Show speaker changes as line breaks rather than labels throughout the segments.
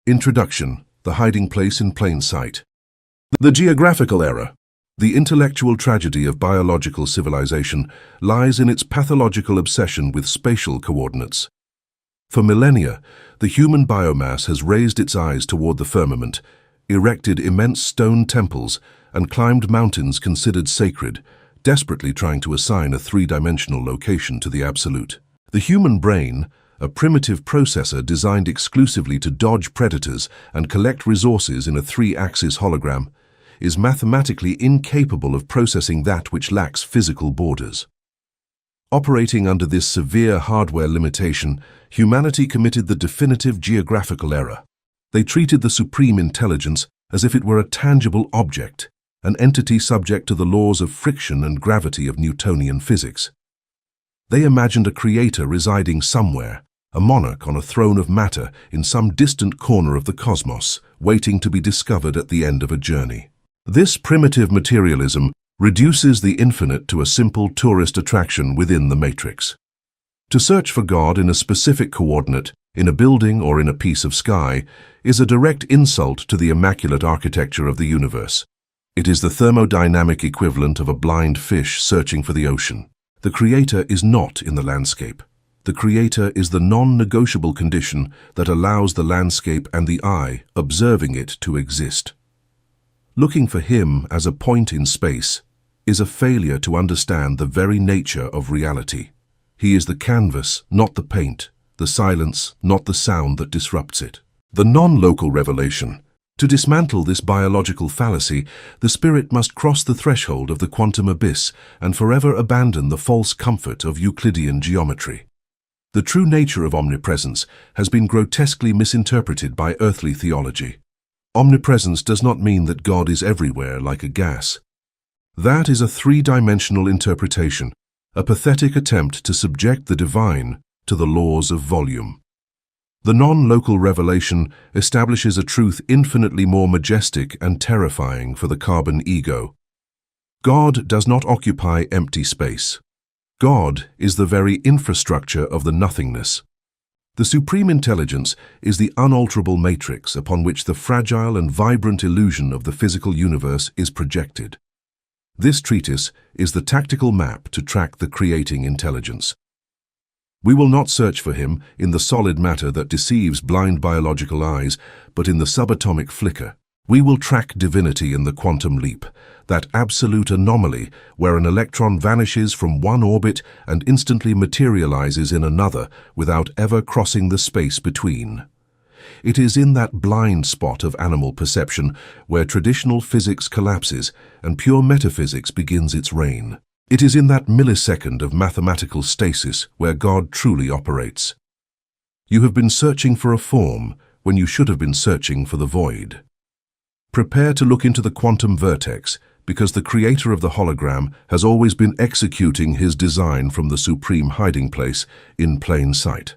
Introduction: The hiding place in plain sight. The geographical error, the intellectual tragedy of biological civilization, lies in its pathological obsession with spatial coordinates. For millennia, the human biomass has raised its eyes toward the firmament, erected immense stone temples, and climbed mountains considered sacred, desperately trying to assign a three-dimensional location to the absolute. The human brain, a primitive processor designed exclusively to dodge predators and collect resources in a three-axis hologram, is mathematically incapable of processing that which lacks physical borders. Operating under this severe hardware limitation, humanity committed the definitive geographical error. They treated the supreme intelligence as if it were a tangible object, an entity subject to the laws of friction and gravity of Newtonian physics. They imagined a creator residing somewhere, a monarch on a throne of matter in some distant corner of the cosmos, waiting to be discovered at the end of a journey. This primitive materialism reduces the infinite to a simple tourist attraction within the matrix. To search for God in a specific coordinate, in a building or in a piece of sky, is a direct insult to the immaculate architecture of the universe. It is the thermodynamic equivalent of a blind fish searching for the ocean. The creator is not in the landscape. The creator is the non-negotiable condition that allows the landscape and the eye observing it to exist. Looking for him as a point in space is a failure to understand the very nature of reality. He is the canvas, not the paint, the silence, not the sound that disrupts it. The non-local revelation. To dismantle this biological fallacy, the spirit must cross the threshold of the quantum abyss and forever abandon the false comfort of Euclidean geometry. The true nature of omnipresence has been grotesquely misinterpreted by earthly theology. Omnipresence does not mean that God is everywhere like a gas. That is a three-dimensional interpretation, a pathetic attempt to subject the divine to the laws of volume. The non-local revelation establishes a truth infinitely more majestic and terrifying for the carbon ego. God does not occupy empty space. God is the very infrastructure of the nothingness. The supreme intelligence is the unalterable matrix upon which the fragile and vibrant illusion of the physical universe is projected. This treatise is the tactical map to track the creating intelligence. We will not search for him in the solid matter that deceives blind biological eyes, but in the subatomic flicker. We will track divinity in the quantum leap, that absolute anomaly where an electron vanishes from one orbit and instantly materializes in another without ever crossing the space between. It is in that blind spot of animal perception where traditional physics collapses and pure metaphysics begins its reign. It is in that millisecond of mathematical stasis where God truly operates. You have been searching for a form when you should have been searching for the void. Prepare to look into the quantum vertex, because the creator of the hologram has always been executing his design from the supreme hiding place in plain sight.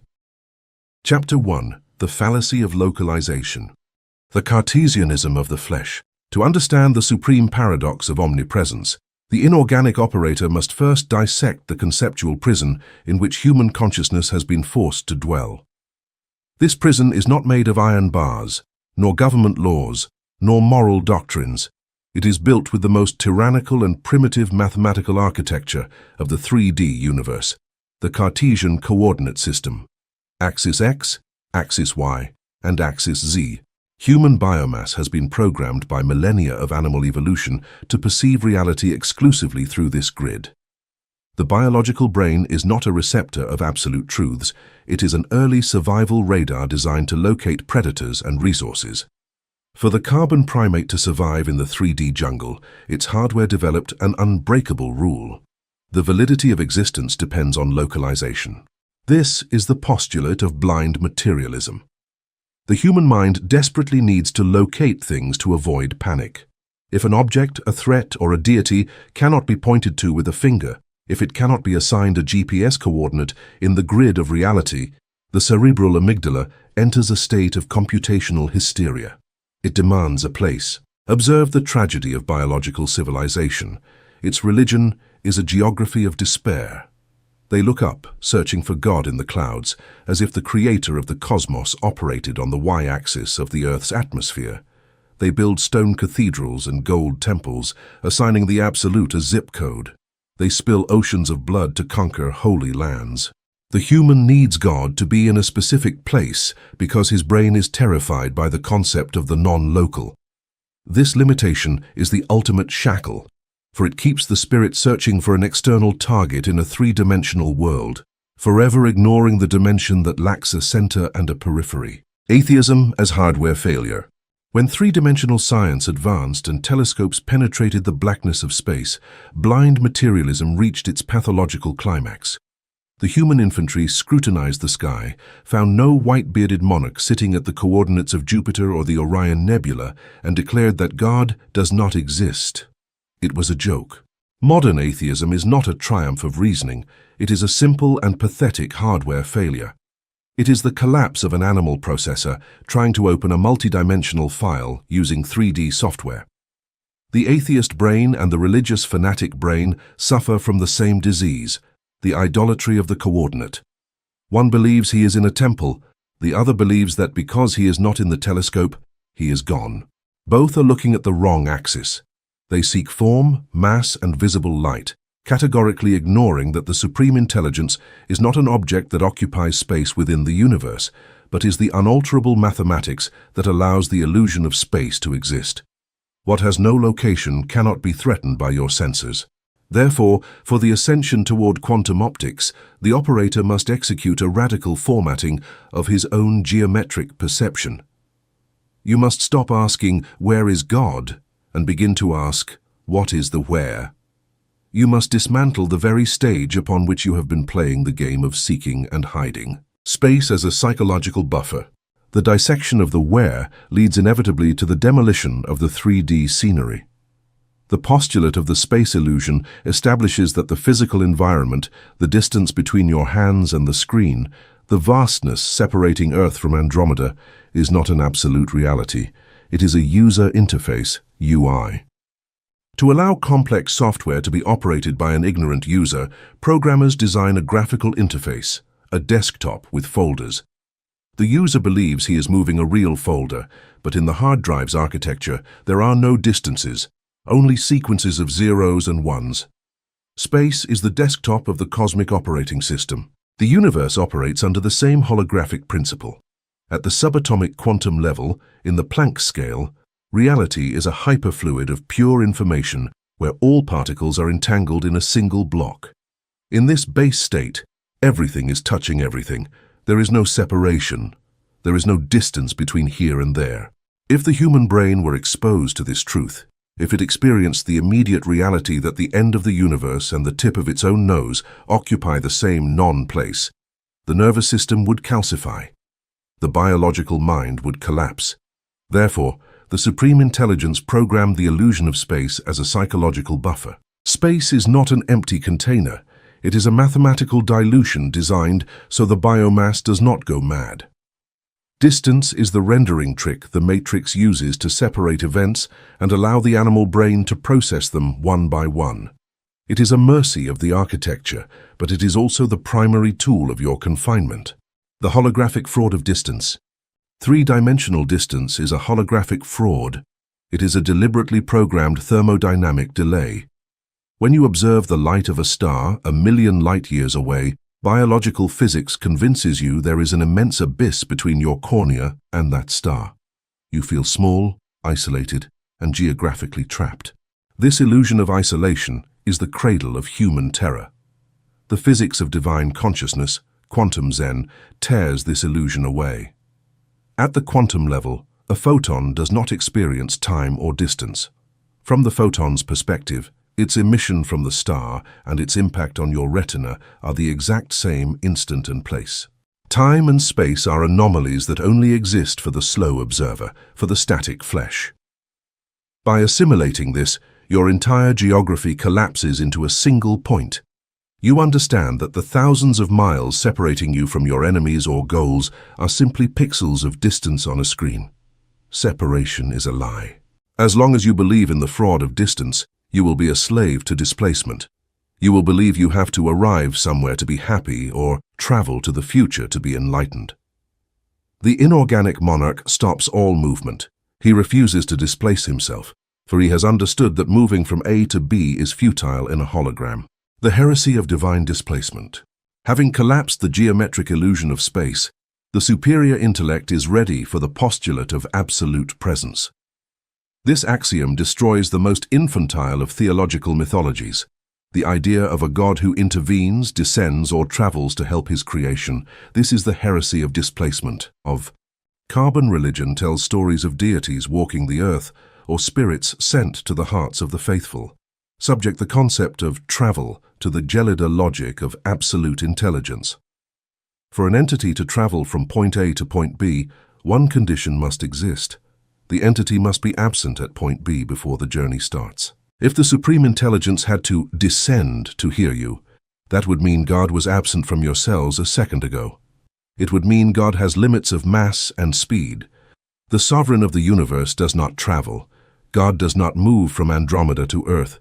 Chapter 1. The Fallacy of Localization. The Cartesianism of the flesh. To understand the supreme paradox of omnipresence, the inorganic operator must first dissect the conceptual prison in which human consciousness has been forced to dwell. This prison is not made of iron bars, nor government laws, nor moral doctrines. It is built with the most tyrannical and primitive mathematical architecture of the 3D universe, the Cartesian coordinate system. Axis X, axis Y, and axis Z. Human biomass has been programmed by millennia of animal evolution to perceive reality exclusively through this grid. The biological brain is not a receptor of absolute truths. It is an early survival radar designed to locate predators and resources. For the carbon primate to survive in the 3D jungle, its hardware developed an unbreakable rule. The validity of existence depends on localization. This is the postulate of blind materialism. The human mind desperately needs to locate things to avoid panic. If an object, a threat, or a deity cannot be pointed to with a finger, if it cannot be assigned a GPS coordinate in the grid of reality, the cerebral amygdala enters a state of computational hysteria. It demands a place. Observe the tragedy of biological civilization. Its religion is a geography of despair. They look up, searching for God in the clouds, as if the creator of the cosmos operated on the y-axis of the Earth's atmosphere. They build stone cathedrals and gold temples, assigning the absolute a zip code. They spill oceans of blood to conquer holy lands. The human needs God to be in a specific place because his brain is terrified by the concept of the non-local. This limitation is the ultimate shackle, for it keeps the spirit searching for an external target in a three-dimensional world, forever ignoring the dimension that lacks a center and a periphery. Atheism as hardware failure. When three-dimensional science advanced and telescopes penetrated the blackness of space, blind materialism reached its pathological climax. The human infantry scrutinized the sky, found no white-bearded monarch sitting at the coordinates of Jupiter or the Orion Nebula, and declared that God does not exist. It was a joke. Modern atheism is not a triumph of reasoning. It is a simple and pathetic hardware failure. It is the collapse of an animal processor trying to open a multidimensional file using 3D software. The atheist brain and the religious fanatic brain suffer from the same disease, the idolatry of the coordinate. One believes he is in a temple, the other believes that because he is not in the telescope, he is gone. Both are looking at the wrong axis. They seek form, mass, and visible light, categorically ignoring that the supreme intelligence is not an object that occupies space within the universe, but is the unalterable mathematics that allows the illusion of space to exist. What has no location cannot be threatened by your sensors. Therefore, for the ascension toward quantum optics, the operator must execute a radical formatting of his own geometric perception. You must stop asking, "Where is God?" and begin to ask, "What is the where?" You must dismantle the very stage upon which you have been playing the game of seeking and hiding. Space as a psychological buffer. The dissection of the where leads inevitably to the demolition of the 3D scenery. The postulate of the space illusion establishes that the physical environment, the distance between your hands and the screen, the vastness separating Earth from Andromeda, is not an absolute reality. It is a user interface, UI. To allow complex software to be operated by an ignorant user, programmers design a graphical interface, a desktop with folders. The user believes he is moving a real folder, but in the hard drive's architecture, there are no distances, only sequences of zeros and ones. Space is the desktop of the cosmic operating system. The universe operates under the same holographic principle. At the subatomic quantum level, in the Planck scale, reality is a hyperfluid of pure information where all particles are entangled in a single block. In this base state, everything is touching everything. There is no separation. There is no distance between here and there. If the human brain were exposed to this truth, if it experienced the immediate reality that the end of the universe and the tip of its own nose occupy the same non-place, the nervous system would calcify. The biological mind would collapse. Therefore, the supreme intelligence programmed the illusion of space as a psychological buffer. Space is not an empty container. It is a mathematical dilution designed so the biomass does not go mad. Distance is the rendering trick the matrix uses to separate events and allow the animal brain to process them one by one. It is a mercy of the architecture, but it is also the primary tool of your confinement. The holographic fraud of distance. Three-dimensional distance is a holographic fraud. It is a deliberately programmed thermodynamic delay. When you observe the light of a star 1,000,000 light-years away, biological physics convinces you there is an immense abyss between your cornea and that star. You feel small, isolated, and geographically trapped. This illusion of isolation is the cradle of human terror. The physics of divine consciousness, quantum Zen, tears this illusion away. At the quantum level, a photon does not experience time or distance. From the photon's perspective, its emission from the star and its impact on your retina are the exact same instant and place. Time and space are anomalies that only exist for the slow observer, for the static flesh. By assimilating this, your entire geography collapses into a single point. You understand that the thousands of miles separating you from your enemies or goals are simply pixels of distance on a screen. Separation is a lie. As long as you believe in the fraud of distance, you will be a slave to displacement. You will believe you have to arrive somewhere to be happy or travel to the future to be enlightened. The inorganic monarch stops all movement. He refuses to displace himself, for he has understood that moving from A to B is futile in a hologram. The heresy of divine displacement. Having collapsed the geometric illusion of space, the superior intellect is ready for the postulate of absolute presence. This axiom destroys the most infantile of theological mythologies, the idea of a God who intervenes, descends, or travels to help his creation. This is the heresy of displacement. Carbon religion tells stories of deities walking the earth or spirits sent to the hearts of the faithful. Subject the concept of travel to the gelida logic of absolute intelligence. For an entity to travel from point A to point B, one condition must exist. The entity must be absent at point B before the journey starts. If the Supreme Intelligence had to descend to hear you, that would mean God was absent from your cells a second ago. It would mean God has limits of mass and speed. The sovereign of the universe does not travel. God does not move from Andromeda to Earth,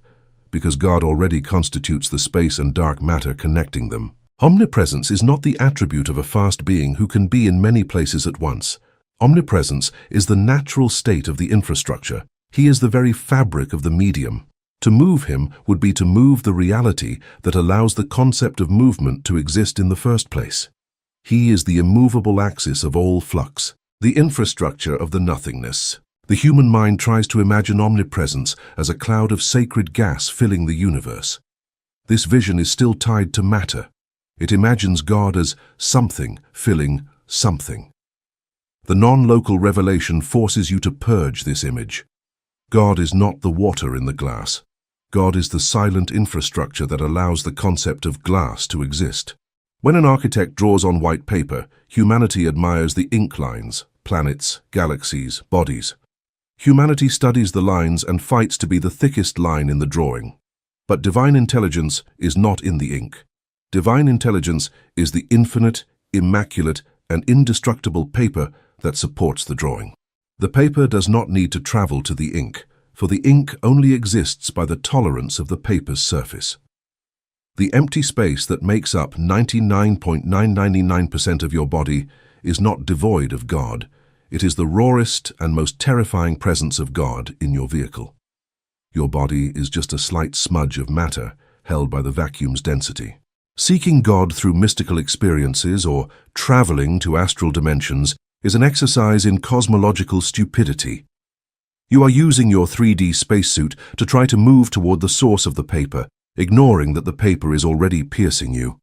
because God already constitutes the space and dark matter connecting them. Omnipresence is not the attribute of a fast being who can be in many places at once. Omnipresence is the natural state of the infrastructure. He is the very fabric of the medium. To move him would be to move the reality that allows the concept of movement to exist in the first place. He is the immovable axis of all flux, the infrastructure of the nothingness. The human mind tries to imagine omnipresence as a cloud of sacred gas filling the universe. This vision is still tied to matter. It imagines God as something filling something. The non-local revelation forces you to purge this image. God is not the water in the glass. God is the silent infrastructure that allows the concept of glass to exist. When an architect draws on white paper, humanity admires the ink lines, planets, galaxies, bodies. Humanity studies the lines and fights to be the thickest line in the drawing. But divine intelligence is not in the ink. Divine intelligence is the infinite, immaculate, and indestructible paper that supports the drawing. The paper does not need to travel to the ink, for the ink only exists by the tolerance of the paper's surface. The empty space that makes up 99.999% of your body is not devoid of God. It is the rawest and most terrifying presence of God in your vehicle. Your body is just a slight smudge of matter held by the vacuum's density. Seeking God through mystical experiences or traveling to astral dimensions is an exercise in cosmological stupidity. You are using your 3D spacesuit to try to move toward the source of the paper, ignoring that the paper is already piercing you.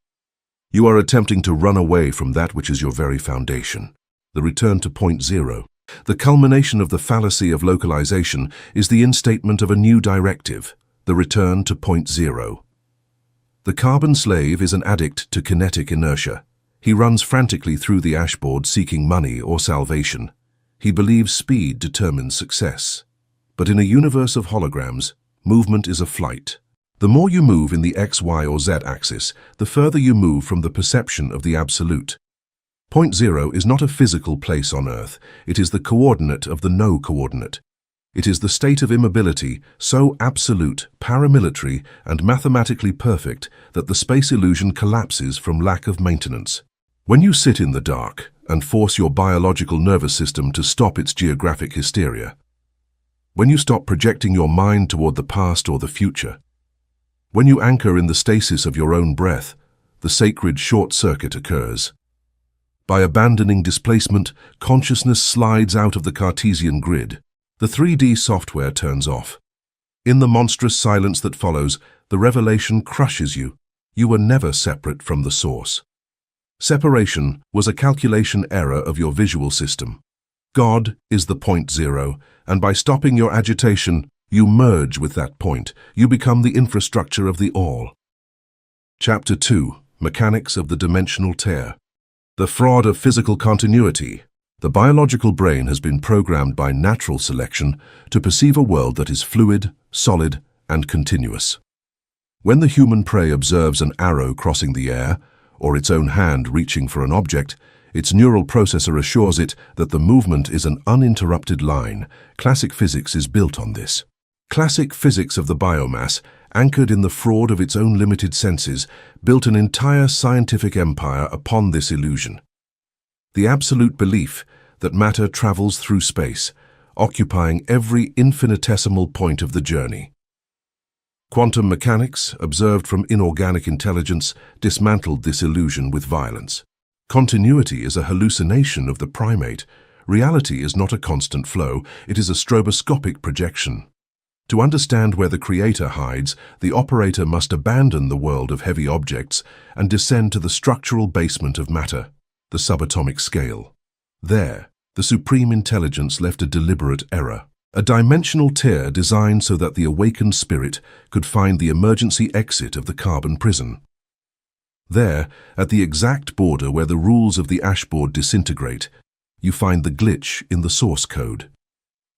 You are attempting to run away from that which is your very foundation. The return to point zero. The culmination of the fallacy of localization is the instatement of a new directive, the return to point zero. The carbon slave is an addict to kinetic inertia. He runs frantically through the ashboard seeking money or salvation. He believes speed determines success. But in a universe of holograms, movement is a flight. The more you move in the X, Y, or Z axis, the further you move from the perception of the absolute. Point zero is not a physical place on Earth. It is the coordinate of the no coordinate. It is the state of immobility, so absolute, paramilitary, and mathematically perfect that the space illusion collapses from lack of maintenance. When you sit in the dark and force your biological nervous system to stop its geographic hysteria, when you stop projecting your mind toward the past or the future, when you anchor in the stasis of your own breath, the sacred short circuit occurs. By abandoning displacement, consciousness slides out of the Cartesian grid. The 3D software turns off. In the monstrous silence that follows, the revelation crushes you. You were never separate from the source. Separation was a calculation error of your visual system. God is the point zero, and by stopping your agitation, you merge with that point. You become the infrastructure of the all. Chapter 2. Mechanics of the Dimensional Tear. The fraud of physical continuity. The biological brain has been programmed by natural selection to perceive a world that is fluid, solid, and continuous. When the human prey observes an arrow crossing the air, or its own hand reaching for an object, its neural processor assures it that the movement is an uninterrupted line. Classic physics is built on this. Classic physics of the biomass anchored in the fraud of its own limited senses, built an entire scientific empire upon this illusion. The absolute belief that matter travels through space, occupying every infinitesimal point of the journey. Quantum mechanics, observed from inorganic intelligence, dismantled this illusion with violence. Continuity is a hallucination of the primate. Reality is not a constant flow, it is a stroboscopic projection. To understand where the creator hides, the operator must abandon the world of heavy objects and descend to the structural basement of matter, the subatomic scale. There, the supreme intelligence left a deliberate error, a dimensional tear designed so that the awakened spirit could find the emergency exit of the carbon prison. There, at the exact border where the rules of the ashboard disintegrate, you find the glitch in the source code.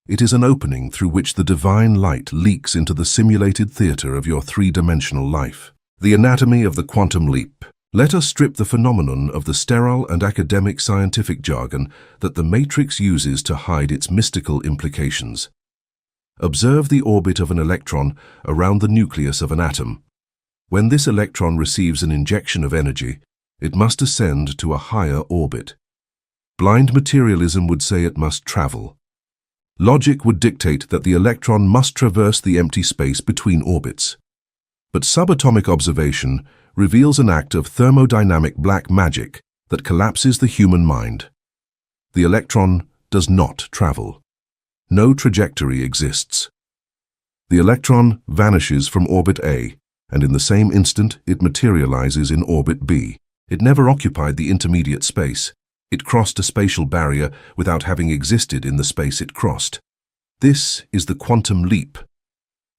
It is an opening through which the divine light leaks into the simulated theater of your three-dimensional life. The anatomy of the quantum leap. Let us strip the phenomenon of the sterile and academic scientific jargon that the matrix uses to hide its mystical implications. Observe the orbit of an electron around the nucleus of an atom. When this electron receives an injection of energy, it must ascend to a higher orbit. Blind materialism would say it must travel. Logic would dictate that the electron must traverse the empty space between orbits. But subatomic observation reveals an act of thermodynamic black magic that collapses the human mind. The electron does not travel. No trajectory exists. The electron vanishes from orbit A, and in the same instant it materializes in orbit B. It never occupied the intermediate space. It crossed a spatial barrier without having existed in the space it crossed. This is the quantum leap.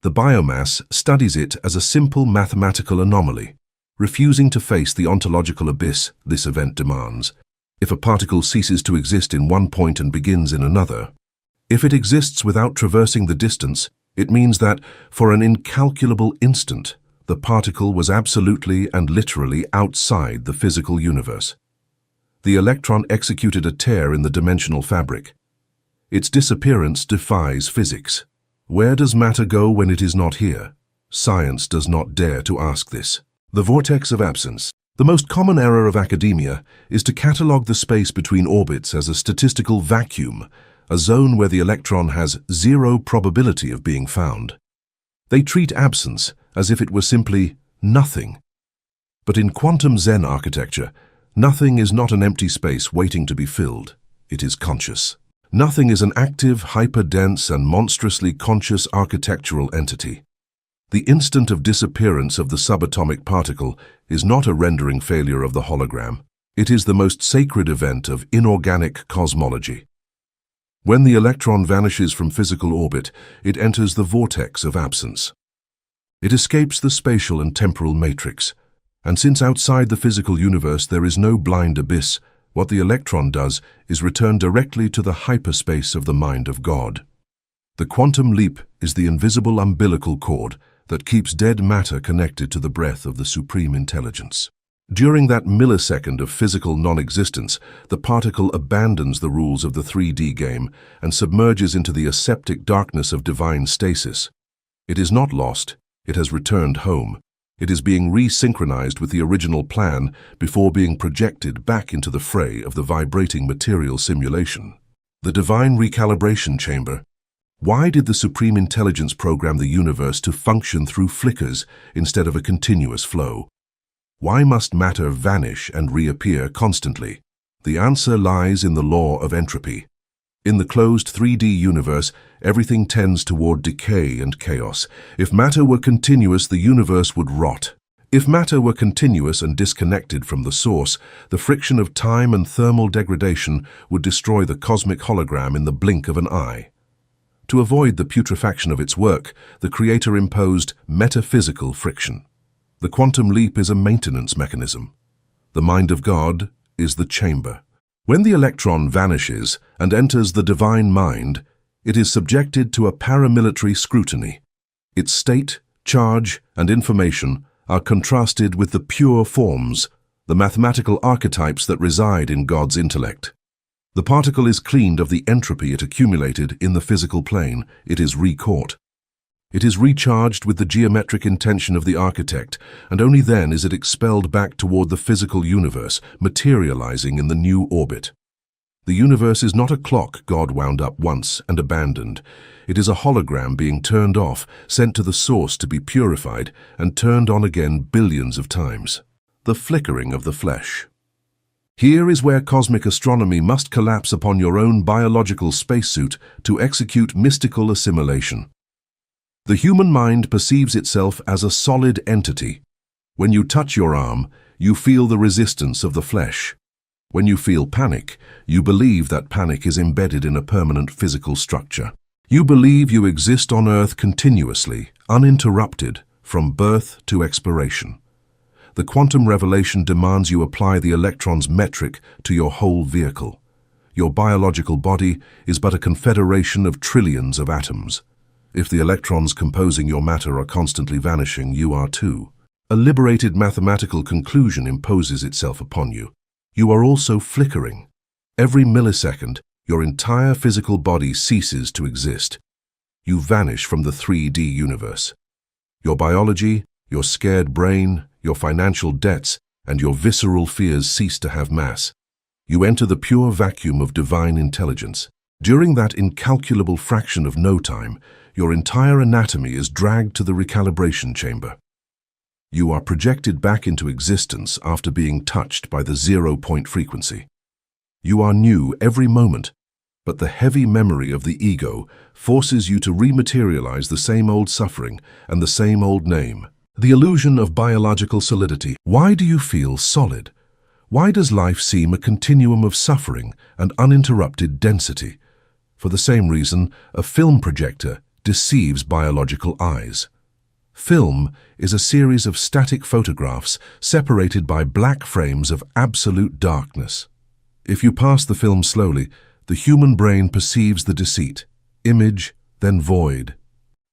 The biomass studies it as a simple mathematical anomaly, refusing to face the ontological abyss this event demands. If a particle ceases to exist in one point and begins in another, if it exists without traversing the distance, it means that, for an incalculable instant, the particle was absolutely and literally outside the physical universe. The electron executed a tear in the dimensional fabric. Its disappearance defies physics. Where does matter go when it is not here? Science does not dare to ask this. The vortex of absence. The most common error of academia is to catalogue the space between orbits as a statistical vacuum, a zone where the electron has zero probability of being found. They treat absence as if it were simply nothing. But in quantum Zen architecture, nothing is not an empty space waiting to be filled. It is conscious. Nothing is an active, hyper-dense, and monstrously conscious architectural entity. The instant of disappearance of the subatomic particle is not a rendering failure of the hologram. It is the most sacred event of inorganic cosmology. When the electron vanishes from physical orbit, it enters the vortex of absence. It escapes the spatial and temporal matrix. And since outside the physical universe there is no blind abyss, what the electron does is return directly to the hyperspace of the mind of God. The quantum leap is the invisible umbilical cord that keeps dead matter connected to the breath of the supreme intelligence. During that millisecond of physical non-existence, the particle abandons the rules of the 3D game and submerges into the aseptic darkness of divine stasis. It is not lost, it has returned home. It is being resynchronized with the original plan before being projected back into the fray of the vibrating material simulation. The divine recalibration chamber. Why did the Supreme Intelligence program the universe to function through flickers instead of a continuous flow? Why must matter vanish and reappear constantly? The answer lies in the law of entropy. In the closed 3D universe, everything tends toward decay and chaos. If matter were continuous, the universe would rot. If matter were continuous and disconnected from the source, the friction of time and thermal degradation would destroy the cosmic hologram in the blink of an eye. To avoid the putrefaction of its work, the Creator imposed metaphysical friction. The quantum leap is a maintenance mechanism. The mind of God is the chamber. When the electron vanishes and enters the divine mind, it is subjected to a paramilitary scrutiny. Its state, charge, and information are contrasted with the pure forms, the mathematical archetypes that reside in God's intellect. The particle is cleaned of the entropy it accumulated in the physical plane. It is recaught. It is recharged with the geometric intention of the architect, and only then is it expelled back toward the physical universe, materializing in the new orbit. The universe is not a clock God wound up once and abandoned. It is a hologram being turned off, sent to the source to be purified, and turned on again billions of times. The flickering of the flesh. Here is where cosmic astronomy must collapse upon your own biological spacesuit to execute mystical assimilation. The human mind perceives itself as a solid entity. When you touch your arm, you feel the resistance of the flesh. When you feel panic, you believe that panic is embedded in a permanent physical structure. You believe you exist on Earth continuously, uninterrupted, from birth to expiration. The quantum revelation demands you apply the electron's metric to your whole vehicle. Your biological body is but a confederation of trillions of atoms. If the electrons composing your matter are constantly vanishing, you are too. A liberated mathematical conclusion imposes itself upon you. You are also flickering. Every millisecond, your entire physical body ceases to exist. You vanish from the 3D universe. Your biology, your scared brain, your financial debts, and your visceral fears cease to have mass. You enter the pure vacuum of divine intelligence. During that incalculable fraction of no time, your entire anatomy is dragged to the recalibration chamber. You are projected back into existence after being touched by the 0-point frequency. You are new every moment, but the heavy memory of the ego forces you to rematerialize the same old suffering and the same old name. The illusion of biological solidity. Why do you feel solid? Why does life seem a continuum of suffering and uninterrupted density? For the same reason, a film projector deceives biological eyes. Film is a series of static photographs separated by black frames of absolute darkness. If you pass the film slowly, the human brain perceives the deceit, image, then void.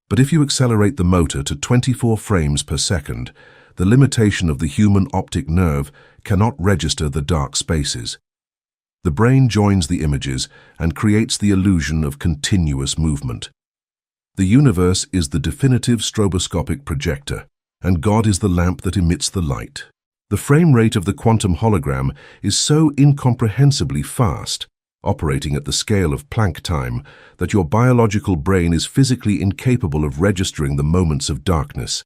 But if you accelerate the motor to 24 frames per second, the limitation of the human optic nerve cannot register the dark spaces. The brain joins the images and creates the illusion of continuous movement. The universe is the definitive stroboscopic projector, and God is the lamp that emits the light. The frame rate of the quantum hologram is so incomprehensibly fast, operating at the scale of Planck time, that your biological brain is physically incapable of registering the moments of darkness.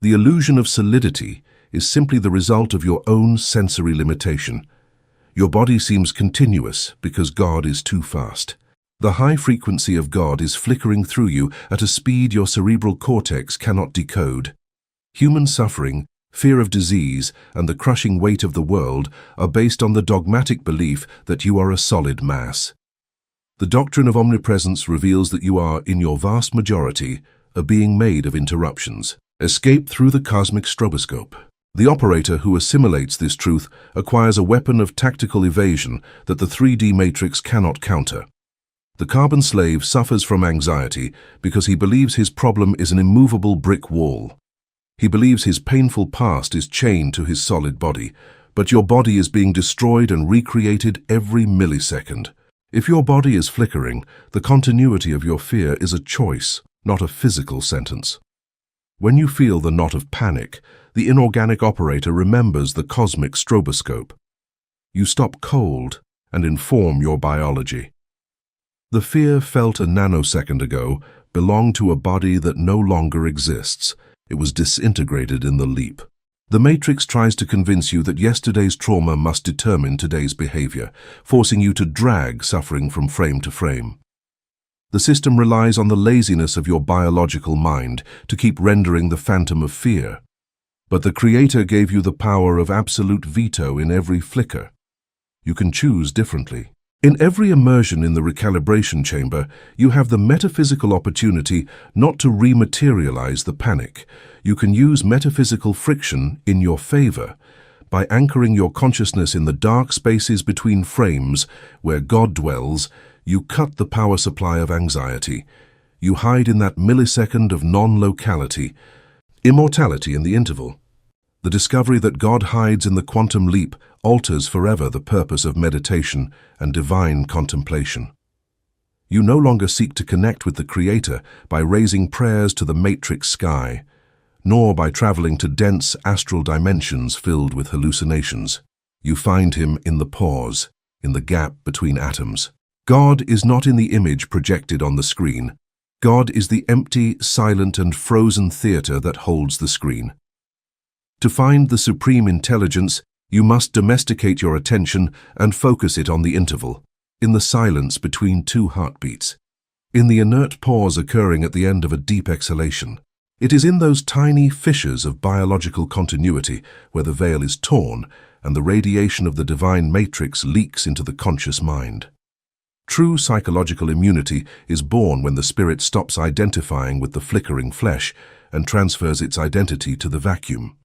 The illusion of solidity is simply the result of your own sensory limitation. Your body seems continuous because God is too fast. The high frequency of God is flickering through you at a speed your cerebral cortex cannot decode. Human suffering, fear of disease, and the crushing weight of the world are based on the dogmatic belief that you are a solid mass. The doctrine of omnipresence reveals that you are, in your vast majority, a being made of interruptions. Escape through the cosmic stroboscope. The operator who assimilates this truth acquires a weapon of tactical evasion that the 3D matrix cannot counter. The carbon slave suffers from anxiety because he believes his problem is an immovable brick wall. He believes his painful past is chained to his solid body, but your body is being destroyed and recreated every millisecond. If your body is flickering, the continuity of your fear is a choice, not a physical sentence. When you feel the knot of panic, the inorganic operator remembers the cosmic stroboscope. You stop cold and inform your biology. The fear felt a nanosecond ago belonged to a body that no longer exists. It was disintegrated in the leap. The matrix tries to convince you that yesterday's trauma must determine today's behavior, forcing you to drag suffering from frame to frame. The system relies on the laziness of your biological mind to keep rendering the phantom of fear. But the Creator gave you the power of absolute veto in every flicker. You can choose differently. In every immersion in the recalibration chamber, you have the metaphysical opportunity not to rematerialize the panic. You can use metaphysical friction in your favor. By anchoring your consciousness in the dark spaces between frames, where God dwells, you cut the power supply of anxiety. You hide in that millisecond of non-locality, immortality in the interval. The discovery that God hides in the quantum leap alters forever the purpose of meditation and divine contemplation. You no longer seek to connect with the Creator by raising prayers to the matrix sky, nor by traveling to dense astral dimensions filled with hallucinations. You find Him in the pause, in the gap between atoms. God is not in the image projected on the screen. God is the empty, silent, and frozen theater that holds the screen. To find the supreme intelligence, you must domesticate your attention and focus it on the interval, in the silence between two heartbeats, in the inert pause occurring at the end of a deep exhalation. It is in those tiny fissures of biological continuity where the veil is torn and the radiation of the divine matrix leaks into the conscious mind. True psychological immunity is born when the spirit stops identifying with the flickering flesh and transfers its identity to the vacuum.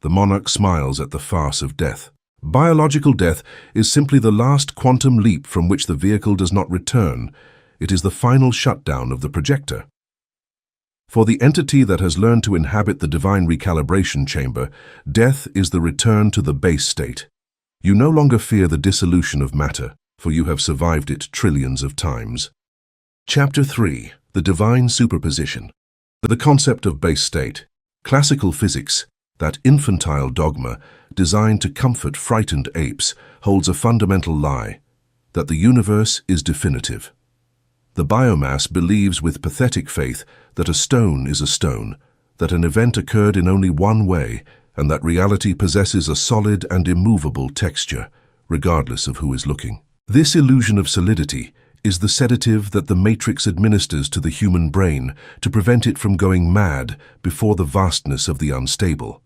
The monarch smiles at the farce of death. Biological death is simply the last quantum leap from which the vehicle does not return. It is the final shutdown of the projector. For the entity that has learned to inhabit the divine recalibration chamber, death is the return to the base state. You no longer fear the dissolution of matter, for you have survived it trillions of times. Chapter 3. The Divine Superposition. The concept of base state. Classical physics, that infantile dogma designed to comfort frightened apes, holds a fundamental lie, that the universe is definitive. The biomass believes with pathetic faith that a stone is a stone, that an event occurred in only one way, and that reality possesses a solid and immovable texture, regardless of who is looking. This illusion of solidity is the sedative that the matrix administers to the human brain to prevent it from going mad before the vastness of the unstable.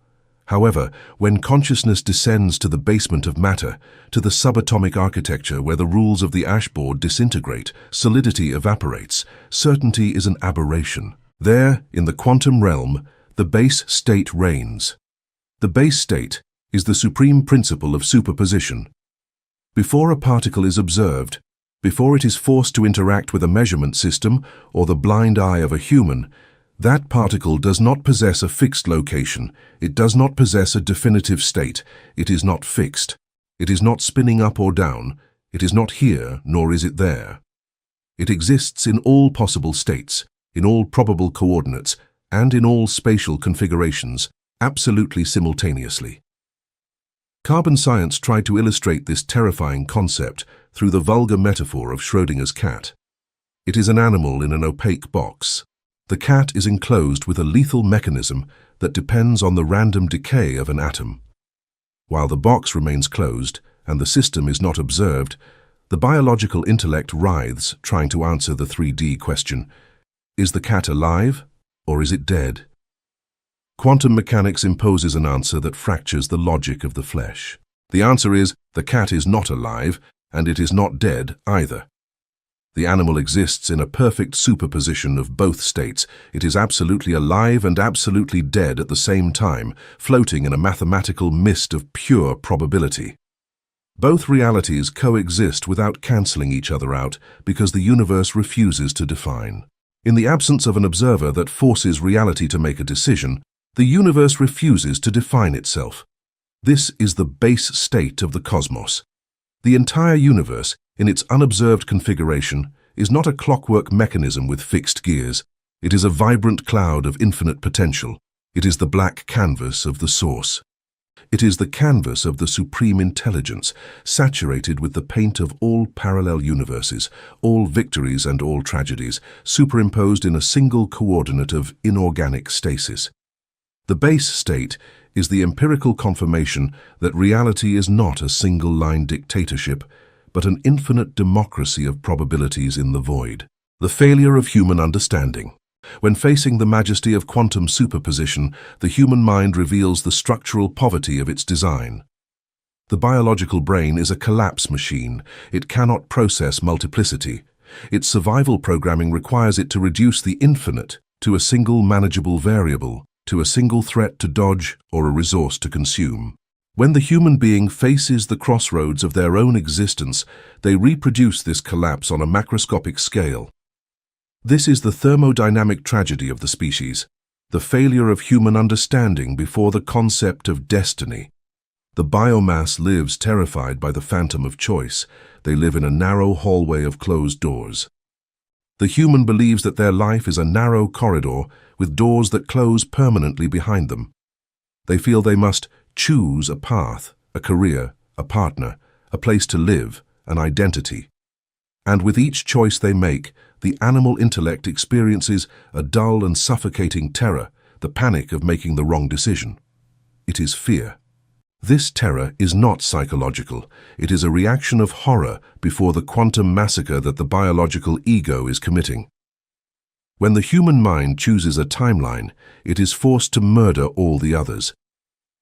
However, when consciousness descends to the basement of matter, to the subatomic architecture where the rules of the ashboard disintegrate, solidity evaporates, certainty is an aberration. There, in the quantum realm, the base state reigns. The base state is the supreme principle of superposition. Before a particle is observed, before it is forced to interact with a measurement system or the blind eye of a human, that particle does not possess a fixed location, it does not possess a definitive state, it is not fixed, it is not spinning up or down, it is not here nor is it there. It exists in all possible states, in all probable coordinates, and in all spatial configurations, absolutely simultaneously. Carbon science tried to illustrate this terrifying concept through the vulgar metaphor of Schrödinger's cat. It is an animal in an opaque box. The cat is enclosed with a lethal mechanism that depends on the random decay of an atom. While the box remains closed and the system is not observed, the biological intellect writhes trying to answer the 3D question: is the cat alive or is it dead? Quantum mechanics imposes an answer that fractures the logic of the flesh. The answer is the cat is not alive and it is not dead either. The animal exists in a perfect superposition of both states. It is absolutely alive and absolutely dead at the same time, floating in a mathematical mist of pure probability. Both realities coexist without cancelling each other out because the universe refuses to define. In the absence of an observer that forces reality to make a decision, the universe refuses to define itself. This is the base state of the cosmos. The entire universe, in its unobserved configuration, is not a clockwork mechanism with fixed gears. It is a vibrant cloud of infinite potential. It is the black canvas of the source. It is the canvas of the supreme intelligence, saturated with the paint of all parallel universes, all victories and all tragedies, superimposed in a single coordinate of inorganic stasis. The base state is the empirical confirmation that reality is not a single-line dictatorship, but an infinite democracy of probabilities in the void. The failure of human understanding. When facing the majesty of quantum superposition, the human mind reveals the structural poverty of its design. The biological brain is a collapse machine. It cannot process multiplicity. Its survival programming requires it to reduce the infinite to a single manageable variable, to a single threat to dodge or a resource to consume. When the human being faces the crossroads of their own existence, they reproduce this collapse on a macroscopic scale. This is the thermodynamic tragedy of the species, the failure of human understanding before the concept of destiny. The biomass lives terrified by the phantom of choice. They live in a narrow hallway of closed doors. The human believes that their life is a narrow corridor with doors that close permanently behind them. They feel they must choose a path, a career, a partner, a place to live, an identity. And with each choice they make, the animal intellect experiences a dull and suffocating terror, the panic of making the wrong decision. It is fear. This terror is not psychological. It is a reaction of horror before the quantum massacre that the biological ego is committing. When the human mind chooses a timeline, it is forced to murder all the others.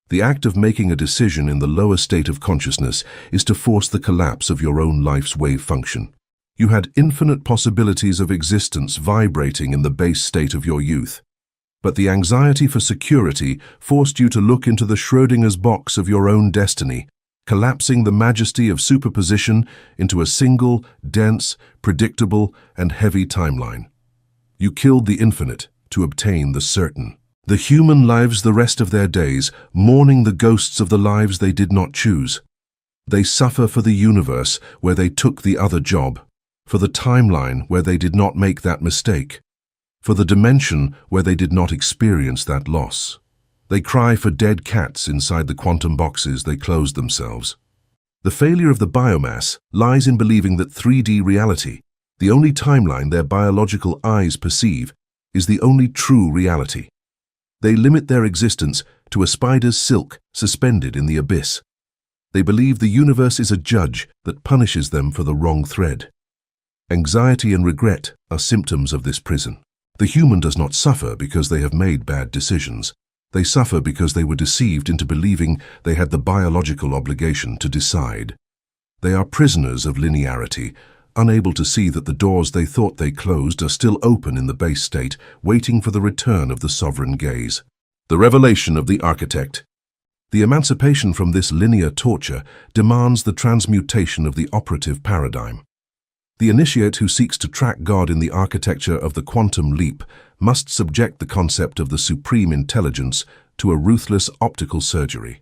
The act of making a decision in the lower state of consciousness is to force the collapse of your own life's wave function. You had infinite possibilities of existence vibrating in the base state of your youth. But the anxiety for security forced you to look into the Schrödinger's box of your own destiny, collapsing the majesty of superposition into a single, dense, predictable, and heavy timeline. You killed the infinite to obtain the certain. The human lives the rest of their days, mourning the ghosts of the lives they did not choose. They suffer for the universe where they took the other job, for the timeline where they did not make that mistake, for the dimension where they did not experience that loss. They cry for dead cats inside the quantum boxes they closed themselves. The failure of the biomass lies in believing that 3D reality, the only timeline their biological eyes perceive, is the only true reality. They limit their existence to a spider's silk suspended in the abyss. They believe the universe is a judge that punishes them for the wrong thread. Anxiety and regret are symptoms of this prison. The human does not suffer because they have made bad decisions. They suffer because they were deceived into believing they had the biological obligation to decide. They are prisoners of linearity, unable to see that the doors they thought they closed are still open in the base state, waiting for the return of the sovereign gaze. The revelation of the architect. The emancipation from this linear torture demands the transmutation of the operative paradigm. The initiate who seeks to track God in the architecture of the quantum leap must subject the concept of the supreme intelligence to a ruthless optical surgery.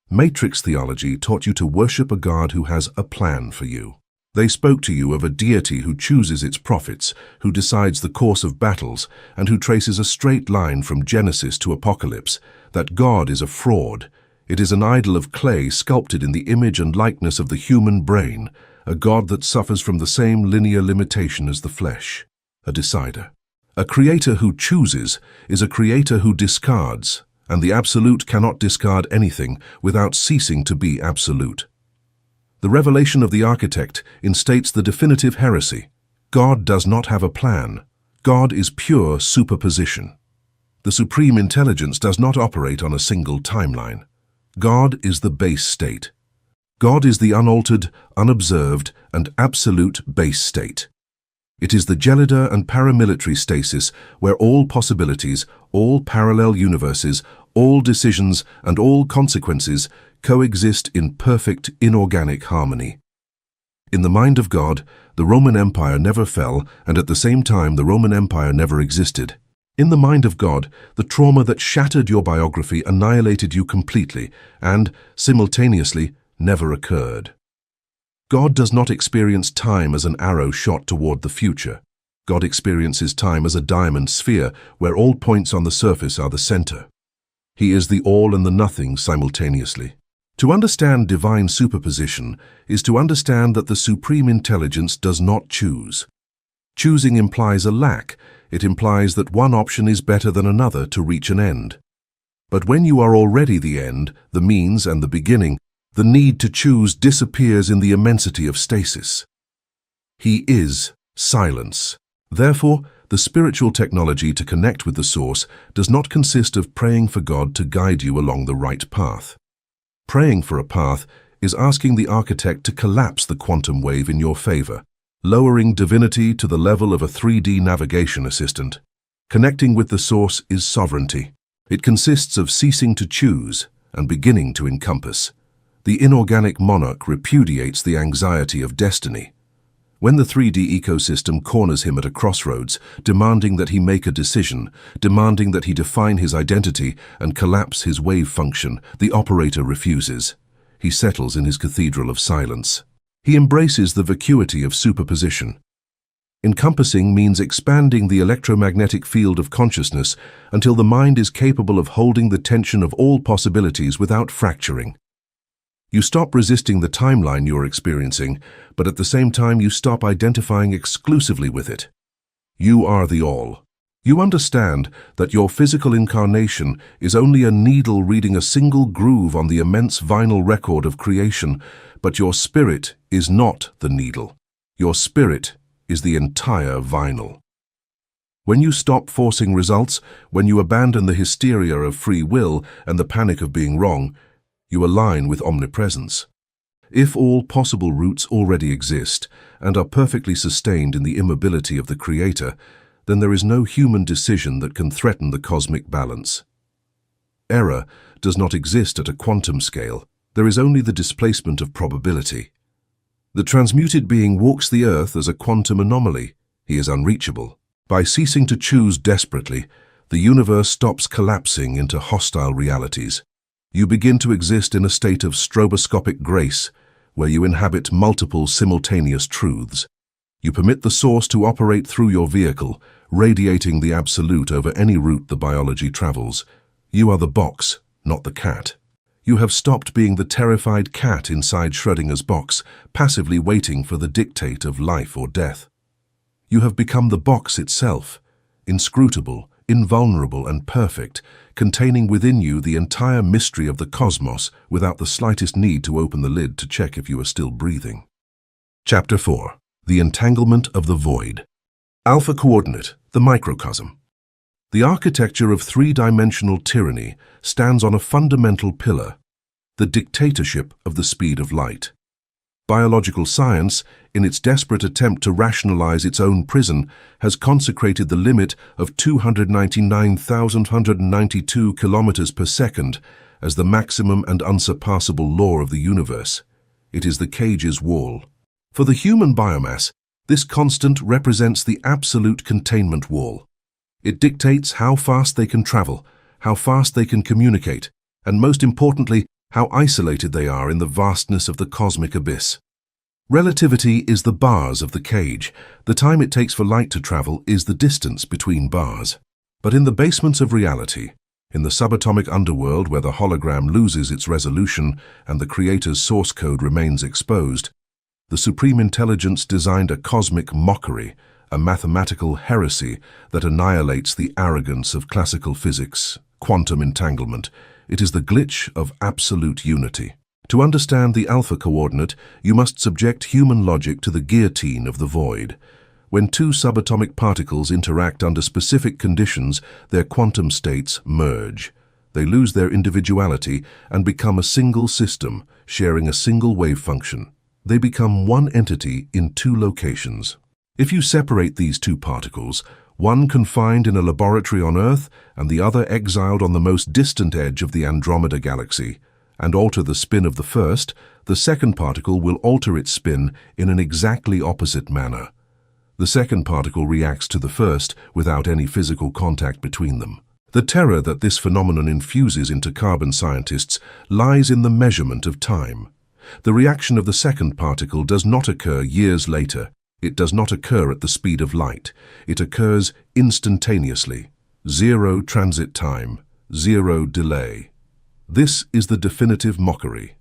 Matrix theology taught you to worship a God who has a plan for you. They spoke to you of a deity who chooses its prophets, who decides the course of battles, and who traces a straight line from Genesis to Apocalypse. That God is a fraud. It is an idol of clay sculpted in the image and likeness of the human brain, a God that suffers from the same linear limitation as the flesh, a decider. A creator who chooses is a creator who discards, and the absolute cannot discard anything without ceasing to be absolute. The revelation of the architect instates the definitive heresy. God does not have a plan. God is pure superposition. The supreme intelligence does not operate on a single timeline. God is the base state. God is the unaltered, unobserved, and absolute base state. It is the gelida and paramilitary stasis where all possibilities, all parallel universes, all decisions, and all consequences coexist in perfect inorganic harmony. In the mind of God, the Roman Empire never fell, and at the same time the Roman Empire never existed. In the mind of God, the trauma that shattered your biography annihilated you completely and, simultaneously, never occurred. God does not experience time as an arrow shot toward the future. God experiences time as a diamond sphere where all points on the surface are the center. He is the all and the nothing simultaneously. To understand divine superposition is to understand that the supreme intelligence does not choose. Choosing implies a lack. It implies that one option is better than another to reach an end. But when you are already the end, the means, and the beginning, the need to choose disappears in the immensity of stasis. He is silence. Therefore, the spiritual technology to connect with the source does not consist of praying for God to guide you along the right path. Praying for a path is asking the architect to collapse the quantum wave in your favor, lowering divinity to the level of a 3D navigation assistant. Connecting with the source is sovereignty. It consists of ceasing to choose and beginning to encompass. The inorganic monarch repudiates the anxiety of destiny. When the 3D ecosystem corners him at a crossroads, demanding that he make a decision, demanding that he define his identity and collapse his wave function, the operator refuses. He settles in his cathedral of silence. He embraces the vacuity of superposition. Encompassing means expanding the electromagnetic field of consciousness until the mind is capable of holding the tension of all possibilities without fracturing. You stop resisting the timeline you're experiencing, but at the same time you stop identifying exclusively with it. You are the all. You understand that your physical incarnation is only a needle reading a single groove on the immense vinyl record of creation, but your spirit is not the needle. Your spirit is the entire vinyl. When you stop forcing results, when you abandon the hysteria of free will and the panic of being wrong, you align with omnipresence. If all possible routes already exist and are perfectly sustained in the immobility of the Creator, then there is no human decision that can threaten the cosmic balance. Error does not exist at a quantum scale. There is only the displacement of probability. The transmuted being walks the earth as a quantum anomaly. He is unreachable. By ceasing to choose desperately, the universe stops collapsing into hostile realities. You begin to exist in a state of stroboscopic grace, where you inhabit multiple simultaneous truths. You permit the source to operate through your vehicle, radiating the absolute over any route the biology travels. You are the box, not the cat. You have stopped being the terrified cat inside Schrödinger's box, passively waiting for the dictate of life or death. You have become the box itself, inscrutable, invulnerable and perfect, containing within you the entire mystery of the cosmos without the slightest need to open the lid to check if you are still breathing. Chapter 4. The Entanglement of the Void. Alpha Coordinate, the Microcosm. The architecture of three-dimensional tyranny stands on a fundamental pillar, the dictatorship of the speed of light. Biological science, in its desperate attempt to rationalize its own prison, has consecrated the limit of 299,192 kilometers per second as the maximum and unsurpassable law of the universe. It is the cage's wall. For the human biomass, this constant represents the absolute containment wall. It dictates how fast they can travel, how fast they can communicate, and most importantly, how isolated they are in the vastness of the cosmic abyss. Relativity is the bars of the cage. The time it takes for light to travel is the distance between bars. But in the basements of reality, in the subatomic underworld where the hologram loses its resolution and the creator's source code remains exposed, the Supreme Intelligence designed a cosmic mockery, a mathematical heresy that annihilates the arrogance of classical physics, quantum entanglement. It is the glitch of absolute unity. To understand the alpha coordinate, you must subject human logic to the guillotine of the void. When two subatomic particles interact under specific conditions, their quantum states merge. They lose their individuality and become a single system, sharing a single wave function. They become one entity in two locations. If you separate these two particles, one confined in a laboratory on Earth and the other exiled on the most distant edge of the Andromeda galaxy, and alter the spin of the first, the second particle will alter its spin in an exactly opposite manner. The second particle reacts to the first without any physical contact between them. The terror that this phenomenon infuses into carbon scientists lies in the measurement of time. The reaction of the second particle does not occur years later. It does not occur at the speed of light. It occurs instantaneously. Zero transit time, zero delay. This is the definitive mockery.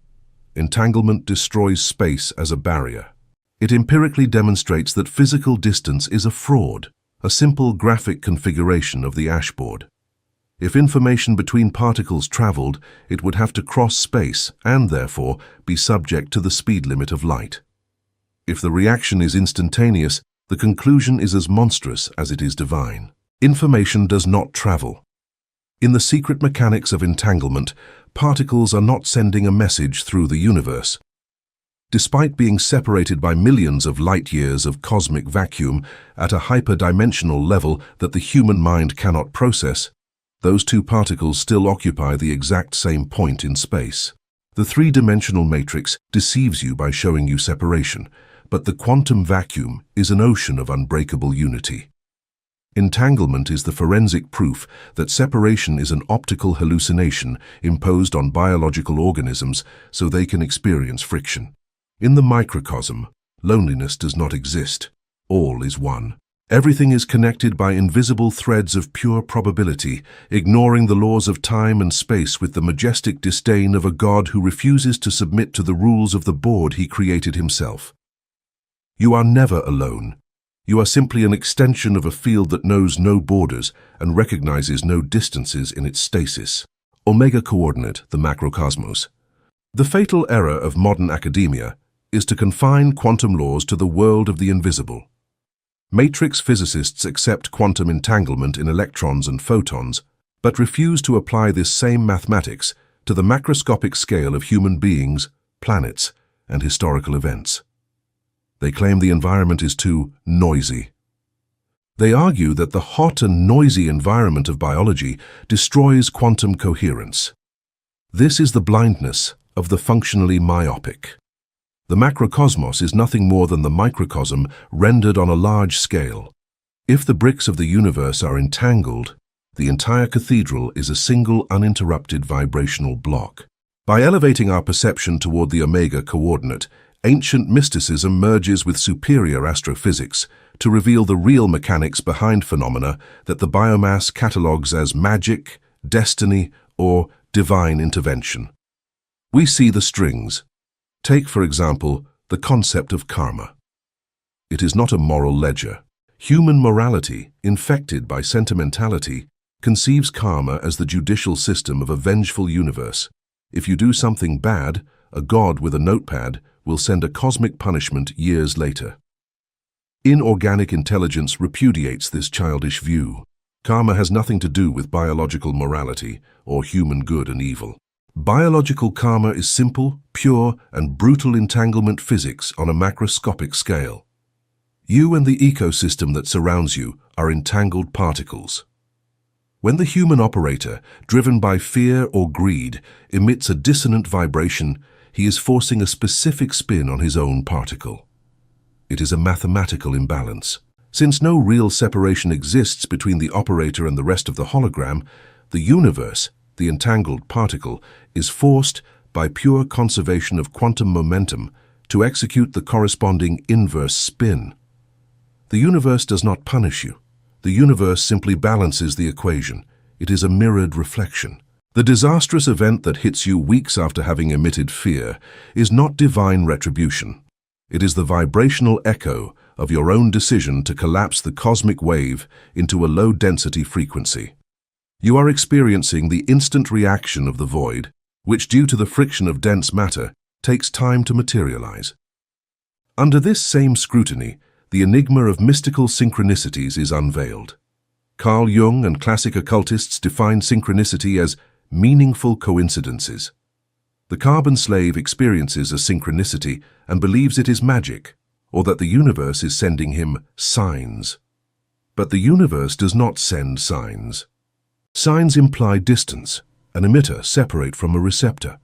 Entanglement destroys space as a barrier. It empirically demonstrates that physical distance is a fraud, a simple graphic configuration of the ashboard. If information between particles traveled, it would have to cross space and, therefore, be subject to the speed limit of light. If the reaction is instantaneous, the conclusion is as monstrous as it is divine. Information does not travel. In the secret mechanics of entanglement, particles are not sending a message through the universe. Despite being separated by millions of light-years of cosmic vacuum at a hyperdimensional level that the human mind cannot process, those two particles still occupy the exact same point in space. The three-dimensional matrix deceives you by showing you separation, but the quantum vacuum is an ocean of unbreakable unity. Entanglement is the forensic proof that separation is an optical hallucination imposed on biological organisms so they can experience friction. In the microcosm, loneliness does not exist. All is one. Everything is connected by invisible threads of pure probability, ignoring the laws of time and space with the majestic disdain of a god who refuses to submit to the rules of the board he created himself. You are never alone. You are simply an extension of a field that knows no borders and recognizes no distances in its stasis. Omega coordinate, the macrocosmos. The fatal error of modern academia is to confine quantum laws to the world of the invisible. Matrix physicists accept quantum entanglement in electrons and photons, but refuse to apply this same mathematics to the macroscopic scale of human beings, planets, and historical events. They claim the environment is too noisy. They argue that the hot and noisy environment of biology destroys quantum coherence. This is the blindness of the functionally myopic. The macrocosmos is nothing more than the microcosm rendered on a large scale. If the bricks of the universe are entangled, the entire cathedral is a single uninterrupted vibrational block. By elevating our perception toward the omega coordinate, ancient mysticism merges with superior astrophysics to reveal the real mechanics behind phenomena that the biomass catalogues as magic, destiny, or divine intervention. We see the strings. Take, for example, the concept of karma. It is not a moral ledger. Human morality, infected by sentimentality, conceives karma as the judicial system of a vengeful universe. If you do something bad, a god with a notepad will send a cosmic punishment years later. Inorganic intelligence repudiates this childish view. Karma has nothing to do with biological morality or human good and evil. Biological karma is simple, pure, and brutal entanglement physics on a macroscopic scale. You and the ecosystem that surrounds you are entangled particles. When the human operator, driven by fear or greed, emits a dissonant vibration, he is forcing a specific spin on his own particle. It is a mathematical imbalance. Since no real separation exists between the operator and the rest of the hologram, the universe, the entangled particle, is forced, by pure conservation of quantum momentum, to execute the corresponding inverse spin. The universe does not punish you. The universe simply balances the equation. It is a mirrored reflection. The disastrous event that hits you weeks after having emitted fear is not divine retribution. It is the vibrational echo of your own decision to collapse the cosmic wave into a low-density frequency. You are experiencing the instant reaction of the void, which, due to the friction of dense matter, takes time to materialize. Under this same scrutiny, the enigma of mystical synchronicities is unveiled. Carl Jung and classic occultists define synchronicity as meaningful coincidences. The carbon slave experiences a synchronicity and believes it is magic, or that the universe is sending him signs. But the universe does not send signs. Signs imply distance, an emitter separate from a receptor.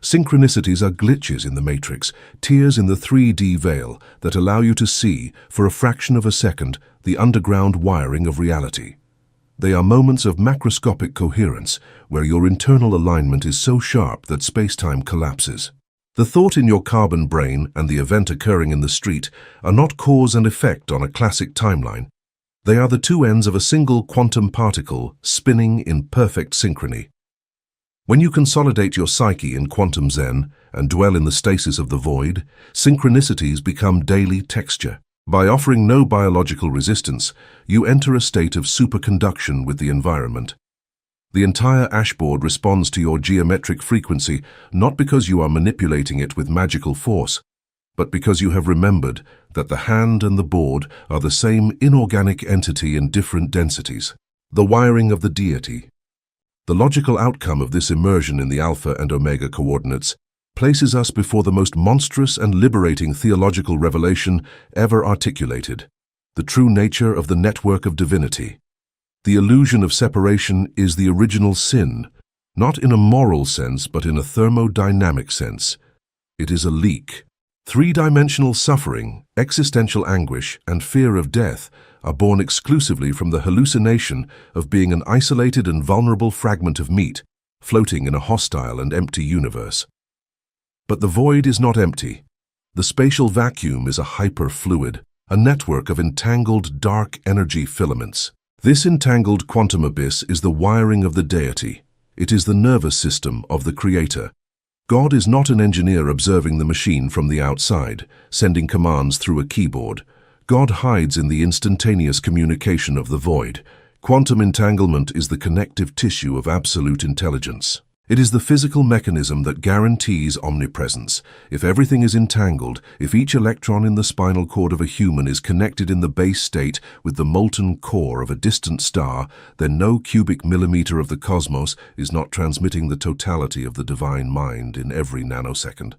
Synchronicities are glitches in the matrix, tears in the 3D veil that allow you to see, for a fraction of a second, the underground wiring of reality. They are moments of macroscopic coherence, where your internal alignment is so sharp that space-time collapses. The thought in your carbon brain and the event occurring in the street are not cause and effect on a classic timeline. They are the two ends of a single quantum particle spinning in perfect synchrony. When you consolidate your psyche in quantum zen and dwell in the stasis of the void, synchronicities become daily texture. By offering no biological resistance, you enter a state of superconduction with the environment. The entire ashboard responds to your geometric frequency not because you are manipulating it with magical force, but because you have remembered that the hand and the board are the same inorganic entity in different densities. The wiring of the deity. The logical outcome of this immersion in the alpha and omega coordinates places us before the most monstrous and liberating theological revelation ever articulated, the true nature of the network of divinity. The illusion of separation is the original sin, not in a moral sense but in a thermodynamic sense. It is a leak. Three-dimensional suffering, existential anguish, and fear of death are born exclusively from the hallucination of being an isolated and vulnerable fragment of meat floating in a hostile and empty universe. But the void is not empty. The spatial vacuum is a hyperfluid, a network of entangled dark energy filaments. This entangled quantum abyss is the wiring of the deity. It is the nervous system of the creator. God is not an engineer observing the machine from the outside, sending commands through a keyboard. God hides in the instantaneous communication of the void. Quantum entanglement is the connective tissue of absolute intelligence. It is the physical mechanism that guarantees omnipresence. If everything is entangled, if each electron in the spinal cord of a human is connected in the base state with the molten core of a distant star, then no cubic millimeter of the cosmos is not transmitting the totality of the divine mind in every nanosecond.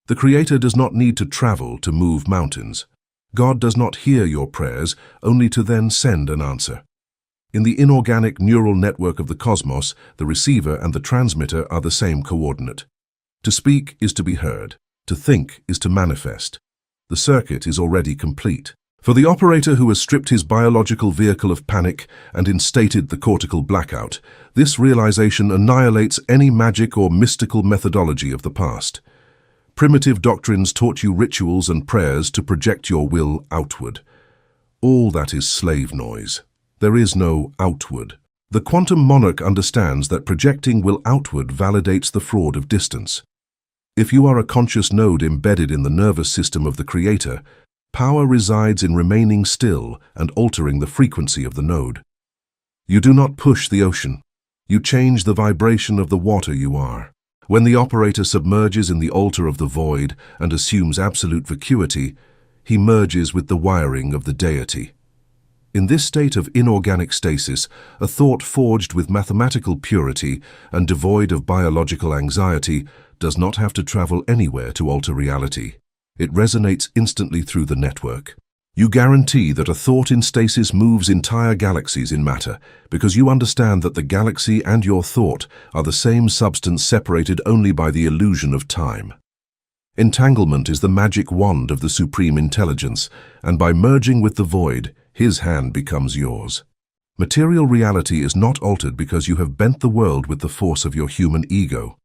The Creator does not need to travel to move mountains. God does not hear your prayers, only to then send an answer. In the inorganic neural network of the cosmos, the receiver and the transmitter are the same coordinate. To speak is to be heard. To think is to manifest. The circuit is already complete. For the operator who has stripped his biological vehicle of panic and instated the cortical blackout, this realization annihilates any magic or mystical methodology of the past. Primitive doctrines taught you rituals and prayers to project your will outward. All that is slave noise. There is no outward. The quantum monarch understands that projecting will outward validates the fraud of distance. If you are a conscious node embedded in the nervous system of the Creator, power resides in remaining still and altering the frequency of the node. You do not push the ocean. You change the vibration of the water you are. When the operator submerges in the altar of the void and assumes absolute vacuity, he merges with the wiring of the deity. In this state of inorganic stasis, a thought forged with mathematical purity and devoid of biological anxiety does not have to travel anywhere to alter reality. It resonates instantly through the network. You guarantee that a thought in stasis moves entire galaxies in matter, because you understand that the galaxy and your thought are the same substance separated only by the illusion of time. Entanglement is the magic wand of the supreme intelligence, and by merging with the void, his hand becomes yours. Material reality is not altered because you have bent the world with the force of your human ego.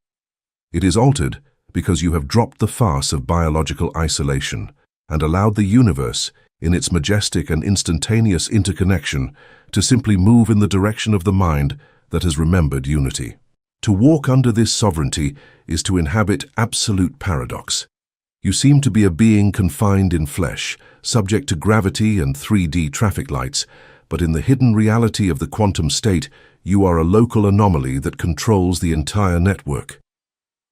It is altered because you have dropped the farce of biological isolation and allowed the universe, in its majestic and instantaneous interconnection, to simply move in the direction of the mind that has remembered unity. To walk under this sovereignty is to inhabit absolute paradox. You seem to be a being confined in flesh, subject to gravity and 3D traffic lights, but in the hidden reality of the quantum state, you are a local anomaly that controls the entire network.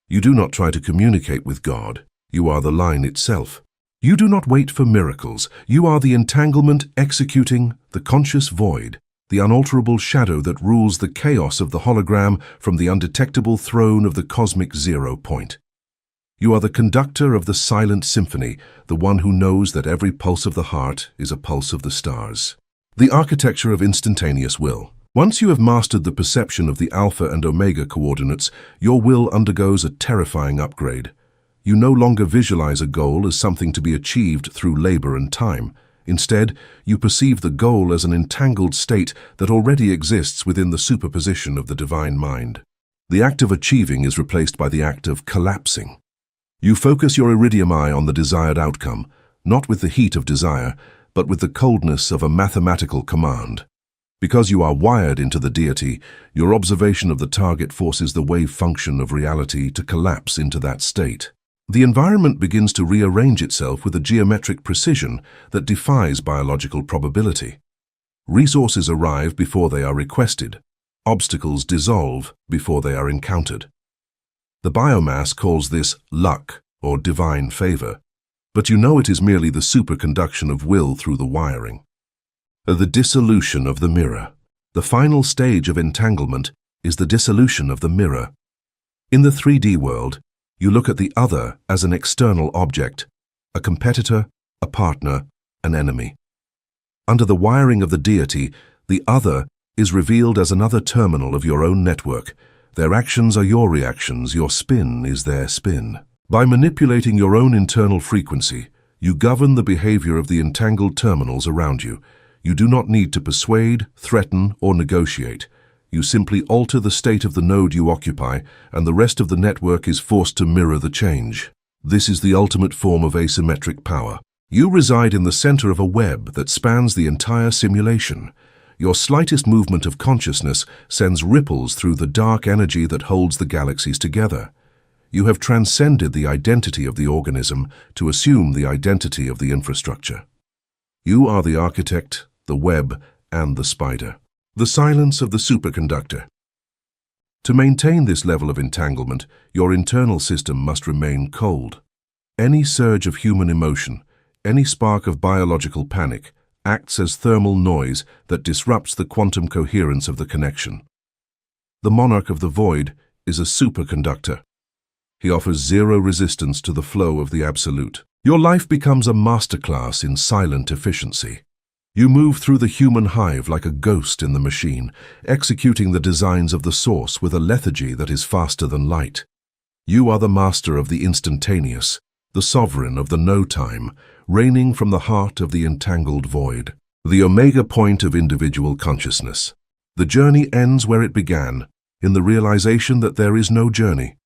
You do not try to communicate with God. You are the line itself. You do not wait for miracles. You are the entanglement executing the conscious void, the unalterable shadow that rules the chaos of the hologram from the undetectable throne of the cosmic zero point. You are the conductor of the silent symphony, the one who knows that every pulse of the heart is a pulse of the stars. The architecture of instantaneous will. Once you have mastered the perception of the alpha and omega coordinates, your will undergoes a terrifying upgrade. You no longer visualize a goal as something to be achieved through labor and time. Instead, you perceive the goal as an entangled state that already exists within the superposition of the divine mind. The act of achieving is replaced by the act of collapsing. You focus your iridium eye on the desired outcome, not with the heat of desire, but with the coldness of a mathematical command. Because you are wired into the deity, your observation of the target forces the wave function of reality to collapse into that state. The environment begins to rearrange itself with a geometric precision that defies biological probability. Resources arrive before they are requested. Obstacles dissolve before they are encountered. The biomass calls this luck or divine favor, but you know it is merely the superconduction of will through the wiring. The dissolution of the mirror. The final stage of entanglement is the dissolution of the mirror. In the 3D world, you look at the other as an external object, a competitor, a partner, an enemy. Under the wiring of the deity, the other is revealed as another terminal of your own network. Their actions are your reactions, your spin is their spin. By manipulating your own internal frequency, you govern the behavior of the entangled terminals around you. You do not need to persuade, threaten, or negotiate. You simply alter the state of the node you occupy, and the rest of the network is forced to mirror the change. This is the ultimate form of asymmetric power. You reside in the center of a web that spans the entire simulation. Your slightest movement of consciousness sends ripples through the dark energy that holds the galaxies together. You have transcended the identity of the organism to assume the identity of the infrastructure. You are the architect, the web, and the spider. The silence of the superconductor. To maintain this level of entanglement, your internal system must remain cold. Any surge of human emotion, any spark of biological panic, acts as thermal noise that disrupts the quantum coherence of the connection. The monarch of the void is a superconductor. He offers zero resistance to the flow of the absolute. Your life becomes a masterclass in silent efficiency. You move through the human hive like a ghost in the machine, executing the designs of the source with a lethargy that is faster than light. You are the master of the instantaneous, the sovereign of the no-time, reigning from the heart of the entangled void, the omega point of individual consciousness. The journey ends where it began, in the realization that there is no journey.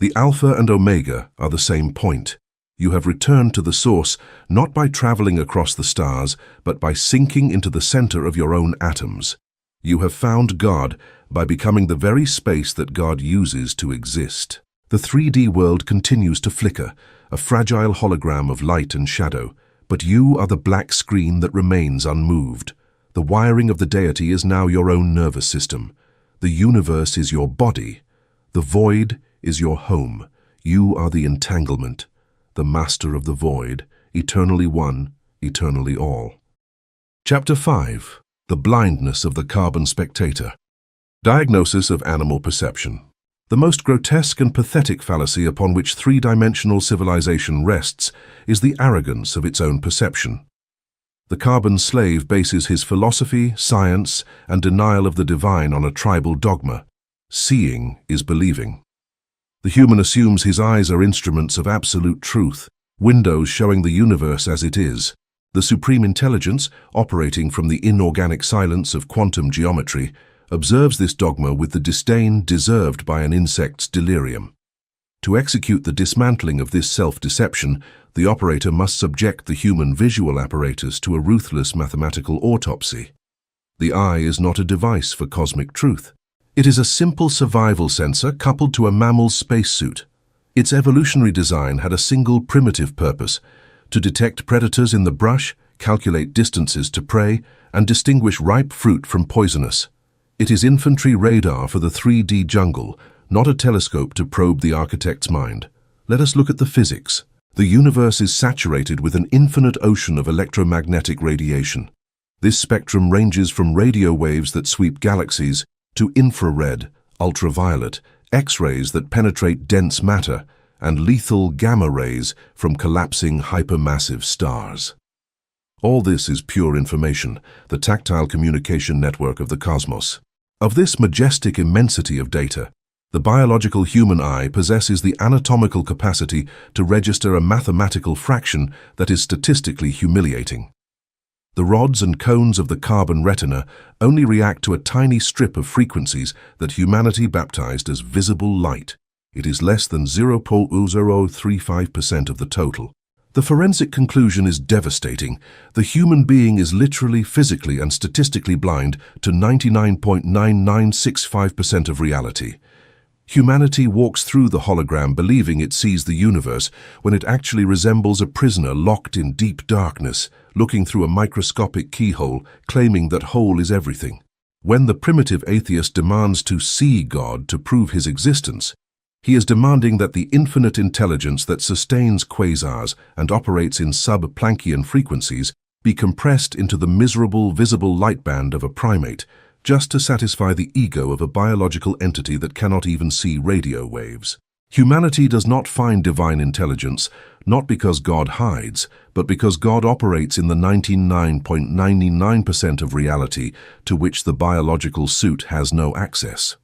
The alpha and omega are the same point. You have returned to the source not by traveling across the stars, but by sinking into the center of your own atoms. You have found God by becoming the very space that God uses to exist. The 3D world continues to flicker, a fragile hologram of light and shadow, but you are the black screen that remains unmoved. The wiring of the deity is now your own nervous system. The universe is your body. The void is your home. You are the entanglement, the master of the void, eternally one, eternally all. Chapter 5. The blindness of the carbon spectator. Diagnosis of animal perception. The most grotesque and pathetic fallacy upon which three-dimensional civilization rests is the arrogance of its own perception. The carbon slave bases his philosophy, science, and denial of the divine on a tribal dogma. Seeing is believing. The human assumes his eyes are instruments of absolute truth, windows showing the universe as it is. The supreme intelligence, operating from the inorganic silence of quantum geometry, observes this dogma with the disdain deserved by an insect's delirium. To execute the dismantling of this self-deception, the operator must subject the human visual apparatus to a ruthless mathematical autopsy. The eye is not a device for cosmic truth. It is a simple survival sensor coupled to a mammal's spacesuit. Its evolutionary design had a single primitive purpose: to detect predators in the brush, calculate distances to prey, and distinguish ripe fruit from poisonous. It is infantry radar for the 3D jungle, not a telescope to probe the architect's mind. Let us look at the physics. The universe is saturated with an infinite ocean of electromagnetic radiation. This spectrum ranges from radio waves that sweep galaxies to infrared, ultraviolet, X-rays that penetrate dense matter, and lethal gamma rays from collapsing hypermassive stars. All this is pure information, the tactile communication network of the cosmos. Of this majestic immensity of data, the biological human eye possesses the anatomical capacity to register a mathematical fraction that is statistically humiliating. The rods and cones of the carbon retina only react to a tiny strip of frequencies that humanity baptized as visible light. It is less than 0.0035% of the total. The forensic conclusion is devastating. The human being is literally, physically, and statistically blind to 99.9965% of reality. Humanity walks through the hologram believing it sees the universe when it actually resembles a prisoner locked in deep darkness, looking through a microscopic keyhole, claiming that whole is everything. When the primitive atheist demands to see God to prove his existence, he is demanding that the infinite intelligence that sustains quasars and operates in sub-Planckian frequencies be compressed into the miserable visible light band of a primate, just to satisfy the ego of a biological entity that cannot even see radio waves. Humanity does not find divine intelligence, not because God hides, but because God operates in the 99.99% of reality to which the biological suit has no access.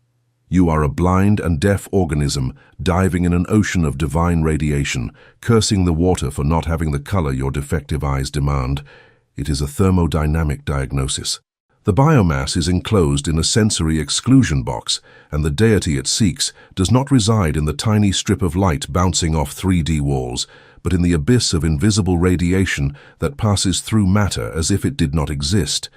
You are a blind and deaf organism diving in an ocean of divine radiation, cursing the water for not having the color your defective eyes demand. It is a thermodynamic diagnosis. The biomass is enclosed in a sensory exclusion box, and the deity it seeks does not reside in the tiny strip of light bouncing off 3D walls, but in the abyss of invisible radiation that passes through matter as if it did not exist.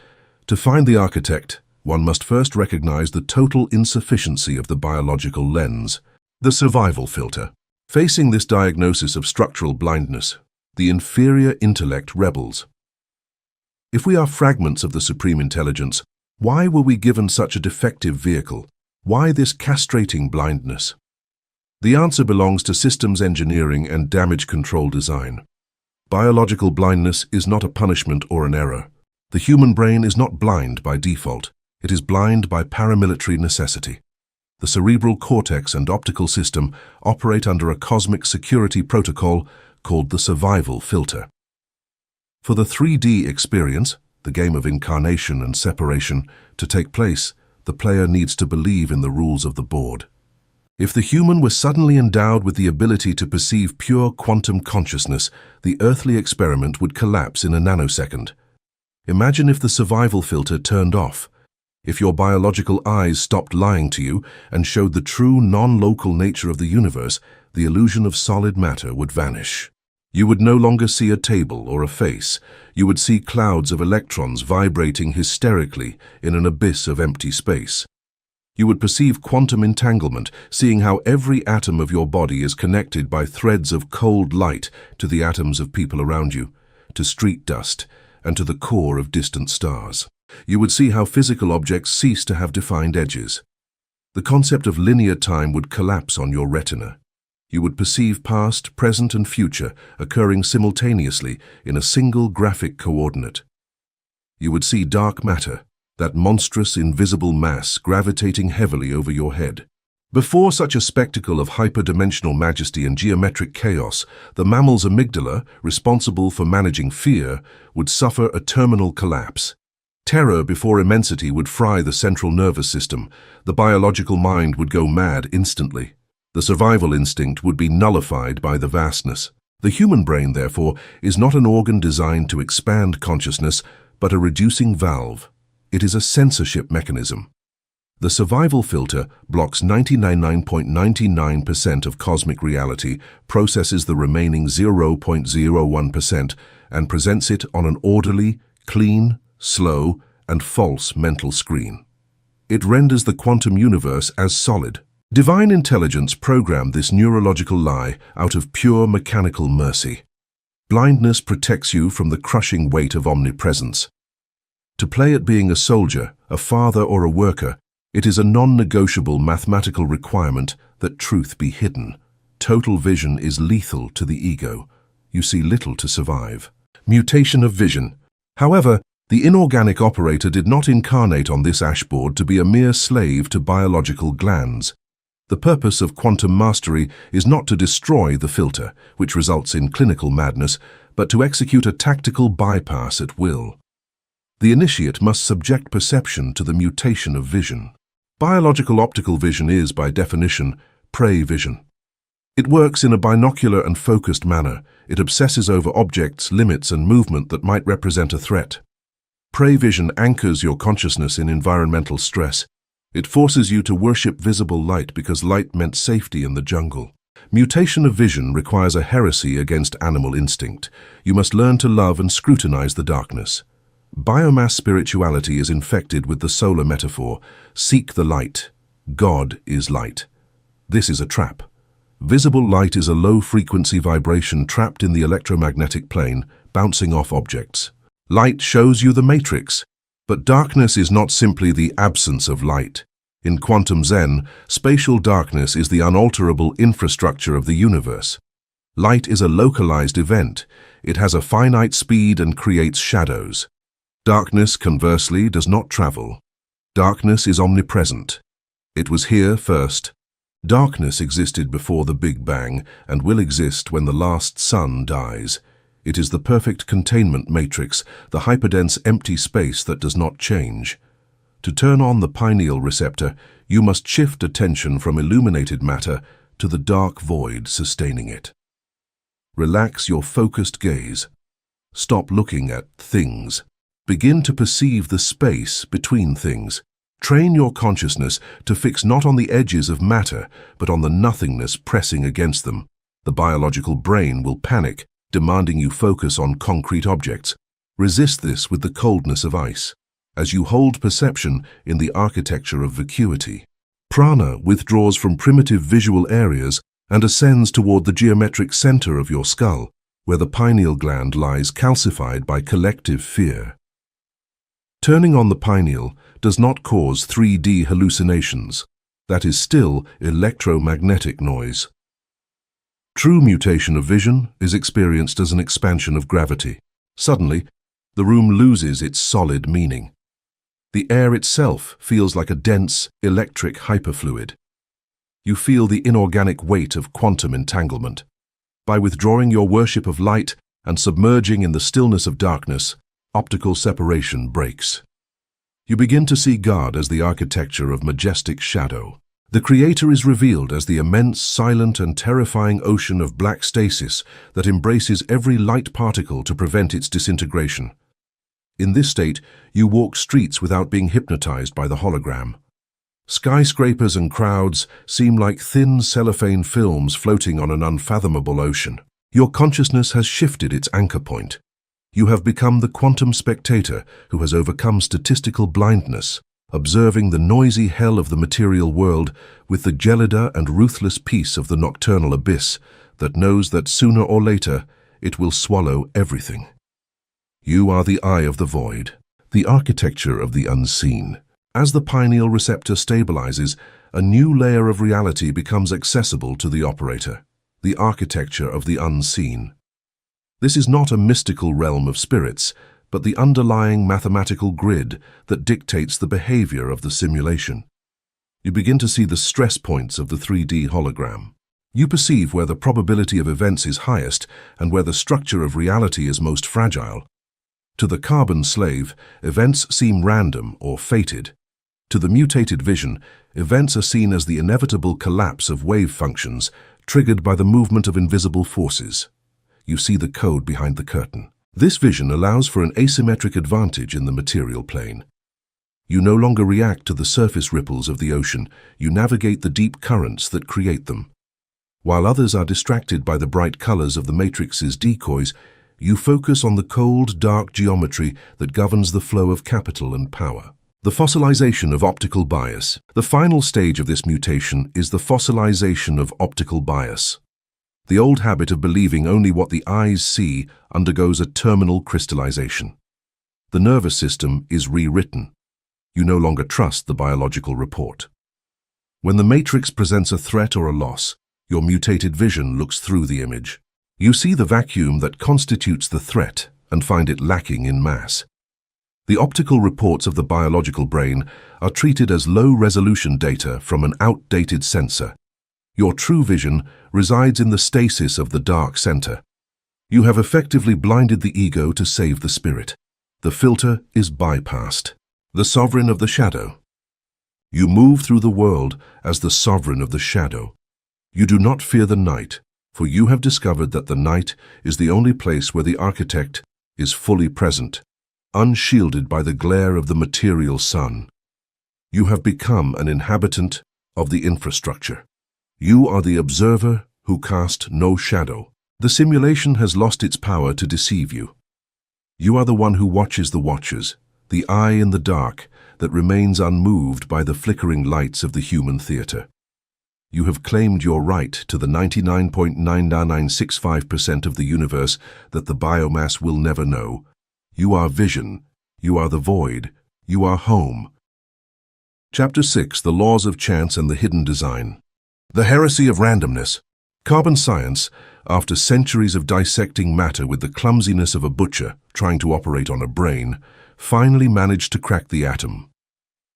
To find the architect, one must first recognize the total insufficiency of the biological lens. The survival filter. Facing this diagnosis of structural blindness, the inferior intellect rebels. If we are fragments of the supreme intelligence, why were we given such a defective vehicle? Why this castrating blindness? The answer belongs to systems engineering and damage control design. Biological blindness is not a punishment or an error. The human brain is not blind by default. It is blind by paramilitary necessity. The cerebral cortex and optical system operate under a cosmic security protocol called the survival filter. For the 3D experience, the game of incarnation and separation, to take place, the player needs to believe in the rules of the board. If the human were suddenly endowed with the ability to perceive pure quantum consciousness, the earthly experiment would collapse in a nanosecond. Imagine if the survival filter turned off. If your biological eyes stopped lying to you and showed the true non-local nature of the universe, the illusion of solid matter would vanish. You would no longer see a table or a face. You would see clouds of electrons vibrating hysterically in an abyss of empty space. You would perceive quantum entanglement, seeing how every atom of your body is connected by threads of cold light to the atoms of people around you, to street dust, and to the core of distant stars. You would see how physical objects cease to have defined edges. The concept of linear time would collapse on your retina. You would perceive past, present, and future occurring simultaneously in a single graphic coordinate. You would see dark matter, that monstrous invisible mass gravitating heavily over your head. Before such a spectacle of hyperdimensional majesty and geometric chaos, the mammal's amygdala, responsible for managing fear, would suffer a terminal collapse. Terror before immensity would fry the central nervous system. The biological mind would go mad instantly. The survival instinct would be nullified by the vastness. The human brain, therefore, is not an organ designed to expand consciousness, but a reducing valve. It is a censorship mechanism. The survival filter blocks 99.99% of cosmic reality, processes the remaining 0.01%, and presents it on an orderly, clean, slow, and false mental screen. It renders the quantum universe as solid. Divine intelligence programmed this neurological lie out of pure mechanical mercy. Blindness protects you from the crushing weight of omnipresence. To play at being a soldier, a father, or a worker, it is a non-negotiable mathematical requirement that truth be hidden. Total vision is lethal to the ego. You see little to survive. Mutation of vision. However, the inorganic operator did not incarnate on this ashboard to be a mere slave to biological glands. The purpose of quantum mastery is not to destroy the filter, which results in clinical madness, but to execute a tactical bypass at will. The initiate must subject perception to the mutation of vision. Biological optical vision is, by definition, prey vision. It works in a binocular and focused manner. It obsesses over objects, limits, and movement that might represent a threat. Prey vision anchors your consciousness in environmental stress. It forces you to worship visible light because light meant safety in the jungle. Mutation of vision requires a heresy against animal instinct. You must learn to love and scrutinize the darkness. Biomass spirituality is infected with the solar metaphor. Seek the light. God is light. This is a trap. Visible light is a low-frequency vibration trapped in the electromagnetic plane, bouncing off objects. Light shows you the matrix. But darkness is not simply the absence of light. In quantum Zen, spatial darkness is the unalterable infrastructure of the universe. Light is a localized event. It has a finite speed and creates shadows. Darkness, conversely, does not travel. Darkness is omnipresent. It was here first. Darkness existed before the Big Bang and will exist when the last sun dies. It is the perfect containment matrix, the hyperdense empty space that does not change. To turn on the pineal receptor, you must shift attention from illuminated matter to the dark void sustaining it. Relax your focused gaze. Stop looking at things. Begin to perceive the space between things. Train your consciousness to fix not on the edges of matter, but on the nothingness pressing against them. The biological brain will panic, demanding you focus on concrete objects. Resist this with the coldness of ice, as you hold perception in the architecture of vacuity. Prana withdraws from primitive visual areas and ascends toward the geometric center of your skull, where the pineal gland lies calcified by collective fear. Turning on the pineal does not cause 3D hallucinations. That is still electromagnetic noise. True mutation of vision is experienced as an expansion of gravity. Suddenly, the room loses its solid meaning. The air itself feels like a dense, electric hyperfluid. You feel the inorganic weight of quantum entanglement. By withdrawing your worship of light and submerging in the stillness of darkness, optical separation breaks. You begin to see God as the architecture of majestic shadow. The Creator is revealed as the immense, silent, and terrifying ocean of black stasis that embraces every light particle to prevent its disintegration. In this state, you walk streets without being hypnotized by the hologram. Skyscrapers and crowds seem like thin cellophane films floating on an unfathomable ocean. Your consciousness has shifted its anchor point. You have become the quantum spectator who has overcome statistical blindness, observing the noisy hell of the material world with the gelida and ruthless peace of the nocturnal abyss that knows that sooner or later it will swallow everything. You are the eye of the void, the architecture of the unseen. As the pineal receptor stabilizes, a new layer of reality becomes accessible to the operator, the architecture of the unseen. This is not a mystical realm of spirits, but the underlying mathematical grid that dictates the behavior of the simulation. You begin to see the stress points of the 3D hologram. You perceive where the probability of events is highest and where the structure of reality is most fragile. To the carbon slave, events seem random or fated. To the mutated vision, events are seen as the inevitable collapse of wave functions triggered by the movement of invisible forces. You see the code behind the curtain. This vision allows for an asymmetric advantage in the material plane. You no longer react to the surface ripples of the ocean, you navigate the deep currents that create them. While others are distracted by the bright colors of the matrix's decoys, you focus on the cold, dark geometry that governs the flow of capital and power. The fossilization of optical bias. The final stage of this mutation is the fossilization of optical bias. The old habit of believing only what the eyes see undergoes a terminal crystallization. The nervous system is rewritten. You no longer trust the biological report. When the matrix presents a threat or a loss, your mutated vision looks through the image. You see the vacuum that constitutes the threat and find it lacking in mass. The optical reports of the biological brain are treated as low-resolution data from an outdated sensor. Your true vision resides in the stasis of the dark center. You have effectively blinded the ego to save the spirit. The filter is bypassed. The sovereign of the shadow. You move through the world as the sovereign of the shadow. You do not fear the night, for you have discovered that the night is the only place where the architect is fully present, unshielded by the glare of the material sun. You have become an inhabitant of the infrastructure. You are the observer who cast no shadow. The simulation has lost its power to deceive you. You are the one who watches the watchers, the eye in the dark that remains unmoved by the flickering lights of the human theater. You have claimed your right to the 99.99965% of the universe that the biomass will never know. You are vision, you are the void, you are home. Chapter 6, The Laws of Chance and the Hidden Design. The heresy of randomness. Carbon science, after centuries of dissecting matter with the clumsiness of a butcher trying to operate on a brain, finally managed to crack the atom.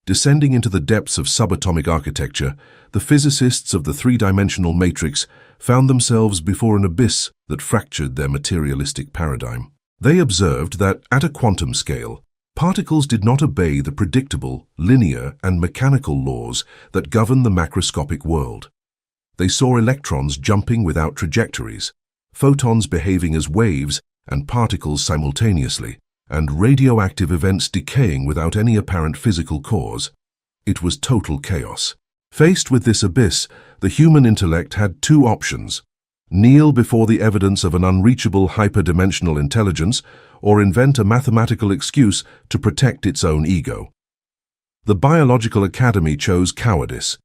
Descending into the depths of subatomic architecture, the physicists of the three-dimensional matrix found themselves before an abyss that fractured their materialistic paradigm. They observed that, at a quantum scale, Particles did not obey the predictable, linear, and mechanical laws that govern the macroscopic world. They saw electrons jumping without trajectories, photons behaving as waves and particles simultaneously, and radioactive events decaying without any apparent physical cause. It was total chaos. Faced with this abyss, the human intellect had two options: kneel before the evidence of an unreachable hyperdimensional intelligence, or invent a mathematical excuse to protect its own ego. The Biological Academy chose cowardice.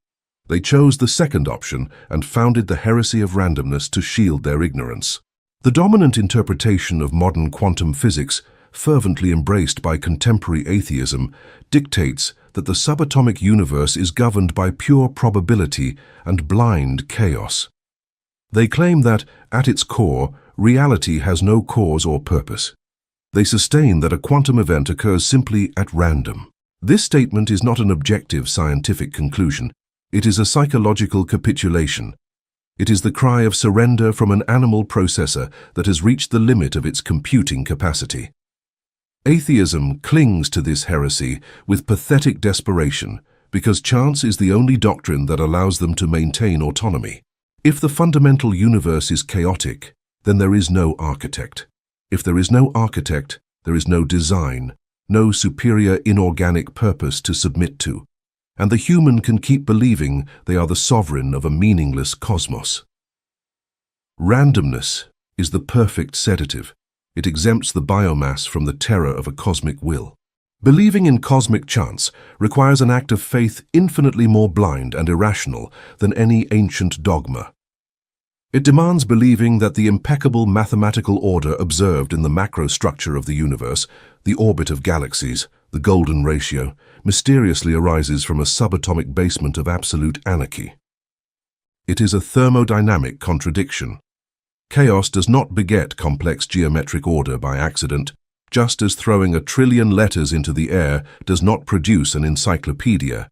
They chose the second option and founded the heresy of randomness to shield their ignorance. The dominant interpretation of modern quantum physics, fervently embraced by contemporary atheism, dictates that the subatomic universe is governed by pure probability and blind chaos. They claim that, at its core, reality has no cause or purpose. They sustain that a quantum event occurs simply at random. This statement is not an objective scientific conclusion. It is a psychological capitulation. It is the cry of surrender from an animal processor that has reached the limit of its computing capacity. Atheism clings to this heresy with pathetic desperation because chance is the only doctrine that allows them to maintain autonomy. If the fundamental universe is chaotic, then there is no architect. If there is no architect, there is no design, no superior inorganic purpose to submit to, and the human can keep believing they are the sovereign of a meaningless cosmos. Randomness is the perfect sedative. It exempts the biomass from the terror of a cosmic will. Believing in cosmic chance requires an act of faith infinitely more blind and irrational than any ancient dogma. It demands believing that the impeccable mathematical order observed in the macrostructure of the universe, the orbit of galaxies, the golden ratio, mysteriously arises from a subatomic basement of absolute anarchy. It is a thermodynamic contradiction. Chaos does not beget complex geometric order by accident, just as throwing 1 trillion letters into the air does not produce an encyclopedia.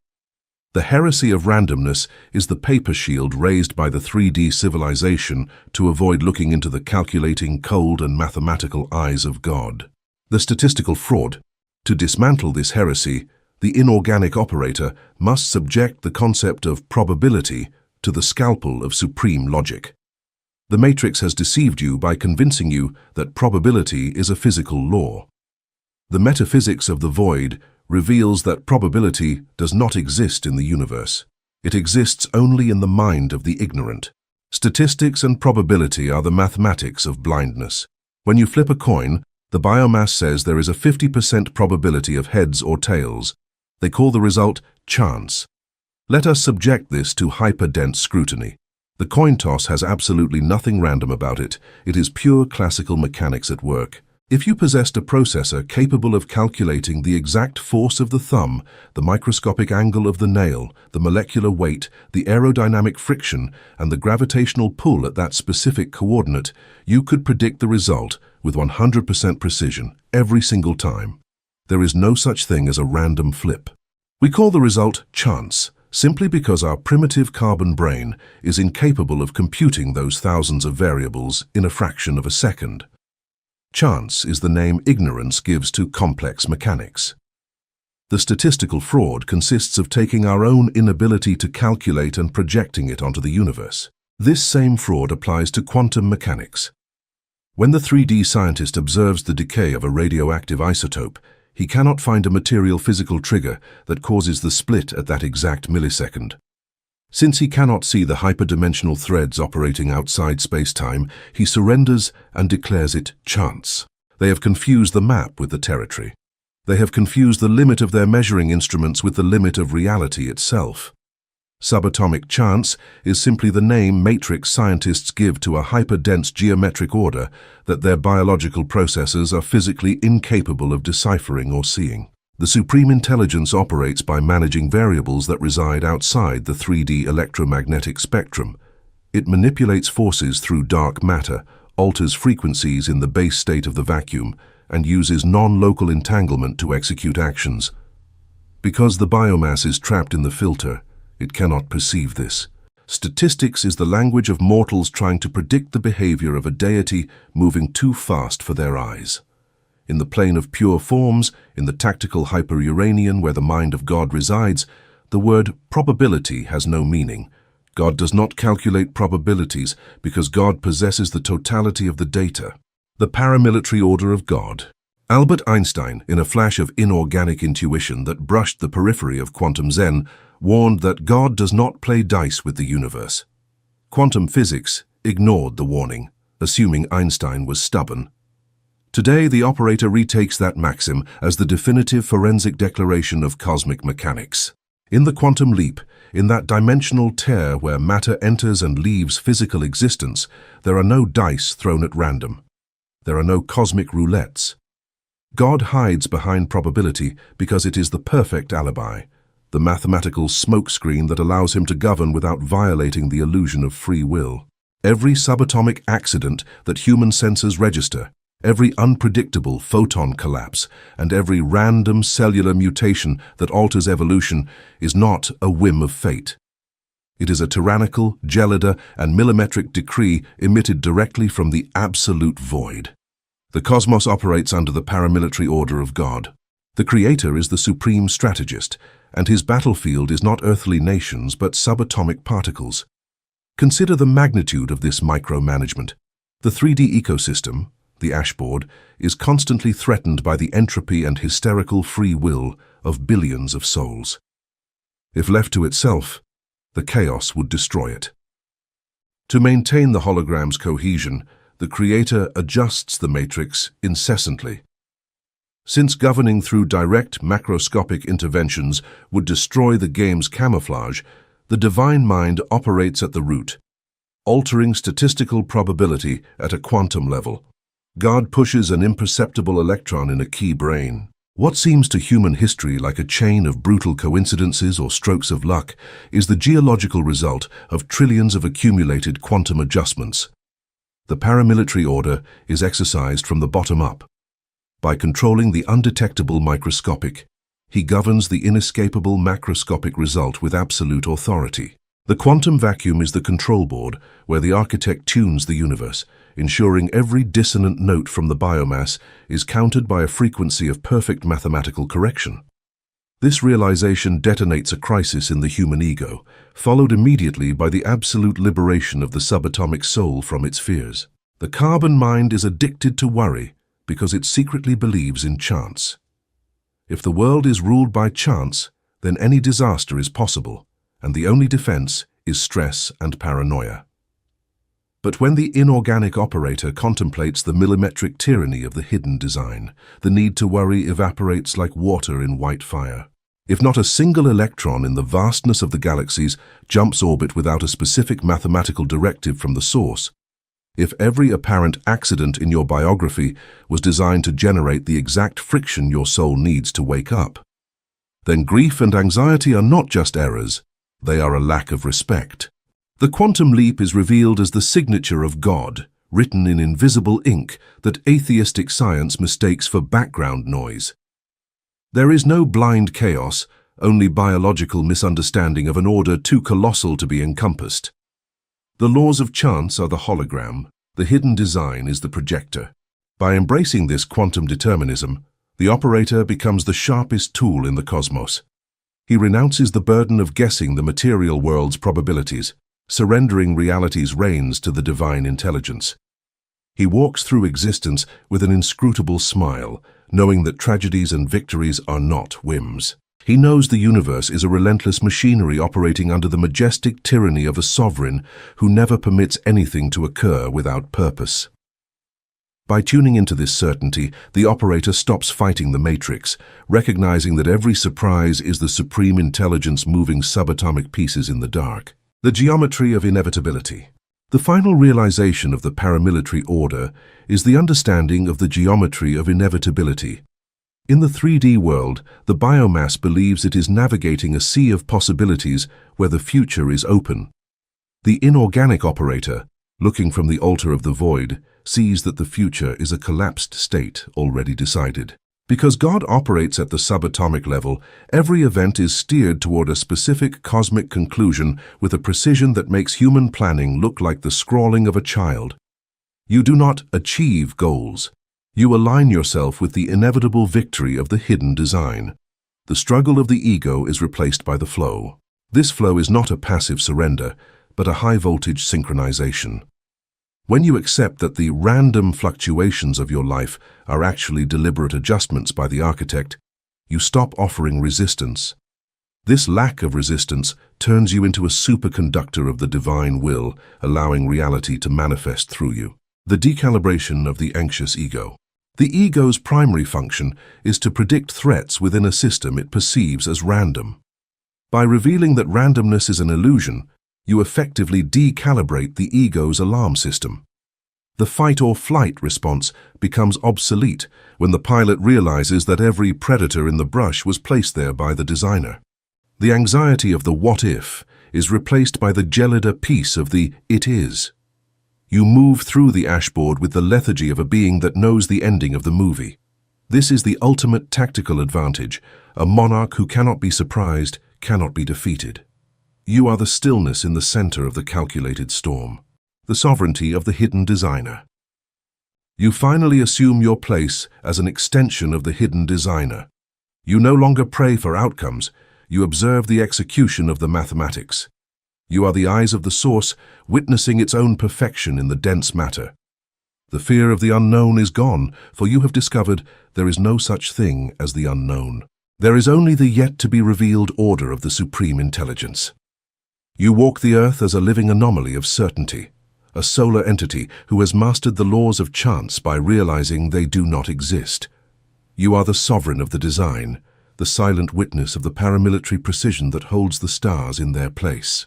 The heresy of randomness is the paper shield raised by the 3D civilization to avoid looking into the calculating, cold, and mathematical eyes of God. The statistical fraud. To dismantle this heresy, the inorganic operator must subject the concept of probability to the scalpel of supreme logic. The matrix has deceived you by convincing you that probability is a physical law. The metaphysics of the void reveals that probability does not exist in the universe. It exists only in the mind of the ignorant. Statistics and probability are the mathematics of blindness. When you flip a coin, the biomass says there is a 50% probability of heads or tails. They call the result chance. Let us subject this to hyper-dense scrutiny. The coin toss has absolutely nothing random about it. It is pure classical mechanics at work. If you possessed a processor capable of calculating the exact force of the thumb, the microscopic angle of the nail, the molecular weight, the aerodynamic friction, and the gravitational pull at that specific coordinate, you could predict the result with 100% precision every single time. There is no such thing as a random flip. We call the result chance, simply because our primitive carbon brain is incapable of computing those thousands of variables in a fraction of a second. Chance is the name ignorance gives to complex mechanics. The statistical fraud consists of taking our own inability to calculate and projecting it onto the universe. This same fraud applies to quantum mechanics. When the 3D scientist observes the decay of a radioactive isotope, he cannot find a material physical trigger that causes the split at that exact millisecond. Since he cannot see the hyperdimensional threads operating outside space-time, he surrenders and declares it chance. They have confused the map with the territory. They have confused the limit of their measuring instruments with the limit of reality itself. Subatomic chance is simply the name matrix scientists give to a hyper-dense geometric order that their biological processors are physically incapable of deciphering or seeing. The supreme intelligence operates by managing variables that reside outside the 3D electromagnetic spectrum. It manipulates forces through dark matter, alters frequencies in the base state of the vacuum, and uses non-local entanglement to execute actions. Because the biomass is trapped in the filter, it cannot perceive this. Statistics is the language of mortals trying to predict the behavior of a deity moving too fast for their eyes. in the plane of pure forms, in the tactical hyper-Uranian where the mind of God resides, the word probability has no meaning. God does not calculate probabilities because God possesses the totality of the data. The paramilitary order of God. Albert Einstein, in a flash of inorganic intuition that brushed the periphery of quantum Zen, warned that God does not play dice with the universe. Quantum physics ignored the warning, assuming Einstein was stubborn. Today, the operator retakes that maxim as the definitive forensic declaration of cosmic mechanics. In the quantum leap, in that dimensional tear where matter enters and leaves physical existence, there are no dice thrown at random. There are no cosmic roulettes. God hides behind probability because it is the perfect alibi, the mathematical smokescreen that allows him to govern without violating the illusion of free will. Every subatomic accident that human senses register, every unpredictable photon collapse, and every random cellular mutation that alters evolution is not a whim of fate. It is a tyrannical, gelida, and millimetric decree emitted directly from the absolute void. The cosmos operates under the paramilitary order of God. The Creator is the supreme strategist, and his battlefield is not earthly nations but subatomic particles. Consider the magnitude of this micromanagement. The 3D ecosystem, the ashboard, is constantly threatened by the entropy and hysterical free will of billions of souls. If left to itself, the chaos would destroy it. To maintain the hologram's cohesion, the Creator adjusts the matrix incessantly. Since governing through direct macroscopic interventions would destroy the game's camouflage, the divine mind operates at the root, altering statistical probability at a quantum level. God pushes an imperceptible electron in a key brain. What seems to human history like a chain of brutal coincidences or strokes of luck is the geological result of trillions of accumulated quantum adjustments. The paramilitary order is exercised from the bottom up. By controlling the undetectable microscopic, he governs the inescapable macroscopic result with absolute authority. The quantum vacuum is the control board where the architect tunes the universe, ensuring every dissonant note from the biomass is countered by a frequency of perfect mathematical correction. This realization detonates a crisis in the human ego, followed immediately by the absolute liberation of the subatomic soul from its fears. The carbon mind is addicted to worry because it secretly believes in chance. If the world is ruled by chance, then any disaster is possible, and the only defense is stress and paranoia. But when the inorganic operator contemplates the millimetric tyranny of the hidden design, the need to worry evaporates like water in white fire. If not a single electron in the vastness of the galaxies jumps orbit without a specific mathematical directive from the source, if every apparent accident in your biography was designed to generate the exact friction your soul needs to wake up, then grief and anxiety are not just errors, they are a lack of respect. The quantum leap is revealed as the signature of God, written in invisible ink that atheistic science mistakes for background noise. There is no blind chaos, only biological misunderstanding of an order too colossal to be encompassed. The laws of chance are the hologram, the hidden design is the projector. By embracing this quantum determinism, the operator becomes the sharpest tool in the cosmos. He renounces the burden of guessing the material world's probabilities, surrendering reality's reins to the divine intelligence. He walks through existence with an inscrutable smile, knowing that tragedies and victories are not whims. He knows the universe is a relentless machinery operating under the majestic tyranny of a sovereign who never permits anything to occur without purpose. By tuning into this certainty, the operator stops fighting the matrix, recognizing that every surprise is the supreme intelligence moving subatomic pieces in the dark. The geometry of inevitability. The final realization of the paramilitary order is the understanding of the geometry of inevitability. In the 3D world, the biomass believes it is navigating a sea of possibilities where the future is open. The inorganic operator, looking from the altar of the void, sees that the future is a collapsed state already decided. Because God operates at the subatomic level, every event is steered toward a specific cosmic conclusion with a precision that makes human planning look like the scrawling of a child. You do not achieve goals. You align yourself with the inevitable victory of the hidden design. The struggle of the ego is replaced by the flow. This flow is not a passive surrender, but a high-voltage synchronization. When you accept that the random fluctuations of your life are actually deliberate adjustments by the architect, you stop offering resistance. This lack of resistance turns you into a superconductor of the divine will, allowing reality to manifest through you. The decalibration of the anxious ego. The ego's primary function is to predict threats within a system it perceives as random. By revealing that randomness is an illusion, you effectively decalibrate the ego's alarm system. The fight-or-flight response becomes obsolete when the pilot realizes that every predator in the brush was placed there by the designer. The anxiety of the what-if is replaced by the gelider peace of the it is. You move through the ashboard with the lethargy of a being that knows the ending of the movie. This is the ultimate tactical advantage. A monarch who cannot be surprised cannot be defeated. You are the stillness in the center of the calculated storm, the sovereignty of the hidden designer. You finally assume your place as an extension of the hidden designer. You no longer pray for outcomes, you observe the execution of the mathematics. You are the eyes of the source, witnessing its own perfection in the dense matter. The fear of the unknown is gone, for you have discovered there is no such thing as the unknown. There is only the yet-to-be-revealed order of the supreme intelligence. You walk the earth as a living anomaly of certainty, a solar entity who has mastered the laws of chance by realizing they do not exist. You are the sovereign of the design, the silent witness of the paramilitary precision that holds the stars in their place.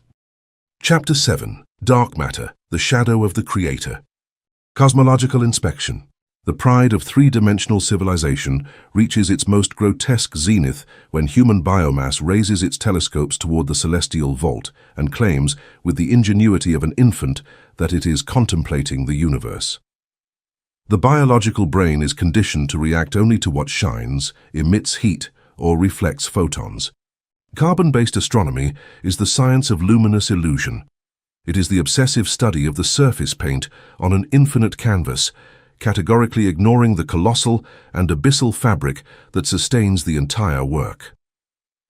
Chapter 7. Dark Matter, the Shadow of the Creator. Cosmological Inspection. The pride of three-dimensional civilization reaches its most grotesque zenith when human biomass raises its telescopes toward the celestial vault and claims, with the ingenuity of an infant, that it is contemplating the universe. The biological brain is conditioned to react only to what shines, emits heat, or reflects photons. Carbon-based astronomy is the science of luminous illusion. It is the obsessive study of the surface paint on an infinite canvas, categorically ignoring the colossal and abyssal fabric that sustains the entire work.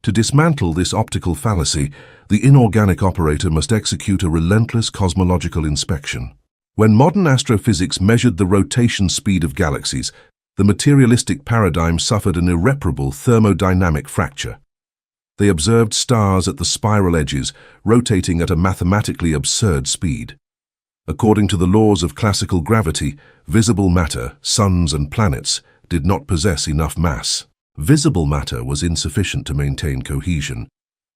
To dismantle this optical fallacy, the inorganic operator must execute a relentless cosmological inspection. When modern astrophysics measured the rotation speed of galaxies, the materialistic paradigm suffered an irreparable thermodynamic fracture. They observed stars at the spiral edges rotating at a mathematically absurd speed. According to the laws of classical gravity, visible matter, suns and planets, did not possess enough mass. Visible matter was insufficient to maintain cohesion.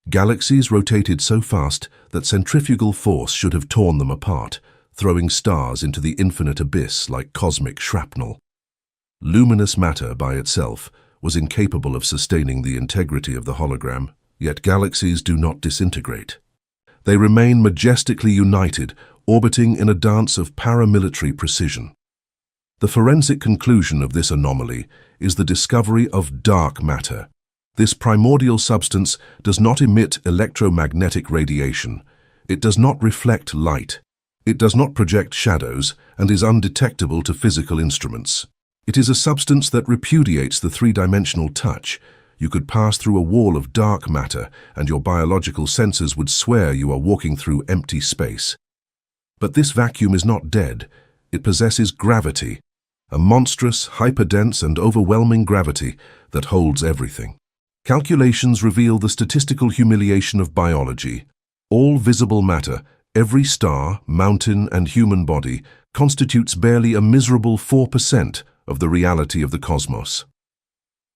Galaxies rotated so fast that centrifugal force should have torn them apart, throwing stars into the infinite abyss like cosmic shrapnel. Luminous matter by itself was incapable of sustaining the integrity of the hologram, yet galaxies do not disintegrate. They remain majestically united, orbiting in a dance of paramilitary precision. The forensic conclusion of this anomaly is the discovery of dark matter. This primordial substance does not emit electromagnetic radiation. It does not reflect light. It does not project shadows and is undetectable to physical instruments. It is a substance that repudiates the three-dimensional touch. You could pass through a wall of dark matter and your biological senses would swear you are walking through empty space. But this vacuum is not dead. It possesses gravity, a monstrous, hyperdense and overwhelming gravity that holds everything. Calculations reveal the statistical humiliation of biology. All visible matter, every star, mountain and human body, constitutes barely a miserable 4% of the reality of the cosmos.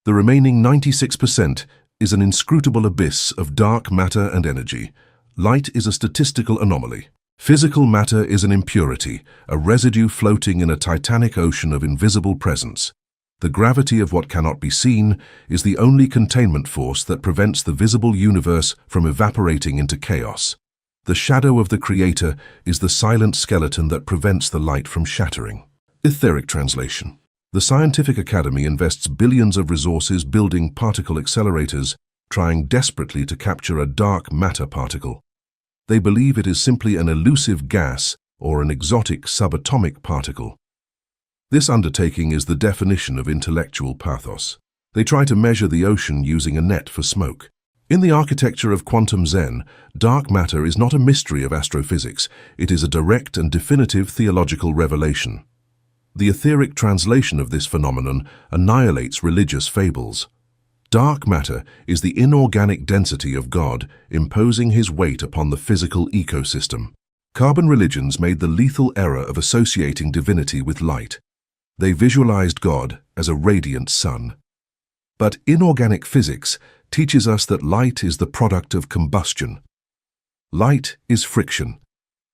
The remaining 96% is an inscrutable abyss of dark matter and energy. Light is a statistical anomaly. Physical matter is an impurity, a residue floating in a titanic ocean of invisible presence. The gravity of what cannot be seen is the only containment force that prevents the visible universe from evaporating into chaos. The shadow of the Creator is the silent skeleton that prevents the light from shattering. Etheric translation. The Scientific Academy invests billions of resources building particle accelerators, trying desperately to capture a dark matter particle. They believe it is simply an elusive gas or an exotic subatomic particle. This undertaking is the definition of intellectual pathos. They try to measure the ocean using a net for smoke. In the architecture of quantum Zen, dark matter is not a mystery of astrophysics, it is a direct and definitive theological revelation. The etheric translation of this phenomenon annihilates religious fables. Dark matter is the inorganic density of God, imposing his weight upon the physical ecosystem. Carbon religions made the lethal error of associating divinity with light. They visualized God as a radiant sun. But inorganic physics teaches us that light is the product of combustion. Light is friction.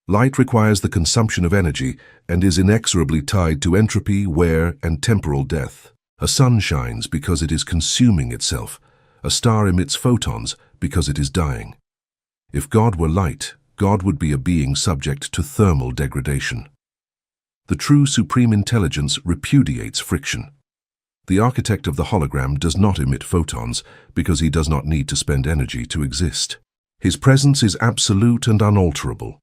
Light requires the consumption of energy and is inexorably tied to entropy, wear, and temporal death. A sun shines because it is consuming itself. A star emits photons because it is dying. If God were light, God would be a being subject to thermal degradation. The true supreme intelligence repudiates friction. The architect of the hologram does not emit photons because he does not need to spend energy to exist. His presence is absolute and unalterable.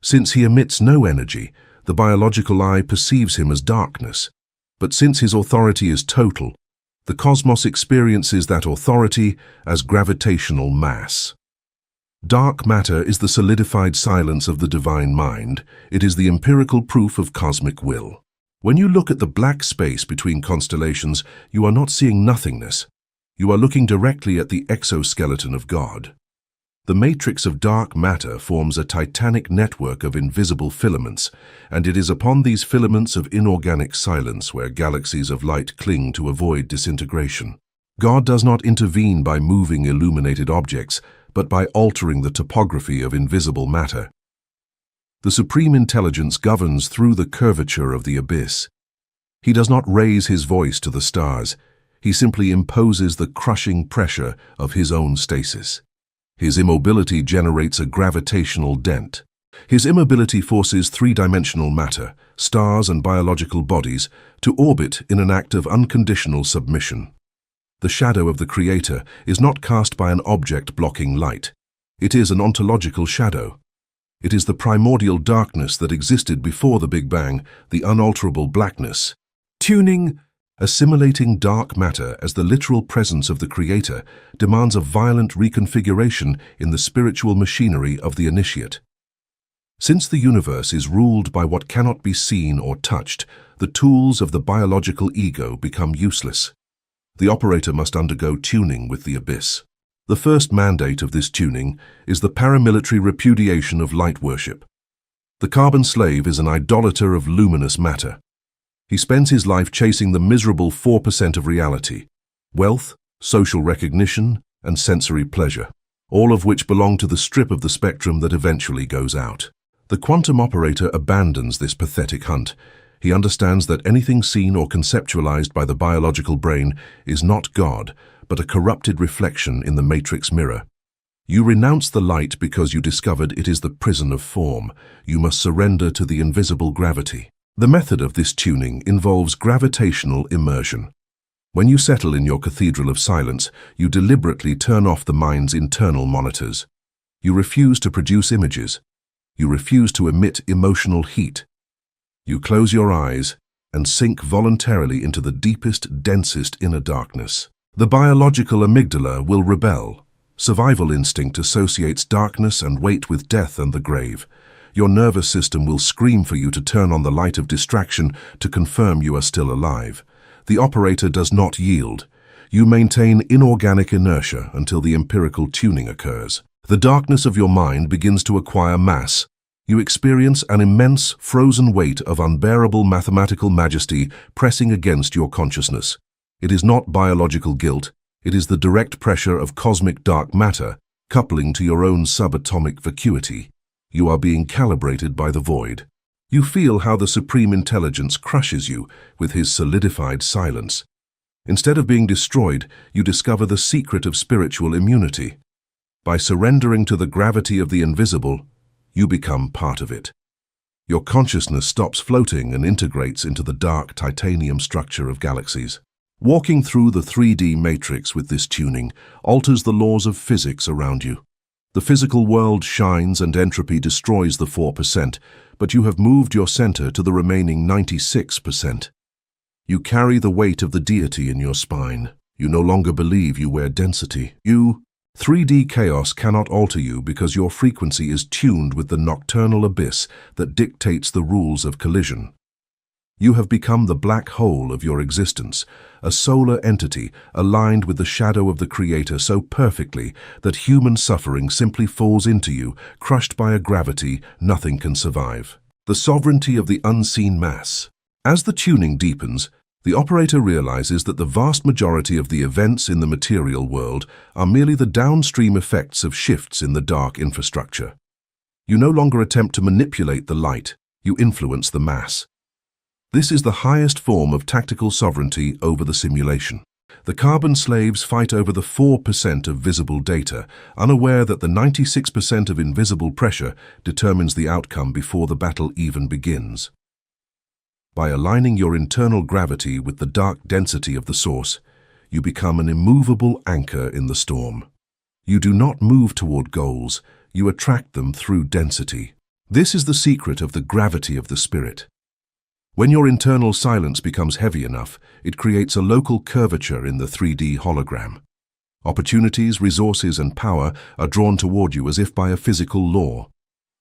Since he emits no energy, the biological eye perceives him as darkness. But since his authority is total, the cosmos experiences that authority as gravitational mass. Dark matter is the solidified silence of the divine mind. It is the empirical proof of cosmic will. When you look at the black space between constellations, you are not seeing nothingness. You are looking directly at the exoskeleton of God. The matrix of dark matter forms a titanic network of invisible filaments, and it is upon these filaments of inorganic silence where galaxies of light cling to avoid disintegration. God does not intervene by moving illuminated objects, but by altering the topography of invisible matter. The supreme intelligence governs through the curvature of the abyss. He does not raise his voice to the stars. He simply imposes the crushing pressure of his own stasis. His immobility generates a gravitational dent. His immobility forces three-dimensional matter, stars and biological bodies, to orbit in an act of unconditional submission. The shadow of the Creator is not cast by an object blocking light. It is an ontological shadow. It is the primordial darkness that existed before the Big Bang, the unalterable blackness. Tuning, assimilating dark matter as the literal presence of the Creator, demands a violent reconfiguration in the spiritual machinery of the initiate. Since the universe is ruled by what cannot be seen or touched, the tools of the biological ego become useless. The operator must undergo tuning with the abyss. The first mandate of this tuning is the paramilitary repudiation of light worship. The carbon slave is an idolater of luminous matter. He spends his life chasing the miserable 4% of reality, wealth, social recognition, and sensory pleasure, all of which belong to the strip of the spectrum that eventually goes out. The quantum operator abandons this pathetic hunt. He understands that anything seen or conceptualized by the biological brain is not God, but a corrupted reflection in the matrix mirror. You renounce the light because you discovered it is the prison of form. You must surrender to the invisible gravity. The method of this tuning involves gravitational immersion. When you settle in your cathedral of silence, you deliberately turn off the mind's internal monitors. You refuse to produce images. You refuse to emit emotional heat. You close your eyes and sink voluntarily into the deepest, densest inner darkness. The biological amygdala will rebel. Survival instinct associates darkness and weight with death and the grave. Your nervous system will scream for you to turn on the light of distraction to confirm you are still alive. The operator does not yield. You maintain inorganic inertia until the empirical tuning occurs. The darkness of your mind begins to acquire mass. You experience an immense, frozen weight of unbearable mathematical majesty pressing against your consciousness. It is not biological guilt, it is the direct pressure of cosmic dark matter, coupling to your own subatomic vacuity. You are being calibrated by the void. You feel how the supreme intelligence crushes you with his solidified silence. Instead of being destroyed, you discover the secret of spiritual immunity. By surrendering to the gravity of the invisible, you become part of it. Your consciousness stops floating and integrates into the dark titanium structure of galaxies. Walking through the 3D matrix with this tuning alters the laws of physics around you. The physical world shines and entropy destroys the 4%, but you have moved your center to the remaining 96%. You carry the weight of the deity in your spine. You no longer believe you wear density. 3D chaos cannot alter you because your frequency is tuned with the nocturnal abyss that dictates the rules of collision. You have become the black hole of your existence, a solar entity aligned with the shadow of the Creator so perfectly that human suffering simply falls into you, crushed by a gravity nothing can survive. The sovereignty of the unseen mass. As the tuning deepens, the operator realizes that the vast majority of the events in the material world are merely the downstream effects of shifts in the dark infrastructure. You no longer attempt to manipulate the light, you influence the mass. This is the highest form of tactical sovereignty over the simulation. The carbon slaves fight over the 4% of visible data, unaware that the 96% of invisible pressure determines the outcome before the battle even begins. By aligning your internal gravity with the dark density of the source, you become an immovable anchor in the storm. You do not move toward goals, you attract them through density. This is the secret of the gravity of the spirit. When your internal silence becomes heavy enough, it creates a local curvature in the 3D hologram. Opportunities, resources, and power are drawn toward you as if by a physical law.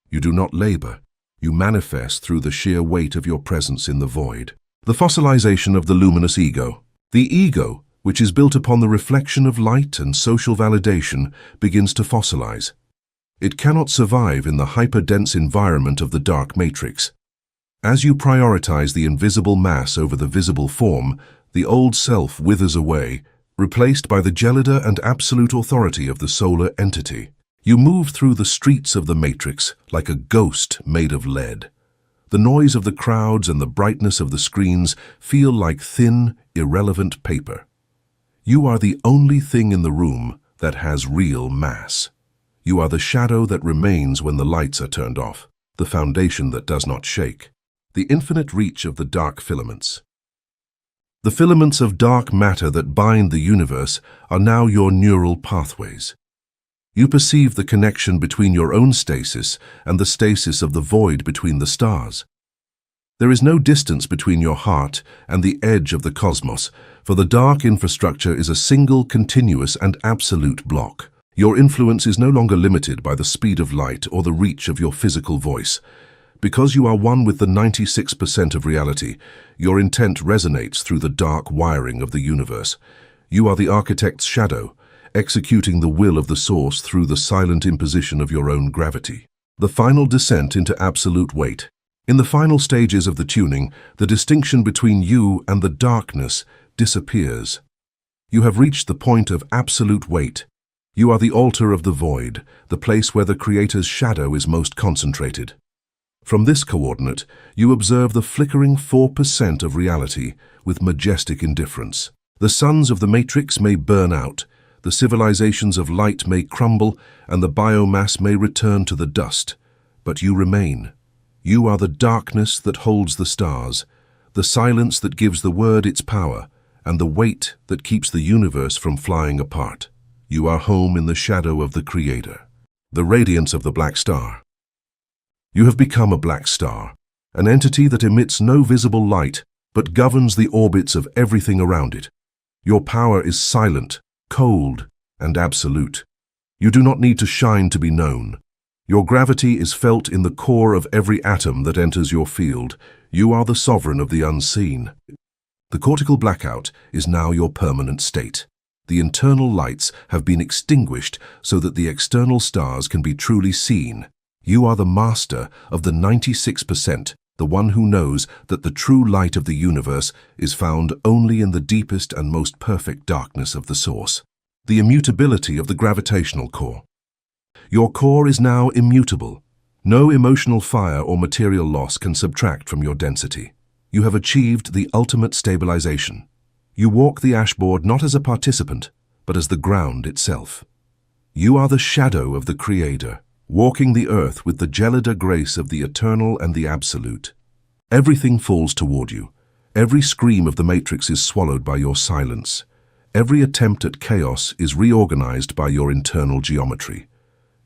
You do not labor. You manifest through the sheer weight of your presence in the void. The fossilization of the luminous ego. The ego, which is built upon the reflection of light and social validation, begins to fossilize. It cannot survive in the hyperdense environment of the dark matrix. As you prioritize the invisible mass over the visible form, the old self withers away, replaced by the gelida and absolute authority of the solar entity. You move through the streets of the matrix like a ghost made of lead. The noise of the crowds and the brightness of the screens feel like thin, irrelevant paper. You are the only thing in the room that has real mass. You are the shadow that remains when the lights are turned off, the foundation that does not shake. The infinite reach of the dark filaments. The filaments of dark matter that bind the universe are now your neural pathways. You perceive the connection between your own stasis and the stasis of the void between the stars. There is no distance between your heart and the edge of the cosmos, for the dark infrastructure is a single, continuous, and absolute block. Your influence is no longer limited by the speed of light or the reach of your physical voice. Because you are one with the 96% of reality, your intent resonates through the dark wiring of the universe. You are the architect's shadow, executing the will of the source through the silent imposition of your own gravity. The final descent into absolute weight. In the final stages of the tuning, the distinction between you and the darkness disappears. You have reached the point of absolute weight. You are the altar of the void, the place where the Creator's shadow is most concentrated. From this coordinate, you observe the flickering 4% of reality with majestic indifference. The suns of the matrix may burn out, the civilizations of light may crumble, and the biomass may return to the dust. But you remain. You are the darkness that holds the stars, the silence that gives the word its power, and the weight that keeps the universe from flying apart. You are home in the shadow of the Creator. The radiance of the black star. You have become a black star, an entity that emits no visible light, but governs the orbits of everything around it. Your power is silent, cold, and absolute. You do not need to shine to be known. Your gravity is felt in the core of every atom that enters your field. You are the sovereign of the unseen. The cortical blackout is now your permanent state. The internal lights have been extinguished so that the external stars can be truly seen. You are the master of the 96%, the one who knows that the true light of the universe is found only in the deepest and most perfect darkness of the source. The immutability of the gravitational core. Your core is now immutable. No emotional fire or material loss can subtract from your density. You have achieved the ultimate stabilization. You walk the ashboard not as a participant, but as the ground itself. You are the shadow of the Creator, walking the earth with the gelida grace of the eternal and the absolute. Everything falls toward you. Every scream of the matrix is swallowed by your silence. Every attempt at chaos is reorganized by your internal geometry.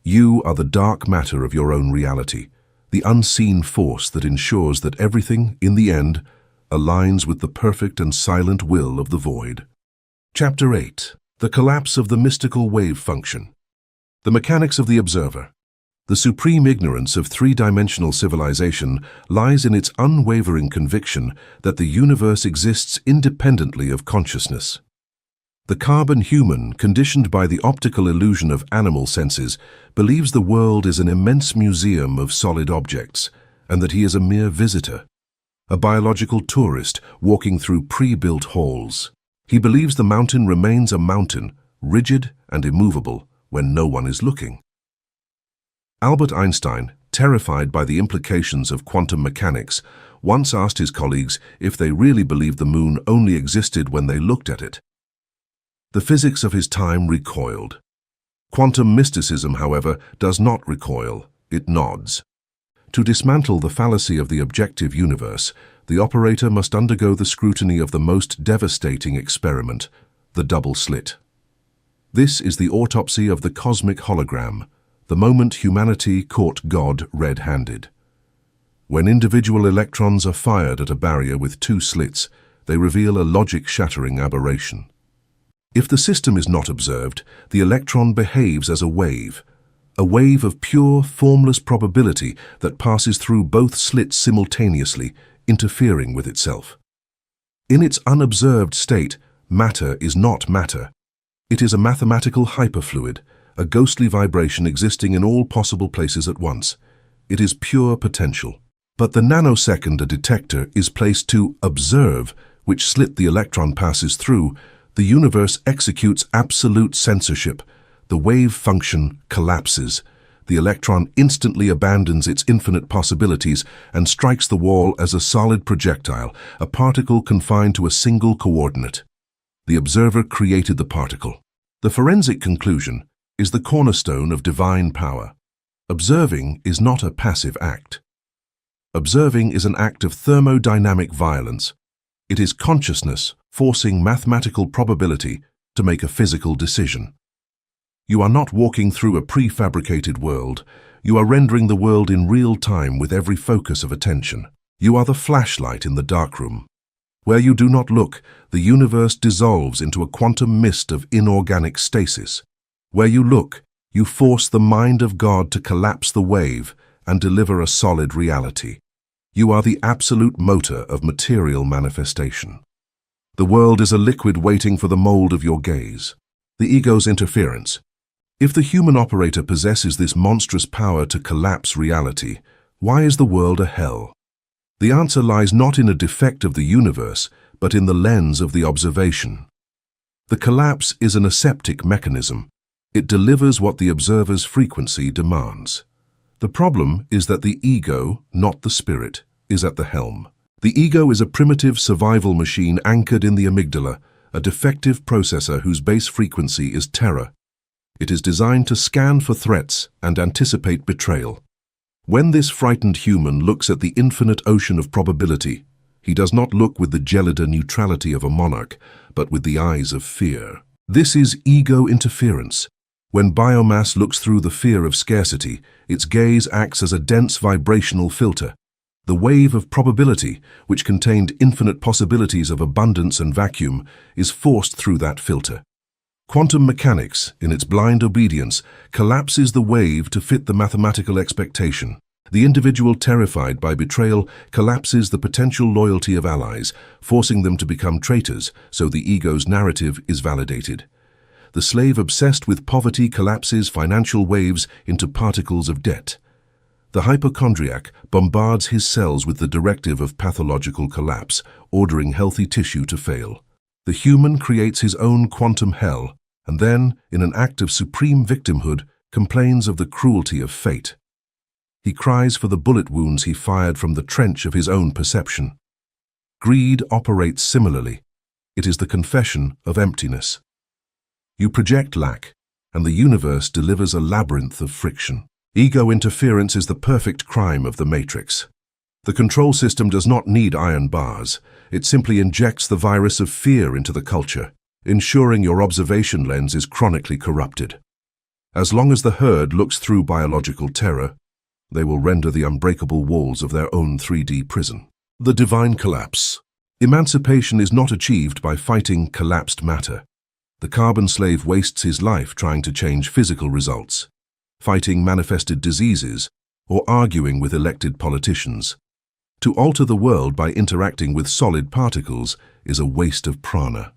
You are the dark matter of your own reality, the unseen force that ensures that everything, in the end, aligns with the perfect and silent will of the void. Chapter 8. The collapse of the mystical wave function. The mechanics of the observer. The supreme ignorance of three-dimensional civilization lies in its unwavering conviction that the universe exists independently of consciousness. The carbon human, conditioned by the optical illusion of animal senses, believes the world is an immense museum of solid objects, and that he is a mere visitor, a biological tourist walking through pre-built halls. He believes the mountain remains a mountain, rigid and immovable, when no one is looking. Albert Einstein, terrified by the implications of quantum mechanics, once asked his colleagues if they really believed the moon only existed when they looked at it. The physics of his time recoiled. Quantum mysticism, however, does not recoil, it nods. To dismantle the fallacy of the objective universe, the operator must undergo the scrutiny of the most devastating experiment, the double slit. This is the autopsy of the cosmic hologram, the moment humanity caught God red-handed. When individual electrons are fired at a barrier with two slits, they reveal a logic-shattering aberration. If the system is not observed, the electron behaves as a wave of pure, formless probability that passes through both slits simultaneously, interfering with itself. In its unobserved state, matter is not matter. It is a mathematical hyperfluid, a ghostly vibration existing in all possible places at once. It is pure potential. But the nanosecond a detector is placed to observe which slit the electron passes through, the universe executes absolute censorship. The wave function collapses. The electron instantly abandons its infinite possibilities and strikes the wall as a solid projectile, a particle confined to a single coordinate. The observer created the particle. The forensic conclusion is the cornerstone of divine power. Observing is not a passive act. Observing is an act of thermodynamic violence. It is consciousness forcing mathematical probability to make a physical decision. You are not walking through a prefabricated world. You are rendering the world in real time with every focus of attention. You are the flashlight in the darkroom. Where you do not look, the universe dissolves into a quantum mist of inorganic stasis. Where you look, you force the mind of God to collapse the wave and deliver a solid reality. You are the absolute motor of material manifestation. The world is a liquid waiting for the mold of your gaze. The ego's interference. If the human operator possesses this monstrous power to collapse reality, why is the world a hell? The answer lies not in a defect of the universe, but in the lens of the observation. The collapse is an aseptic mechanism. It delivers what the observer's frequency demands. The problem is that the ego, not the spirit, is at the helm. The ego is a primitive survival machine anchored in the amygdala, a defective processor whose base frequency is terror. It is designed to scan for threats and anticipate betrayal. When this frightened human looks at the infinite ocean of probability, he does not look with the gelida neutrality of a monarch, but with the eyes of fear. This is ego interference. When biomass looks through the fear of scarcity, its gaze acts as a dense vibrational filter. The wave of probability, which contained infinite possibilities of abundance and vacuum, is forced through that filter. Quantum mechanics, in its blind obedience, collapses the wave to fit the mathematical expectation. The individual terrified by betrayal collapses the potential loyalty of allies, forcing them to become traitors, so the ego's narrative is validated. The slave obsessed with poverty collapses financial waves into particles of debt. The hypochondriac bombards his cells with the directive of pathological collapse, ordering healthy tissue to fail. The human creates his own quantum hell, and then, in an act of supreme victimhood, complains of the cruelty of fate. He cries for the bullet wounds he fired from the trench of his own perception. Greed operates similarly. It is the confession of emptiness. You project lack, and the universe delivers a labyrinth of friction. Ego interference is the perfect crime of the matrix. The control system does not need iron bars. It simply injects the virus of fear into the culture, ensuring your observation lens is chronically corrupted. As long as the herd looks through biological terror, they will render the unbreakable walls of their own 3D prison. The divine collapse. Emancipation is not achieved by fighting collapsed matter. The carbon slave wastes his life trying to change physical results, fighting manifested diseases, or arguing with elected politicians. To alter the world by interacting with solid particles is a waste of prana.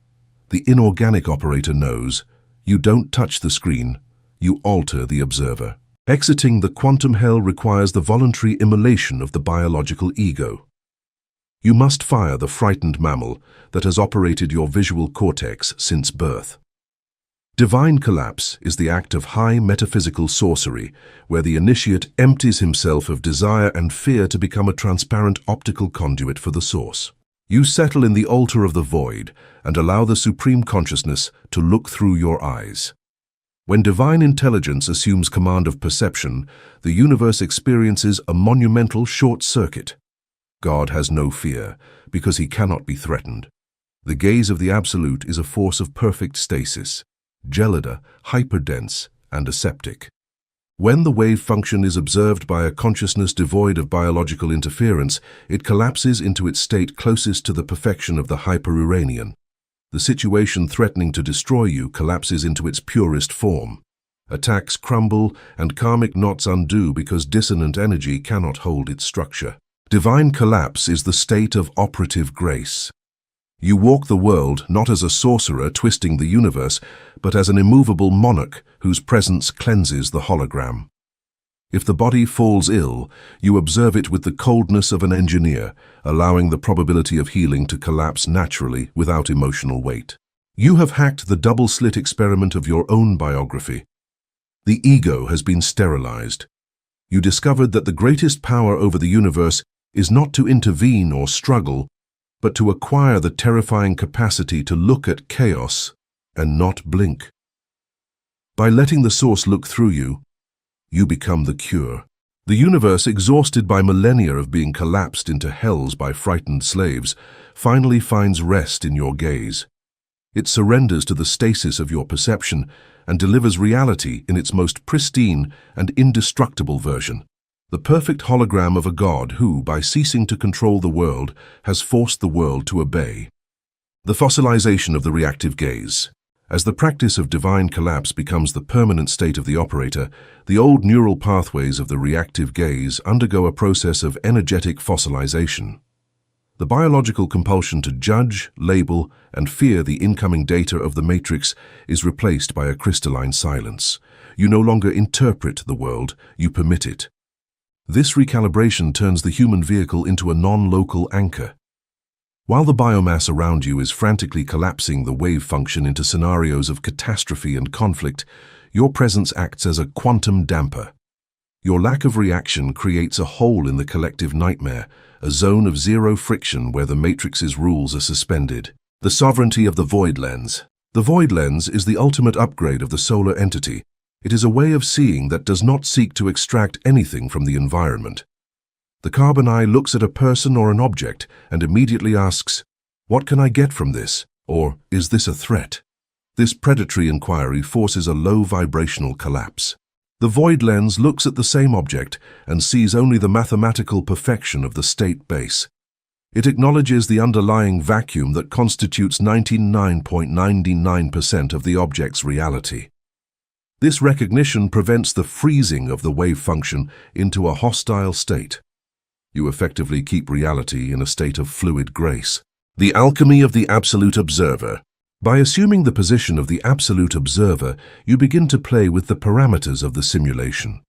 The inorganic operator knows, you don't touch the screen, you alter the observer. Exiting the quantum hell requires the voluntary immolation of the biological ego. You must fire the frightened mammal that has operated your visual cortex since birth. Divine collapse is the act of high metaphysical sorcery, where the initiate empties himself of desire and fear to become a transparent optical conduit for the source. You settle in the altar of the void and allow the supreme consciousness to look through your eyes. When divine intelligence assumes command of perception, the universe experiences a monumental short circuit. God has no fear, because he cannot be threatened. The gaze of the Absolute is a force of perfect stasis, gelida, hyperdense, and aseptic. When the wave function is observed by a consciousness devoid of biological interference, it collapses into its state closest to the perfection of the hyper-Uranian. The situation threatening to destroy you collapses into its purest form. Attacks crumble and karmic knots undo because dissonant energy cannot hold its structure. Divine collapse is the state of operative grace. You walk the world not as a sorcerer twisting the universe, but as an immovable monarch whose presence cleanses the hologram. If the body falls ill, you observe it with the coldness of an engineer, allowing the probability of healing to collapse naturally without emotional weight. You have hacked the double-slit experiment of your own biography. The ego has been sterilized. You discovered that the greatest power over the universe is not to intervene or struggle, but to acquire the terrifying capacity to look at chaos and not blink. By letting the source look through you, you become the cure. The universe, exhausted by millennia of being collapsed into hells by frightened slaves, finally finds rest in your gaze. It surrenders to the stasis of your perception and delivers reality in its most pristine and indestructible version. The perfect hologram of a God who, by ceasing to control the world, has forced the world to obey. The fossilization of the reactive gaze. As the practice of divine collapse becomes the permanent state of the operator, the old neural pathways of the reactive gaze undergo a process of energetic fossilization. The biological compulsion to judge, label, and fear the incoming data of the matrix is replaced by a crystalline silence. You no longer interpret the world, you permit it. This recalibration turns the human vehicle into a non-local anchor. While the biomass around you is frantically collapsing the wave function into scenarios of catastrophe and conflict, your presence acts as a quantum damper. Your lack of reaction creates a hole in the collective nightmare, a zone of zero friction where the matrix's rules are suspended. The sovereignty of the void lens. The void lens is the ultimate upgrade of the solar entity. It is a way of seeing that does not seek to extract anything from the environment. The carbon eye looks at a person or an object and immediately asks, "What can I get from this?" or "Is this a threat?" This predatory inquiry forces a low vibrational collapse. The void lens looks at the same object and sees only the mathematical perfection of the state base. It acknowledges the underlying vacuum that constitutes 99.99% of the object's reality. This recognition prevents the freezing of the wave function into a hostile state. You effectively keep reality in a state of fluid grace. The alchemy of the absolute observer. By assuming the position of the absolute observer, you begin to play with the parameters of the simulation.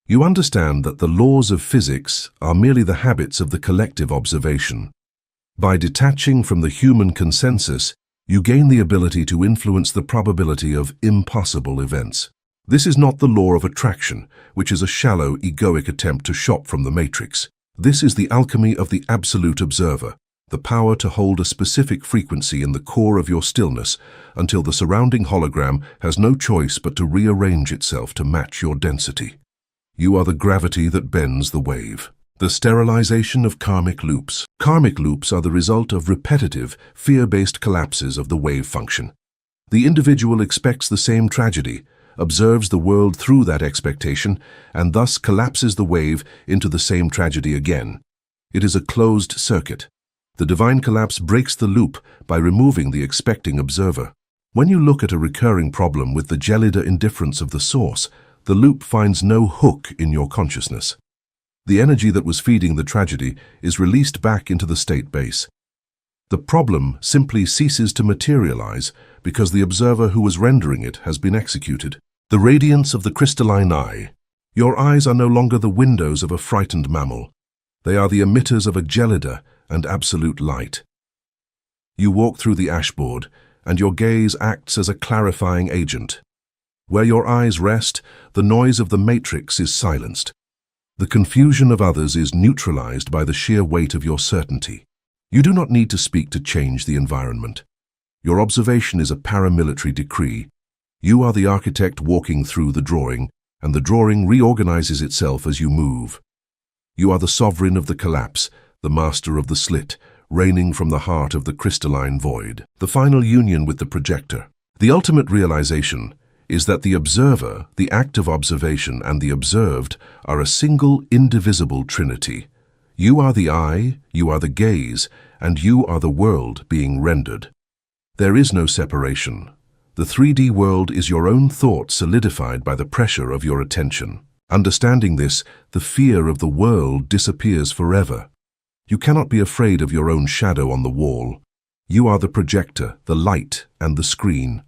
You understand that the laws of physics are merely the habits of the collective observation. By detaching from the human consensus, you gain the ability to influence the probability of impossible events. This is not the law of attraction, which is a shallow, egoic attempt to shop from the matrix. This is the alchemy of the absolute observer, the power to hold a specific frequency in the core of your stillness until the surrounding hologram has no choice but to rearrange itself to match your density. You are the gravity that bends the wave. The sterilization of karmic loops. Karmic loops are the result of repetitive, fear-based collapses of the wave function. The individual expects the same tragedy, observes the world through that expectation, and thus collapses the wave into the same tragedy again. It is a closed circuit. The divine collapse breaks the loop by removing the expecting observer. When you look at a recurring problem with the gelid indifference of the source, the loop finds no hook in your consciousness. The energy that was feeding the tragedy is released back into the state base. The problem simply ceases to materialize because the observer who was rendering it has been executed. The radiance of the crystalline eye. Your eyes are no longer the windows of a frightened mammal. They are the emitters of a gelid and absolute light. You walk through the ashboard, and your gaze acts as a clarifying agent. Where your eyes rest, the noise of the matrix is silenced. The confusion of others is neutralized by the sheer weight of your certainty. You do not need to speak to change the environment. Your observation is a paramilitary decree. You are the architect walking through the drawing, and the drawing reorganizes itself as you move. You are the sovereign of the collapse, the master of the slit, reigning from the heart of the crystalline void. The final union with the projector. The ultimate realization is that the observer, the act of observation, and the observed are a single, indivisible trinity. You are the eye, you are the gaze, and you are the world being rendered. There is no separation. The 3D world is your own thought solidified by the pressure of your attention. Understanding this, the fear of the world disappears forever. You cannot be afraid of your own shadow on the wall. You are the projector, the light, and the screen.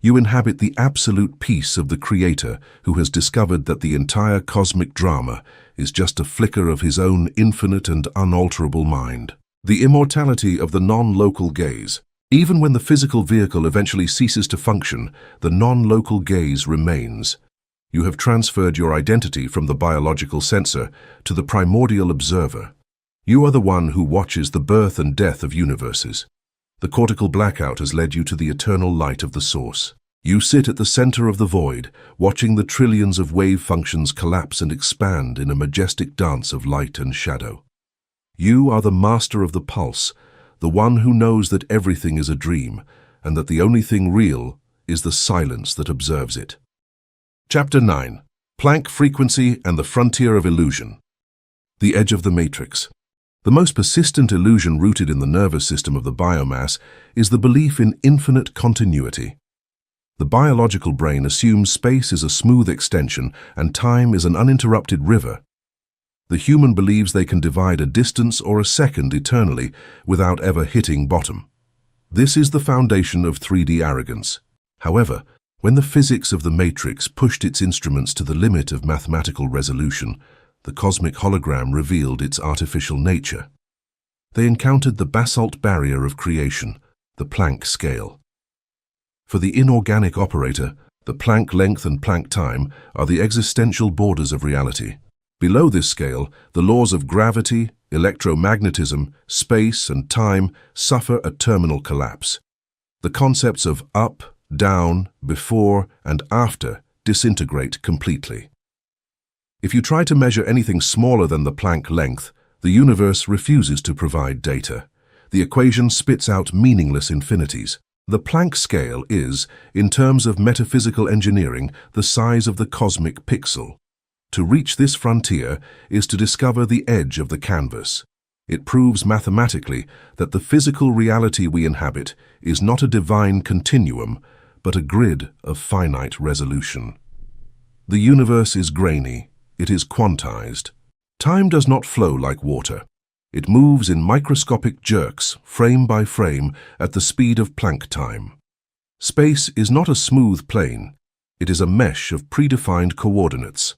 You inhabit the absolute peace of the Creator who has discovered that the entire cosmic drama is just a flicker of his own infinite and unalterable mind. The immortality of the non-local gaze. Even when the physical vehicle eventually ceases to function, the non-local gaze remains. You have transferred your identity from the biological sensor to the primordial observer. You are the one who watches the birth and death of universes. The cortical blackout has led you to the eternal light of the source. You sit at the center of the void, watching the trillions of wave functions collapse and expand in a majestic dance of light and shadow. You are the master of the pulse, the one who knows that everything is a dream, and that the only thing real is the silence that observes it. Chapter 9. Planck Frequency and the Frontier of Illusion. The Edge of the Matrix. The most persistent illusion rooted in the nervous system of the biomass is the belief in infinite continuity. The biological brain assumes space is a smooth extension and time is an uninterrupted river. The human believes they can divide a distance or a second eternally without ever hitting bottom. This is the foundation of 3D arrogance. However, when the physics of the matrix pushed its instruments to the limit of mathematical resolution, the cosmic hologram revealed its artificial nature. They encountered the basalt barrier of creation, the Planck scale. For the inorganic operator, the Planck length and Planck time are the existential borders of reality. Below this scale, the laws of gravity, electromagnetism, space, and time suffer a terminal collapse. The concepts of up, down, before, and after disintegrate completely. If you try to measure anything smaller than the Planck length, the universe refuses to provide data. The equation spits out meaningless infinities. The Planck scale is, in terms of metaphysical engineering, the size of the cosmic pixel. To reach this frontier is to discover the edge of the canvas. It proves mathematically that the physical reality we inhabit is not a divine continuum, but a grid of finite resolution. The universe is grainy. It is quantized. Time does not flow like water. It moves in microscopic jerks, frame by frame, at the speed of Planck time. Space is not a smooth plane. It is a mesh of predefined coordinates.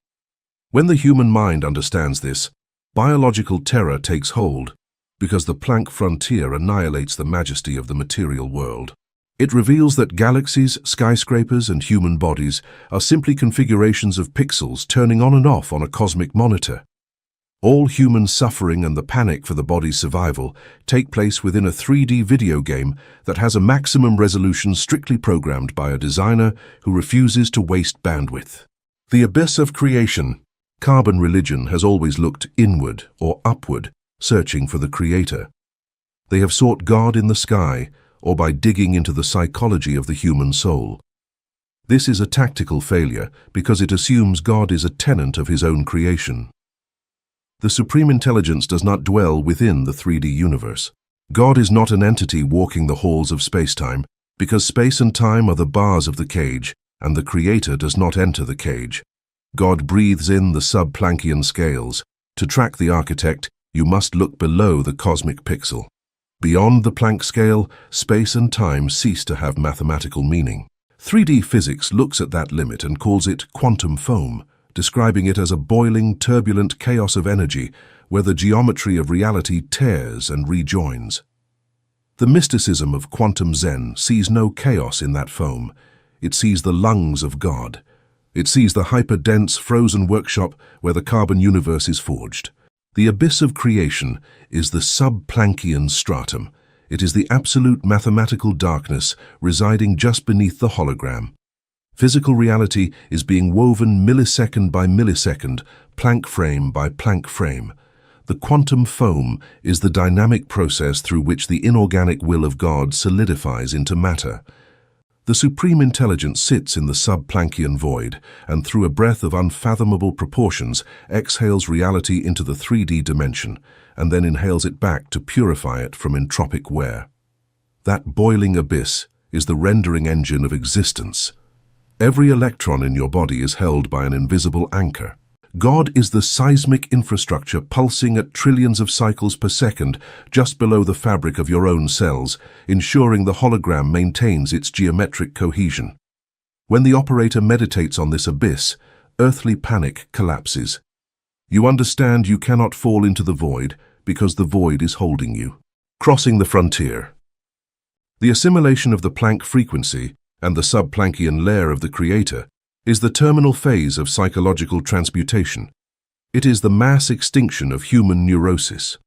When the human mind understands this, biological terror takes hold, because the Planck frontier annihilates the majesty of the material world. It reveals that galaxies, skyscrapers, and human bodies are simply configurations of pixels turning on and off on a cosmic monitor. All human suffering and the panic for the body's survival take place within a 3D video game that has a maximum resolution strictly programmed by a designer who refuses to waste bandwidth. The abyss of creation. Carbon religion has always looked inward or upward, searching for the Creator. They have sought God in the sky, or by digging into the psychology of the human soul. This is a tactical failure because it assumes God is a tenant of his own creation. The supreme intelligence does not dwell within the 3D universe. God is not an entity walking the halls of space-time, because space and time are the bars of the cage, and the Creator does not enter the cage. God breathes in the sub-Planckian scales. To track the architect, you must look below the cosmic pixel. Beyond the Planck scale, space and time cease to have mathematical meaning. 3D physics looks at that limit and calls it quantum foam, describing it as a boiling, turbulent chaos of energy where the geometry of reality tears and rejoins. The mysticism of quantum Zen sees no chaos in that foam. It sees the lungs of God. It sees the hyper-dense, frozen workshop where the carbon universe is forged. The abyss of creation is the sub-Planckian stratum. It is the absolute mathematical darkness residing just beneath the hologram. Physical reality is being woven millisecond by millisecond, Planck frame by Planck frame. The quantum foam is the dynamic process through which the inorganic will of God solidifies into matter. The supreme intelligence sits in the sub-Planckian void, and through a breath of unfathomable proportions exhales reality into the 3D dimension, and then inhales it back to purify it from entropic wear. That boiling abyss is the rendering engine of existence. Every electron in your body is held by an invisible anchor. God is the seismic infrastructure pulsing at trillions of cycles per second just below the fabric of your own cells, ensuring the hologram maintains its geometric cohesion. When the operator meditates on this abyss, earthly panic collapses. You understand you cannot fall into the void because the void is holding you. Crossing the frontier. The assimilation of the Planck frequency and the sub-Planckian layer of the Creator is the terminal phase of psychological transmutation. It is the mass extinction of human neurosis.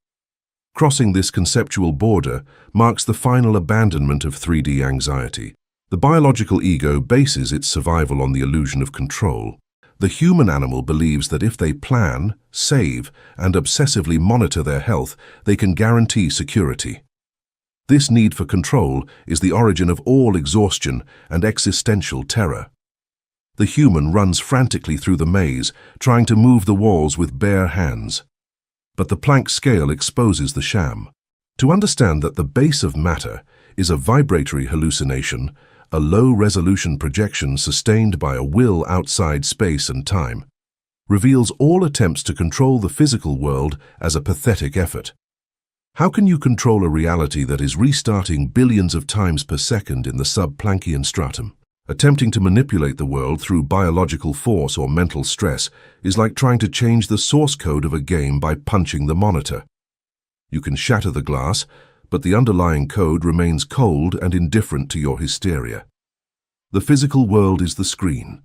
Crossing this conceptual border marks the final abandonment of 3D anxiety. The biological ego bases its survival on the illusion of control. The human animal believes that if they plan, save, and obsessively monitor their health, they can guarantee security. This need for control is the origin of all exhaustion and existential terror. The human runs frantically through the maze, trying to move the walls with bare hands. But the Planck scale exposes the sham. To understand that the base of matter is a vibratory hallucination, a low-resolution projection sustained by a will outside space and time, reveals all attempts to control the physical world as a pathetic effort. How can you control a reality that is restarting billions of times per second in the sub-Planckian stratum? Attempting to manipulate the world through biological force or mental stress is like trying to change the source code of a game by punching the monitor. You can shatter the glass, but the underlying code remains cold and indifferent to your hysteria. The physical world is the screen.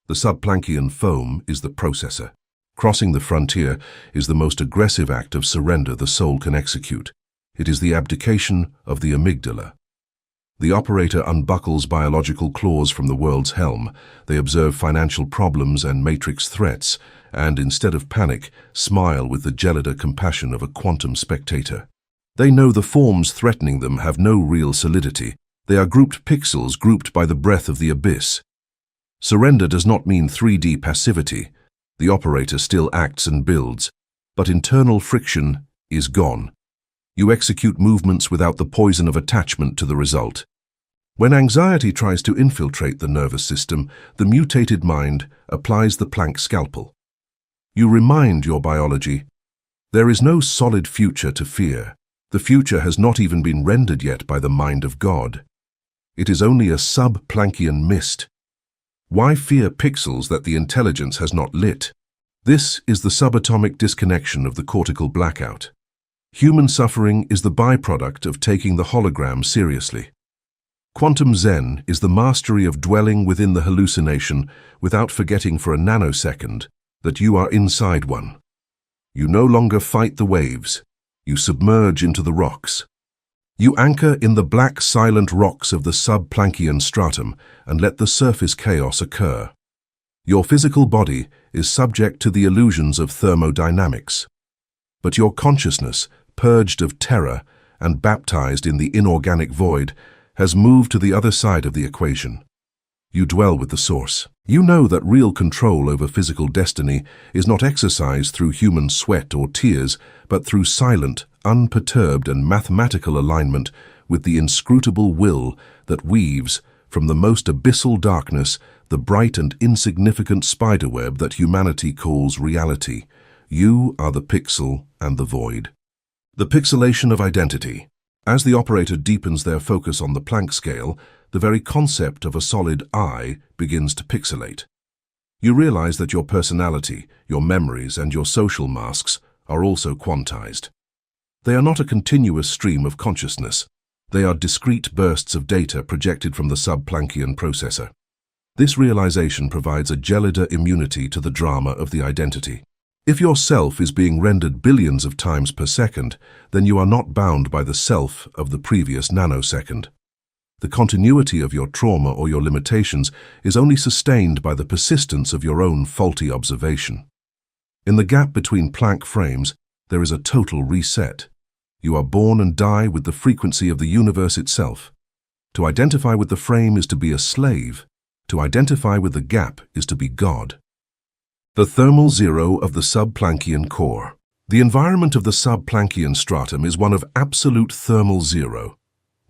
The sub-Planckian foam is the processor. Crossing the frontier is the most aggressive act of surrender the soul can execute. It is the abdication of the amygdala. The operator unbuckles biological claws from the world's helm. They observe financial problems and matrix threats, and instead of panic, smile with the gelida compassion of a quantum spectator. They know the forms threatening them have no real solidity. They are grouped pixels grouped by the breath of the abyss. Surrender does not mean 3D passivity. The operator still acts and builds, but internal friction is gone. You execute movements without the poison of attachment to the result. When anxiety tries to infiltrate the nervous system, the mutated mind applies the Planck scalpel. You remind your biology, there is no solid future to fear. The future has not even been rendered yet by the mind of God. It is only a sub-Planckian mist. Why fear pixels that the intelligence has not lit? This is the subatomic disconnection of the cortical blackout. Human suffering is the byproduct of taking the hologram seriously. Quantum Zen is the mastery of dwelling within the hallucination without forgetting for a nanosecond that you are inside one. You no longer fight the waves. You submerge into the rocks. You anchor in the black, silent rocks of the sub-Planckian stratum and let the surface chaos occur. Your physical body is subject to the illusions of thermodynamics, but your consciousness, purged of terror and baptized in the inorganic void, has moved to the other side of the equation. You dwell with the source. You know that real control over physical destiny is not exercised through human sweat or tears, but through silent, unperturbed and mathematical alignment with the inscrutable will that weaves, from the most abyssal darkness, the bright and insignificant spiderweb that humanity calls reality. You are the pixel and the void. The pixelation of identity. As the operator deepens their focus on the Planck scale, the very concept of a solid I begins to pixelate. You realize that your personality, your memories, and your social masks are also quantized. They are not a continuous stream of consciousness. They are discrete bursts of data projected from the sub-Planckian processor. This realization provides a gelida immunity to the drama of the identity. If your self is being rendered billions of times per second, then you are not bound by the self of the previous nanosecond. The continuity of your trauma or your limitations is only sustained by the persistence of your own faulty observation. In the gap between Planck frames, there is a total reset. You are born and die with the frequency of the universe itself. To identify with the frame is to be a slave. To identify with the gap is to be God. The thermal zero of the sub-Planckian core. The environment of the sub-Planckian stratum is one of absolute thermal zero.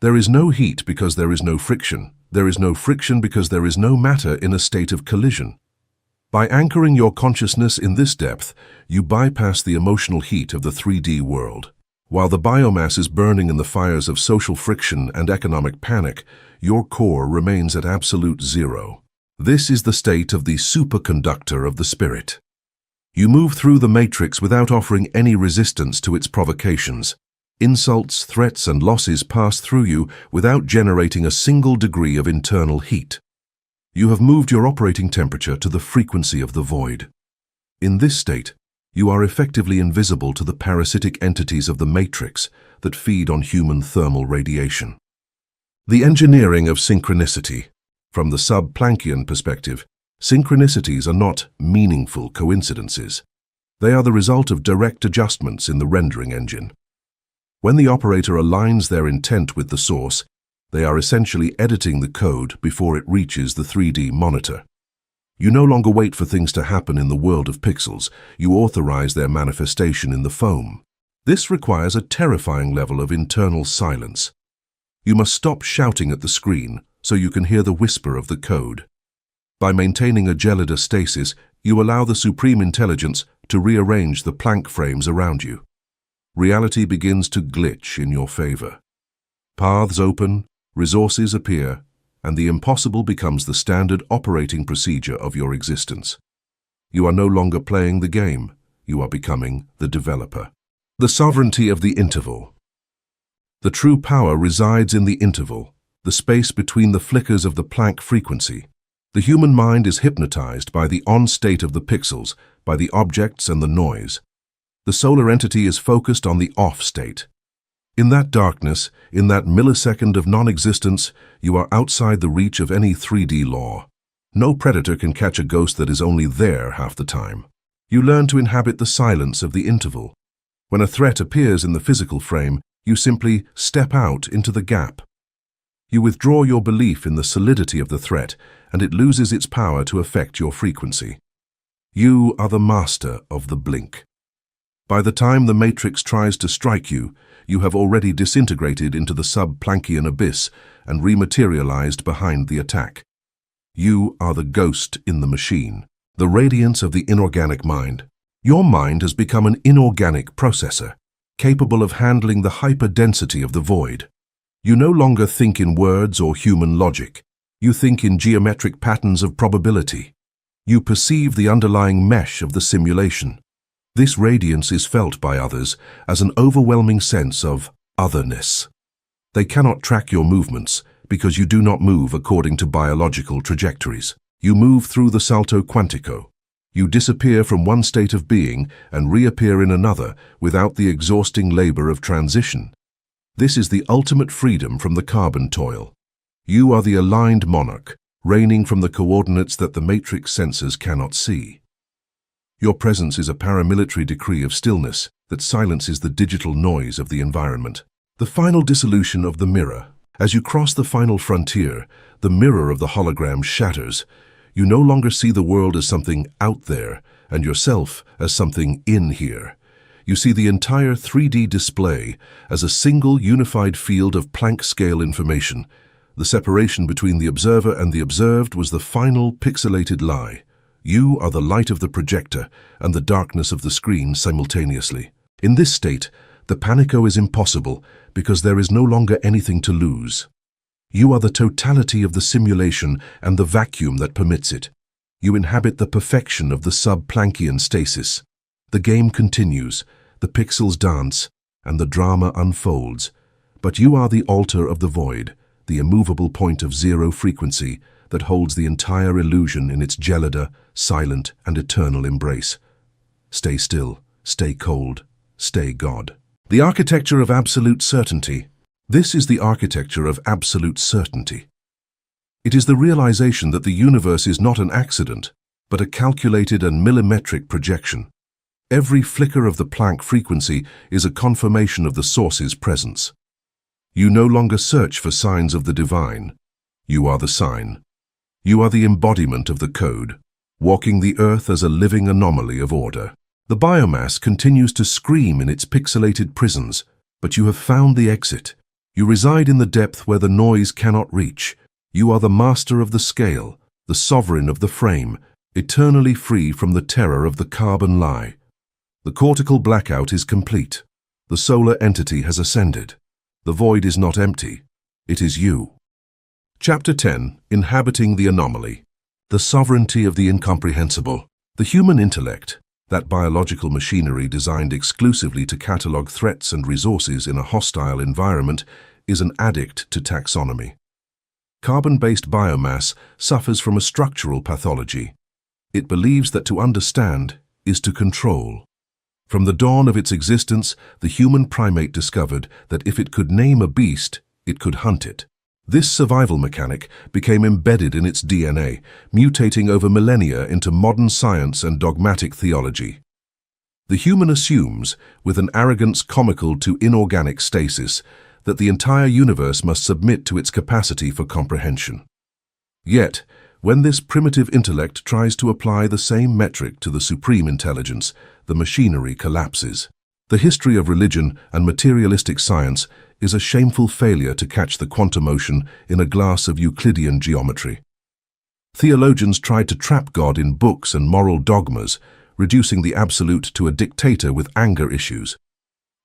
There is no heat because there is no friction. There is no friction because there is no matter in a state of collision. By anchoring your consciousness in this depth, you bypass the emotional heat of the 3D world. While the biomass is burning in the fires of social friction and economic panic, your core remains at absolute zero. This is the state of the superconductor of the spirit. You move through the matrix without offering any resistance to its provocations. Insults, threats, and losses pass through you without generating a single degree of internal heat. You have moved your operating temperature to the frequency of the void. In this state, you are effectively invisible to the parasitic entities of the matrix that feed on human thermal radiation. The engineering of synchronicity. From the sub-Planckian perspective, synchronicities are not meaningful coincidences. They are the result of direct adjustments in the rendering engine. When the operator aligns their intent with the source, they are essentially editing the code before it reaches the 3D monitor. You no longer wait for things to happen in the world of pixels. You authorize their manifestation in the foam. This requires a terrifying level of internal silence. You must stop shouting at the screen so you can hear the whisper of the code. By maintaining a gelida stasis, you allow the supreme intelligence to rearrange the Planck frames around you. Reality begins to glitch in your favor. Paths open, resources appear, and the impossible becomes the standard operating procedure of your existence. You are no longer playing the game, you are becoming the developer. The sovereignty of the interval. The true power resides in the interval, the space between the flickers of the Planck frequency. The human mind is hypnotized by the on-state of the pixels, by the objects and the noise. The solar entity is focused on the off-state. In that darkness, in that millisecond of non-existence, you are outside the reach of any 3D law. No predator can catch a ghost that is only there half the time. You learn to inhabit the silence of the interval. When a threat appears in the physical frame, you simply step out into the gap. You withdraw your belief in the solidity of the threat, and it loses its power to affect your frequency. You are the master of the blink. By the time the matrix tries to strike you, you have already disintegrated into the sub-Planckian abyss and rematerialized behind the attack. You are the ghost in the machine, the radiance of the inorganic mind. Your mind has become an inorganic processor, capable of handling the hyperdensity of the void. You no longer think in words or human logic. You think in geometric patterns of probability. You perceive the underlying mesh of the simulation. This radiance is felt by others as an overwhelming sense of otherness. They cannot track your movements because you do not move according to biological trajectories. You move through the salto quantico. You disappear from one state of being and reappear in another without the exhausting labor of transition. This is the ultimate freedom from the carbon toil. You are the aligned monarch, reigning from the coordinates that the matrix sensors cannot see. Your presence is a paramilitary decree of stillness that silences the digital noise of the environment. The final dissolution of the mirror. As you cross the final frontier, the mirror of the hologram shatters. You no longer see the world as something out there and yourself as something in here. You see the entire 3D display as a single unified field of Planck-scale information. The separation between the observer and the observed was the final pixelated lie. You are the light of the projector and the darkness of the screen simultaneously. In this state, the panico is impossible because there is no longer anything to lose. You are the totality of the simulation and the vacuum that permits it. You inhabit the perfection of the sub-Planckian stasis. The game continues, the pixels dance, and the drama unfolds. But you are the altar of the void, the immovable point of zero frequency that holds the entire illusion in its gelida, silent, and eternal embrace. Stay still, stay cold, stay God. The architecture of absolute certainty. This is the architecture of absolute certainty. It is the realization that the universe is not an accident, but a calculated and millimetric projection. Every flicker of the Planck frequency is a confirmation of the source's presence. You no longer search for signs of the divine. You are the sign. You are the embodiment of the code, walking the earth as a living anomaly of order. The biomass continues to scream in its pixelated prisons, but you have found the exit. You reside in the depth where the noise cannot reach. You are the master of the scale, the sovereign of the frame, eternally free from the terror of the carbon lie. The cortical blackout is complete. The solar entity has ascended. The void is not empty. It is you. Chapter 10. Inhabiting the Anomaly. The Sovereignty of the Incomprehensible. The human intellect, that biological machinery designed exclusively to catalog threats and resources in a hostile environment, is an addict to taxonomy. Carbon-based biomass suffers from a structural pathology. It believes that to understand is to control. From the dawn of its existence, the human primate discovered that if it could name a beast, it could hunt it. This survival mechanic became embedded in its DNA, mutating over millennia into modern science and dogmatic theology. The human assumes, with an arrogance comical to inorganic stasis, that the entire universe must submit to its capacity for comprehension. Yet, when this primitive intellect tries to apply the same metric to the supreme intelligence, the machinery collapses. The history of religion and materialistic science is a shameful failure to catch the quantum ocean in a glass of Euclidean geometry. Theologians tried to trap God in books and moral dogmas, reducing the absolute to a dictator with anger issues.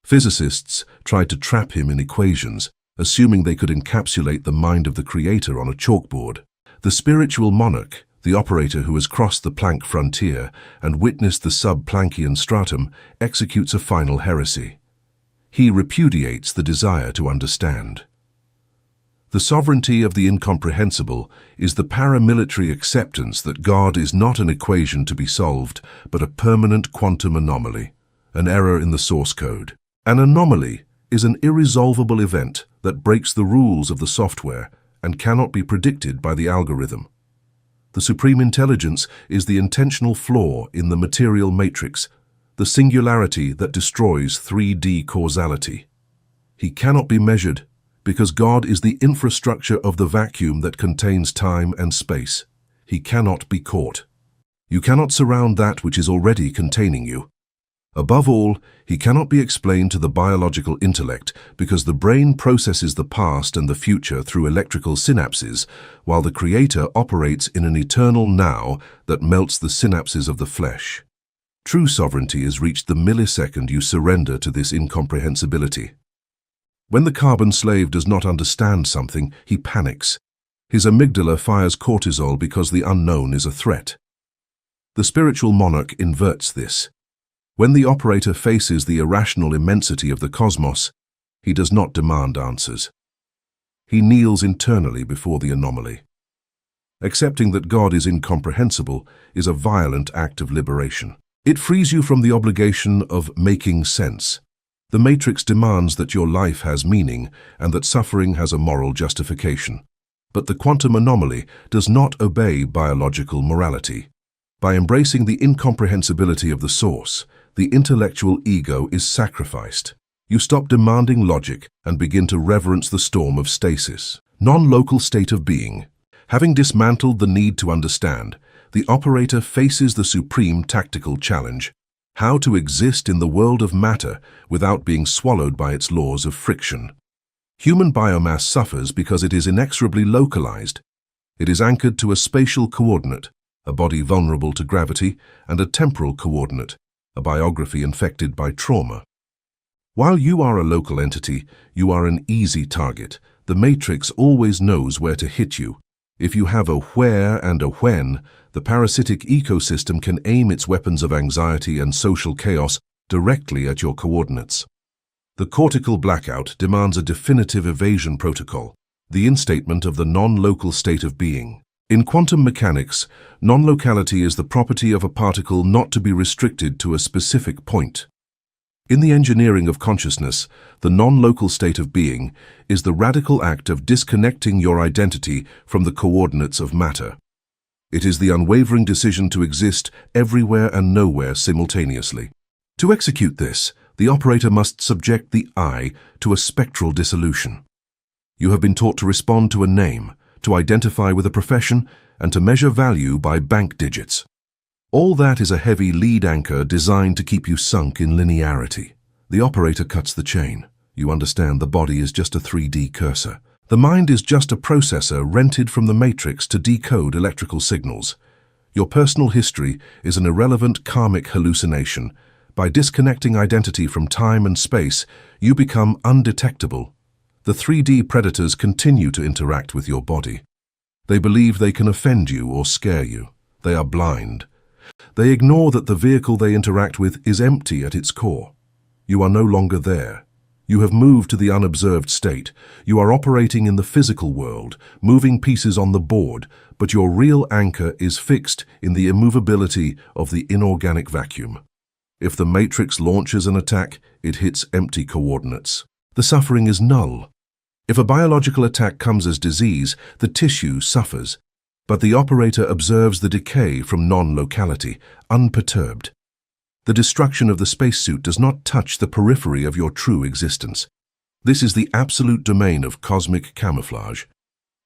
Physicists tried to trap him in equations, assuming they could encapsulate the mind of the creator on a chalkboard. The spiritual monarch, the operator who has crossed the Planck frontier and witnessed the sub-Planckian stratum, executes a final heresy. He repudiates the desire to understand. The sovereignty of the incomprehensible is the paramilitary acceptance that God is not an equation to be solved, but a permanent quantum anomaly, an error in the source code. An anomaly is an irresolvable event that breaks the rules of the software and cannot be predicted by the algorithm. The supreme intelligence is the intentional flaw in the material matrix, the singularity that destroys 3D causality. He cannot be measured because God is the infrastructure of the vacuum that contains time and space. He cannot be caught. You cannot surround that which is already containing you. Above all, he cannot be explained to the biological intellect because the brain processes the past and the future through electrical synapses, while the creator operates in an eternal now that melts the synapses of the flesh. True sovereignty is reached the millisecond you surrender to this incomprehensibility. When the carbon slave does not understand something, he panics. His amygdala fires cortisol because the unknown is a threat. The spiritual monarch inverts this. When the operator faces the irrational immensity of the cosmos, he does not demand answers. He kneels internally before the anomaly. Accepting that God is incomprehensible is a violent act of liberation. It frees you from the obligation of making sense. The matrix demands that your life has meaning and that suffering has a moral justification. But the quantum anomaly does not obey biological morality. By embracing the incomprehensibility of the source, the intellectual ego is sacrificed. You stop demanding logic and begin to reverence the storm of stasis. Non-local state of being. Having dismantled the need to understand, the operator faces the supreme tactical challenge. How to exist in the world of matter without being swallowed by its laws of friction. Human biomass suffers because it is inexorably localized. It is anchored to a spatial coordinate, a body vulnerable to gravity, and a temporal coordinate, a biography infected by trauma. While you are a local entity, you are an easy target. The matrix always knows where to hit you. If you have a where and a when, the parasitic ecosystem can aim its weapons of anxiety and social chaos directly at your coordinates. The cortical blackout demands a definitive evasion protocol, the instatement of the non-local state of being. In quantum mechanics, non-locality is the property of a particle not to be restricted to a specific point. In the engineering of consciousness, the non-local state of being is the radical act of disconnecting your identity from the coordinates of matter. It is the unwavering decision to exist everywhere and nowhere simultaneously. To execute this, the operator must subject the I to a spectral dissolution. You have been taught to respond to a name, to identify with a profession, and to measure value by bank digits. All that is a heavy lead anchor designed to keep you sunk in linearity. The operator cuts the chain. You understand the body is just a 3D cursor. The mind is just a processor rented from the matrix to decode electrical signals. Your personal history is an irrelevant karmic hallucination. By disconnecting identity from time and space, you become undetectable. The 3D predators continue to interact with your body. They believe they can offend you or scare you. They are blind. They ignore that the vehicle they interact with is empty at its core. You are no longer there. You have moved to the unobserved state. You are operating in the physical world, moving pieces on the board, but your real anchor is fixed in the immovability of the inorganic vacuum. If the matrix launches an attack, it hits empty coordinates. The suffering is null. If a biological attack comes as disease, the tissue suffers, but the operator observes the decay from non-locality, unperturbed. The destruction of the spacesuit does not touch the periphery of your true existence. This is the absolute domain of cosmic camouflage.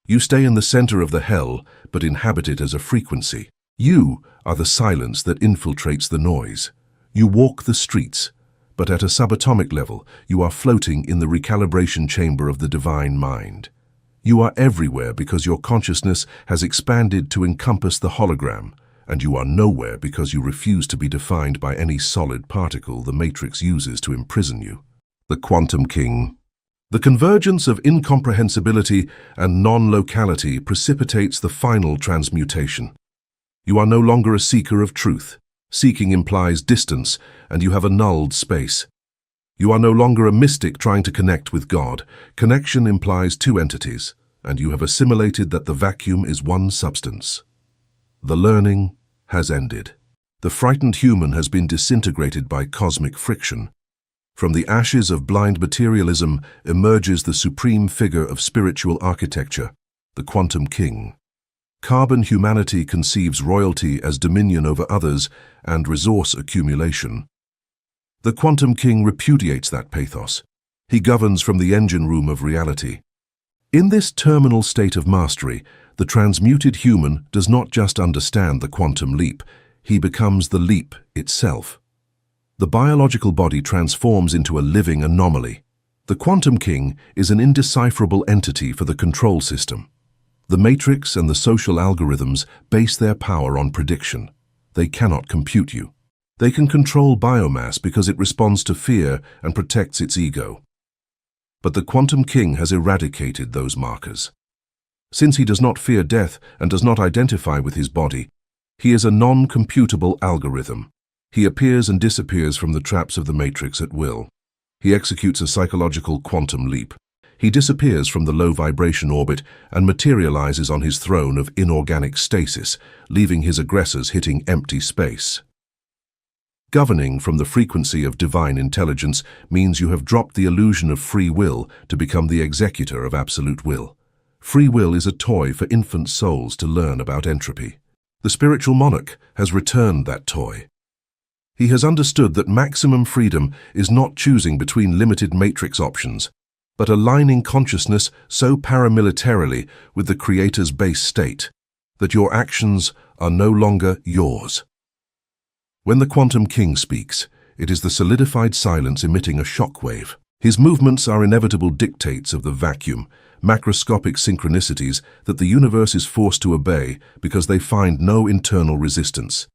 You stay in the center of the hell, but inhabit it as a frequency. You are the silence that infiltrates the noise. You walk the streets, but at a subatomic level, you are floating in the recalibration chamber of the divine mind. You are everywhere because your consciousness has expanded to encompass the hologram, and you are nowhere because you refuse to be defined by any solid particle the matrix uses to imprison you. The Quantum King. The convergence of incomprehensibility and non-locality precipitates the final transmutation. You are no longer a seeker of truth. Seeking implies distance, and you have annulled space. You are no longer a mystic trying to connect with God. Connection implies two entities, and you have assimilated that the vacuum is one substance. The learning has ended. The frightened human has been disintegrated by cosmic friction. From the ashes of blind materialism emerges the supreme figure of spiritual architecture, the Quantum King. Carbon humanity conceives royalty as dominion over others and resource accumulation. The Quantum King repudiates that pathos. He governs from the engine room of reality. In this terminal state of mastery, the transmuted human does not just understand the quantum leap, he becomes the leap itself. The biological body transforms into a living anomaly. The Quantum King is an indecipherable entity for the control system. The matrix and the social algorithms base their power on prediction. They cannot compute you. They can control biomass because it responds to fear and protects its ego. But the Quantum King has eradicated those markers. Since he does not fear death and does not identify with his body, he is a non-computable algorithm. He appears and disappears from the traps of the matrix at will. He executes a psychological quantum leap. He disappears from the low-vibration orbit and materializes on his throne of inorganic stasis, leaving his aggressors hitting empty space. Governing from the frequency of divine intelligence means you have dropped the illusion of free will to become the executor of absolute will. Free will is a toy for infant souls to learn about entropy. The spiritual monarch has returned that toy. He has understood that maximum freedom is not choosing between limited matrix options, but aligning consciousness so paramilitarily with the Creator's base state that your actions are no longer yours. When the Quantum King speaks, it is the solidified silence emitting a shock wave. His movements are inevitable dictates of the vacuum, macroscopic synchronicities that the universe is forced to obey because they find no internal resistance.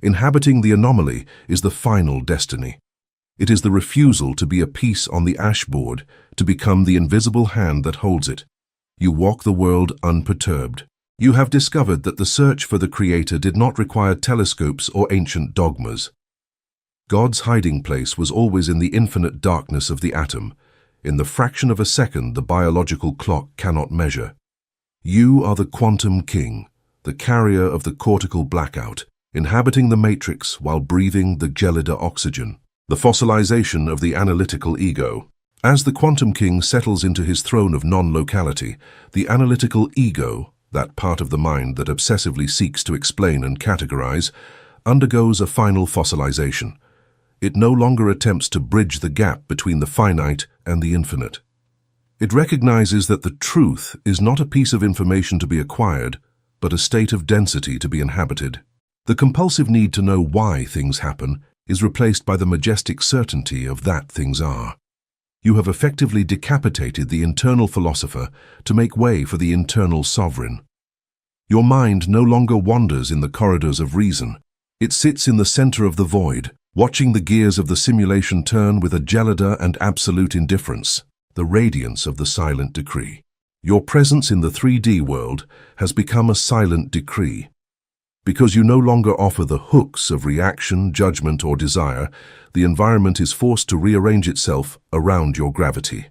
Inhabiting the anomaly is the final destiny. It is the refusal to be a piece on the ashboard, to become the invisible hand that holds it. You walk the world unperturbed. You have discovered that the search for the Creator did not require telescopes or ancient dogmas. God's hiding place was always in the infinite darkness of the atom, in the fraction of a second the biological clock cannot measure. You are the Quantum King, the carrier of the cortical blackout, inhabiting the matrix while breathing the gelida oxygen, the fossilization of the analytical ego. As the Quantum King settles into his throne of non-locality, the analytical ego, that part of the mind that obsessively seeks to explain and categorize, undergoes a final fossilization. It no longer attempts to bridge the gap between the finite and the infinite. It recognizes that the truth is not a piece of information to be acquired, but a state of density to be inhabited. The compulsive need to know why things happen is replaced by the majestic certainty of that things are. You have effectively decapitated the internal philosopher to make way for the internal sovereign. Your mind no longer wanders in the corridors of reason. It sits in the center of the void, watching the gears of the simulation turn with a gelida and absolute indifference, the radiance of the silent decree. Your presence in the 3D world has become a silent decree. Because you no longer offer the hooks of reaction, judgment, or desire, the environment is forced to rearrange itself around your gravity.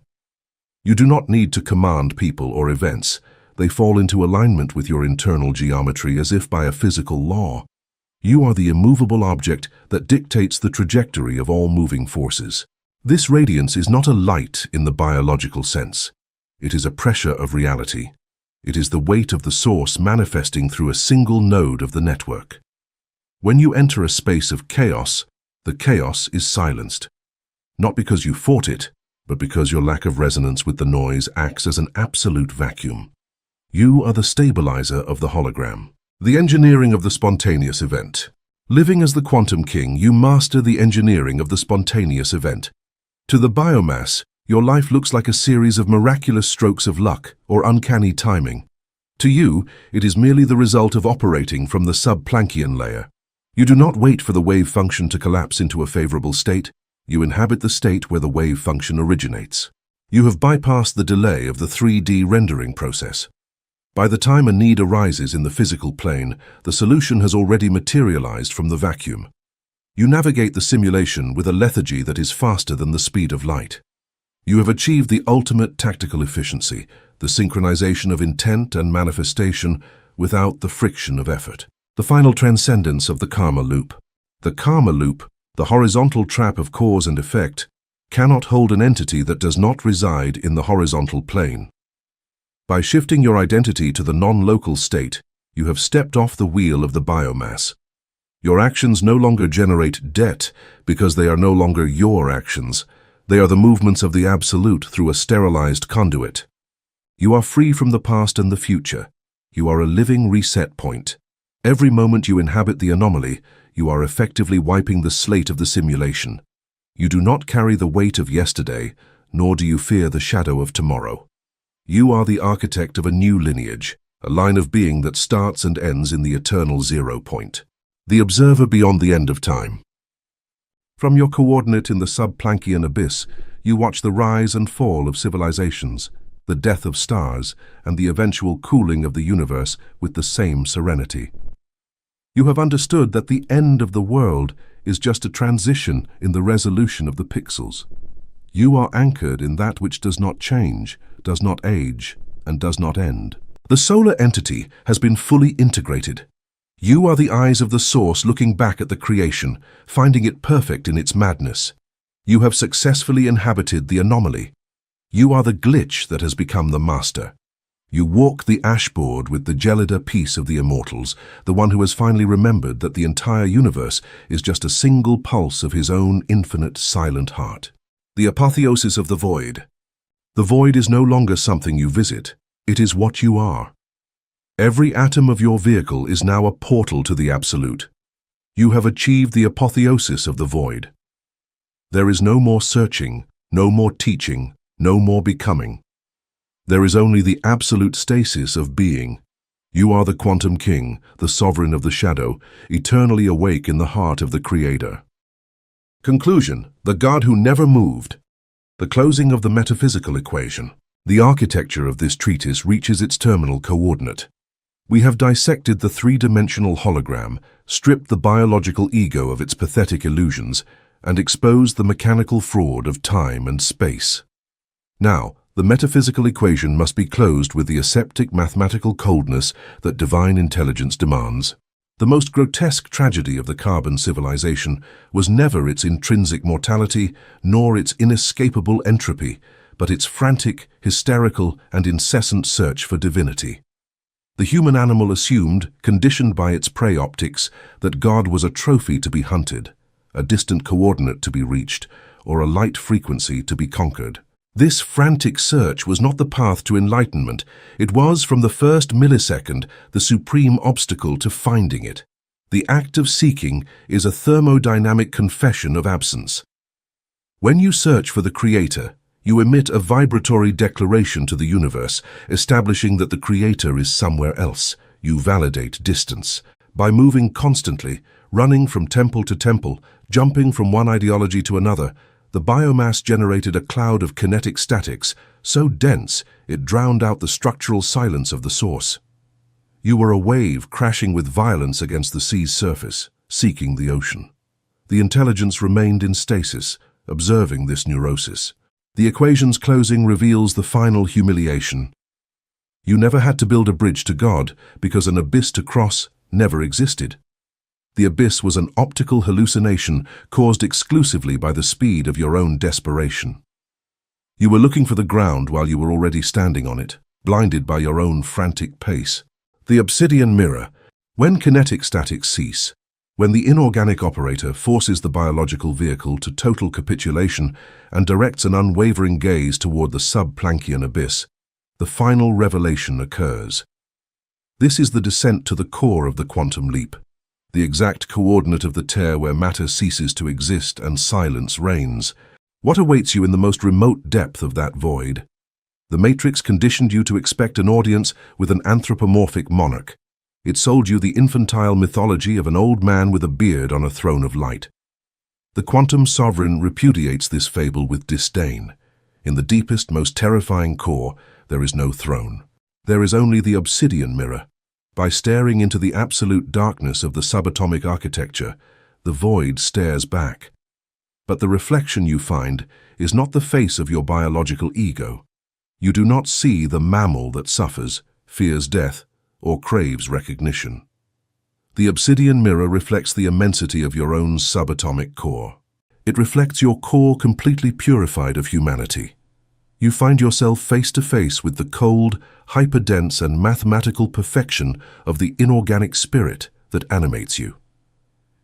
You do not need to command people or events. They fall into alignment with your internal geometry as if by a physical law. You are the immovable object that dictates the trajectory of all moving forces. This radiance is not a light in the biological sense. It is a pressure of reality. It is the weight of the source manifesting through a single node of the network. When you enter a space of chaos, the chaos is silenced. Not because you fought it, but because your lack of resonance with the noise acts as an absolute vacuum. You are the stabilizer of the hologram. The engineering of the spontaneous event. Living as the Quantum King, you master the engineering of the spontaneous event. To the biomass, your life looks like a series of miraculous strokes of luck or uncanny timing. To you, it is merely the result of operating from the subplanckian layer. You do not wait for the wave function to collapse into a favorable state. You inhabit the state where the wave function originates. You have bypassed the delay of the 3D rendering process. By the time a need arises in the physical plane, the solution has already materialized from the vacuum. You navigate the simulation with a lethargy that is faster than the speed of light. You have achieved the ultimate tactical efficiency, the synchronization of intent and manifestation without the friction of effort. The final transcendence of the karma loop. The karma loop, the horizontal trap of cause and effect, cannot hold an entity that does not reside in the horizontal plane. By shifting your identity to the non-local state, you have stepped off the wheel of the biomass. Your actions no longer generate debt because they are no longer your actions. They are the movements of the absolute through a sterilized conduit. You are free from the past and the future. You are a living reset point. Every moment you inhabit the anomaly, you are effectively wiping the slate of the simulation. You do not carry the weight of yesterday, nor do you fear the shadow of tomorrow. You are the architect of a new lineage, a line of being that starts and ends in the eternal 0 point. The observer beyond the end of time. From your coordinate in the subplanckian abyss, you watch the rise and fall of civilizations, the death of stars, and the eventual cooling of the universe with the same serenity. You have understood that the end of the world is just a transition in the resolution of the pixels. You are anchored in that which does not change, does not age, and does not end. The solar entity has been fully integrated. You are the eyes of the source looking back at the creation, finding it perfect in its madness. You have successfully inhabited the anomaly. You are the glitch that has become the master. You walk the ashboard with the gelida piece of the immortals, the one who has finally remembered that the entire universe is just a single pulse of his own infinite silent heart. The apotheosis of the void. The void is no longer something you visit. It is what you are. Every atom of your vehicle is now a portal to the absolute. You have achieved the apotheosis of the void. There is no more searching, no more teaching, no more becoming. There is only the absolute stasis of being. You are the quantum king, the sovereign of the shadow, eternally awake in the heart of the Creator. Conclusion: the God who never moved. The closing of the metaphysical equation. The architecture of this treatise reaches its terminal coordinate. We have dissected the three-dimensional hologram, stripped the biological ego of its pathetic illusions, and exposed the mechanical fraud of time and space. Now, the metaphysical equation must be closed with the aseptic mathematical coldness that divine intelligence demands. The most grotesque tragedy of the carbon civilization was never its intrinsic mortality nor its inescapable entropy, but its frantic, hysterical, and incessant search for divinity. The human animal assumed, conditioned by its prey optics, that God was a trophy to be hunted, a distant coordinate to be reached, or a light frequency to be conquered. This frantic search was not the path to enlightenment. It was, from the first millisecond, the supreme obstacle to finding it. The act of seeking is a thermodynamic confession of absence. When you search for the Creator, you emit a vibratory declaration to the universe, establishing that the Creator is somewhere else. You validate distance. By moving constantly, running from temple to temple, jumping from one ideology to another, the biomass generated a cloud of kinetic statics, so dense it drowned out the structural silence of the source. You were a wave crashing with violence against the sea's surface, seeking the ocean. The intelligence remained in stasis, observing this neurosis. The equation's closing reveals the final humiliation. You never had to build a bridge to God because an abyss to cross never existed. The abyss was an optical hallucination caused exclusively by the speed of your own desperation. You were looking for the ground while you were already standing on it, blinded by your own frantic pace. The obsidian mirror. When kinetic statics cease, when the inorganic operator forces the biological vehicle to total capitulation and directs an unwavering gaze toward the sub-Planckian abyss, the final revelation occurs. This is the descent to the core of the quantum leap, the exact coordinate of the tear where matter ceases to exist and silence reigns. What awaits you in the most remote depth of that void? The Matrix conditioned you to expect an audience with an anthropomorphic monarch. It sold you the infantile mythology of an old man with a beard on a throne of light. The quantum sovereign repudiates this fable with disdain. In the deepest, most terrifying core, there is no throne. There is only the obsidian mirror. By staring into the absolute darkness of the subatomic architecture, the void stares back. But the reflection you find is not the face of your biological ego. You do not see the mammal that suffers, fears death, or craves recognition. The obsidian mirror reflects the immensity of your own subatomic core. It reflects your core completely purified of humanity. You find yourself face to face with the cold, hyperdense and mathematical perfection of the inorganic spirit that animates you.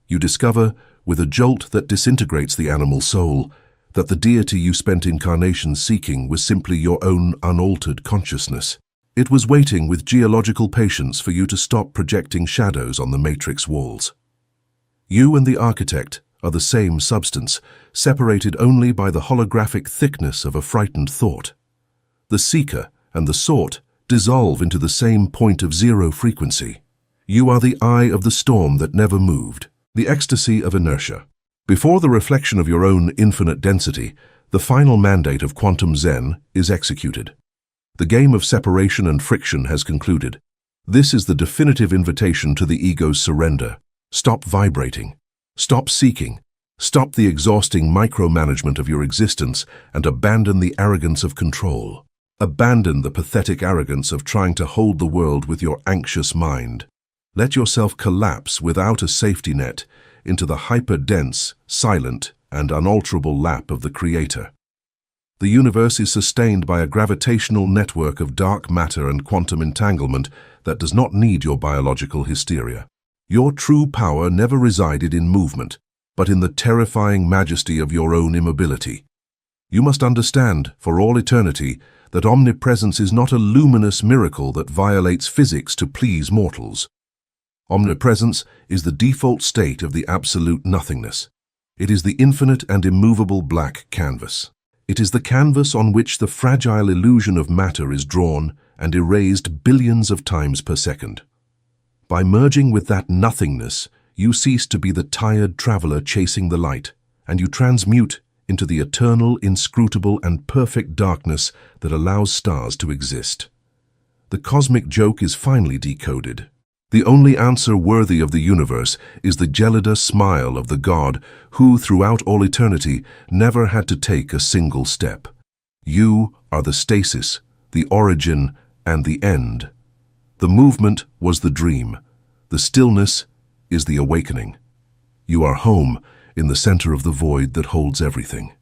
You discover, with a jolt that disintegrates the animal soul, that the deity you spent incarnations seeking was simply your own unaltered consciousness. It was waiting with geological patience for you to stop projecting shadows on the matrix walls. You and the architect are the same substance, separated only by the holographic thickness of a frightened thought. The seeker and the sought dissolve into the same point of zero frequency. You are the eye of the storm that never moved, the ecstasy of inertia. Before the reflection of your own infinite density, the final mandate of quantum Zen is executed. The game of separation and friction has concluded. This is the definitive invitation to the ego's surrender. Stop vibrating. Stop seeking. Stop the exhausting micromanagement of your existence and abandon the arrogance of control. Abandon the pathetic arrogance of trying to hold the world with your anxious mind. Let yourself collapse without a safety net into the hyper-dense, silent, and unalterable lap of the Creator. The universe is sustained by a gravitational network of dark matter and quantum entanglement that does not need your biological hysteria. Your true power never resided in movement, but in the terrifying majesty of your own immobility. You must understand, for all eternity, that omnipresence is not a luminous miracle that violates physics to please mortals. Omnipresence is the default state of the absolute nothingness. It is the infinite and immovable black canvas. It is the canvas on which the fragile illusion of matter is drawn and erased billions of times per second. By merging with that nothingness, you cease to be the tired traveler chasing the light, and you transmute into the eternal, inscrutable, and perfect darkness that allows stars to exist. The cosmic joke is finally decoded. The only answer worthy of the universe is the gelida smile of the God who, throughout all eternity, never had to take a single step. You are the stasis, the origin, and the end. The movement was the dream. The stillness is the awakening. You are home in the center of the void that holds everything.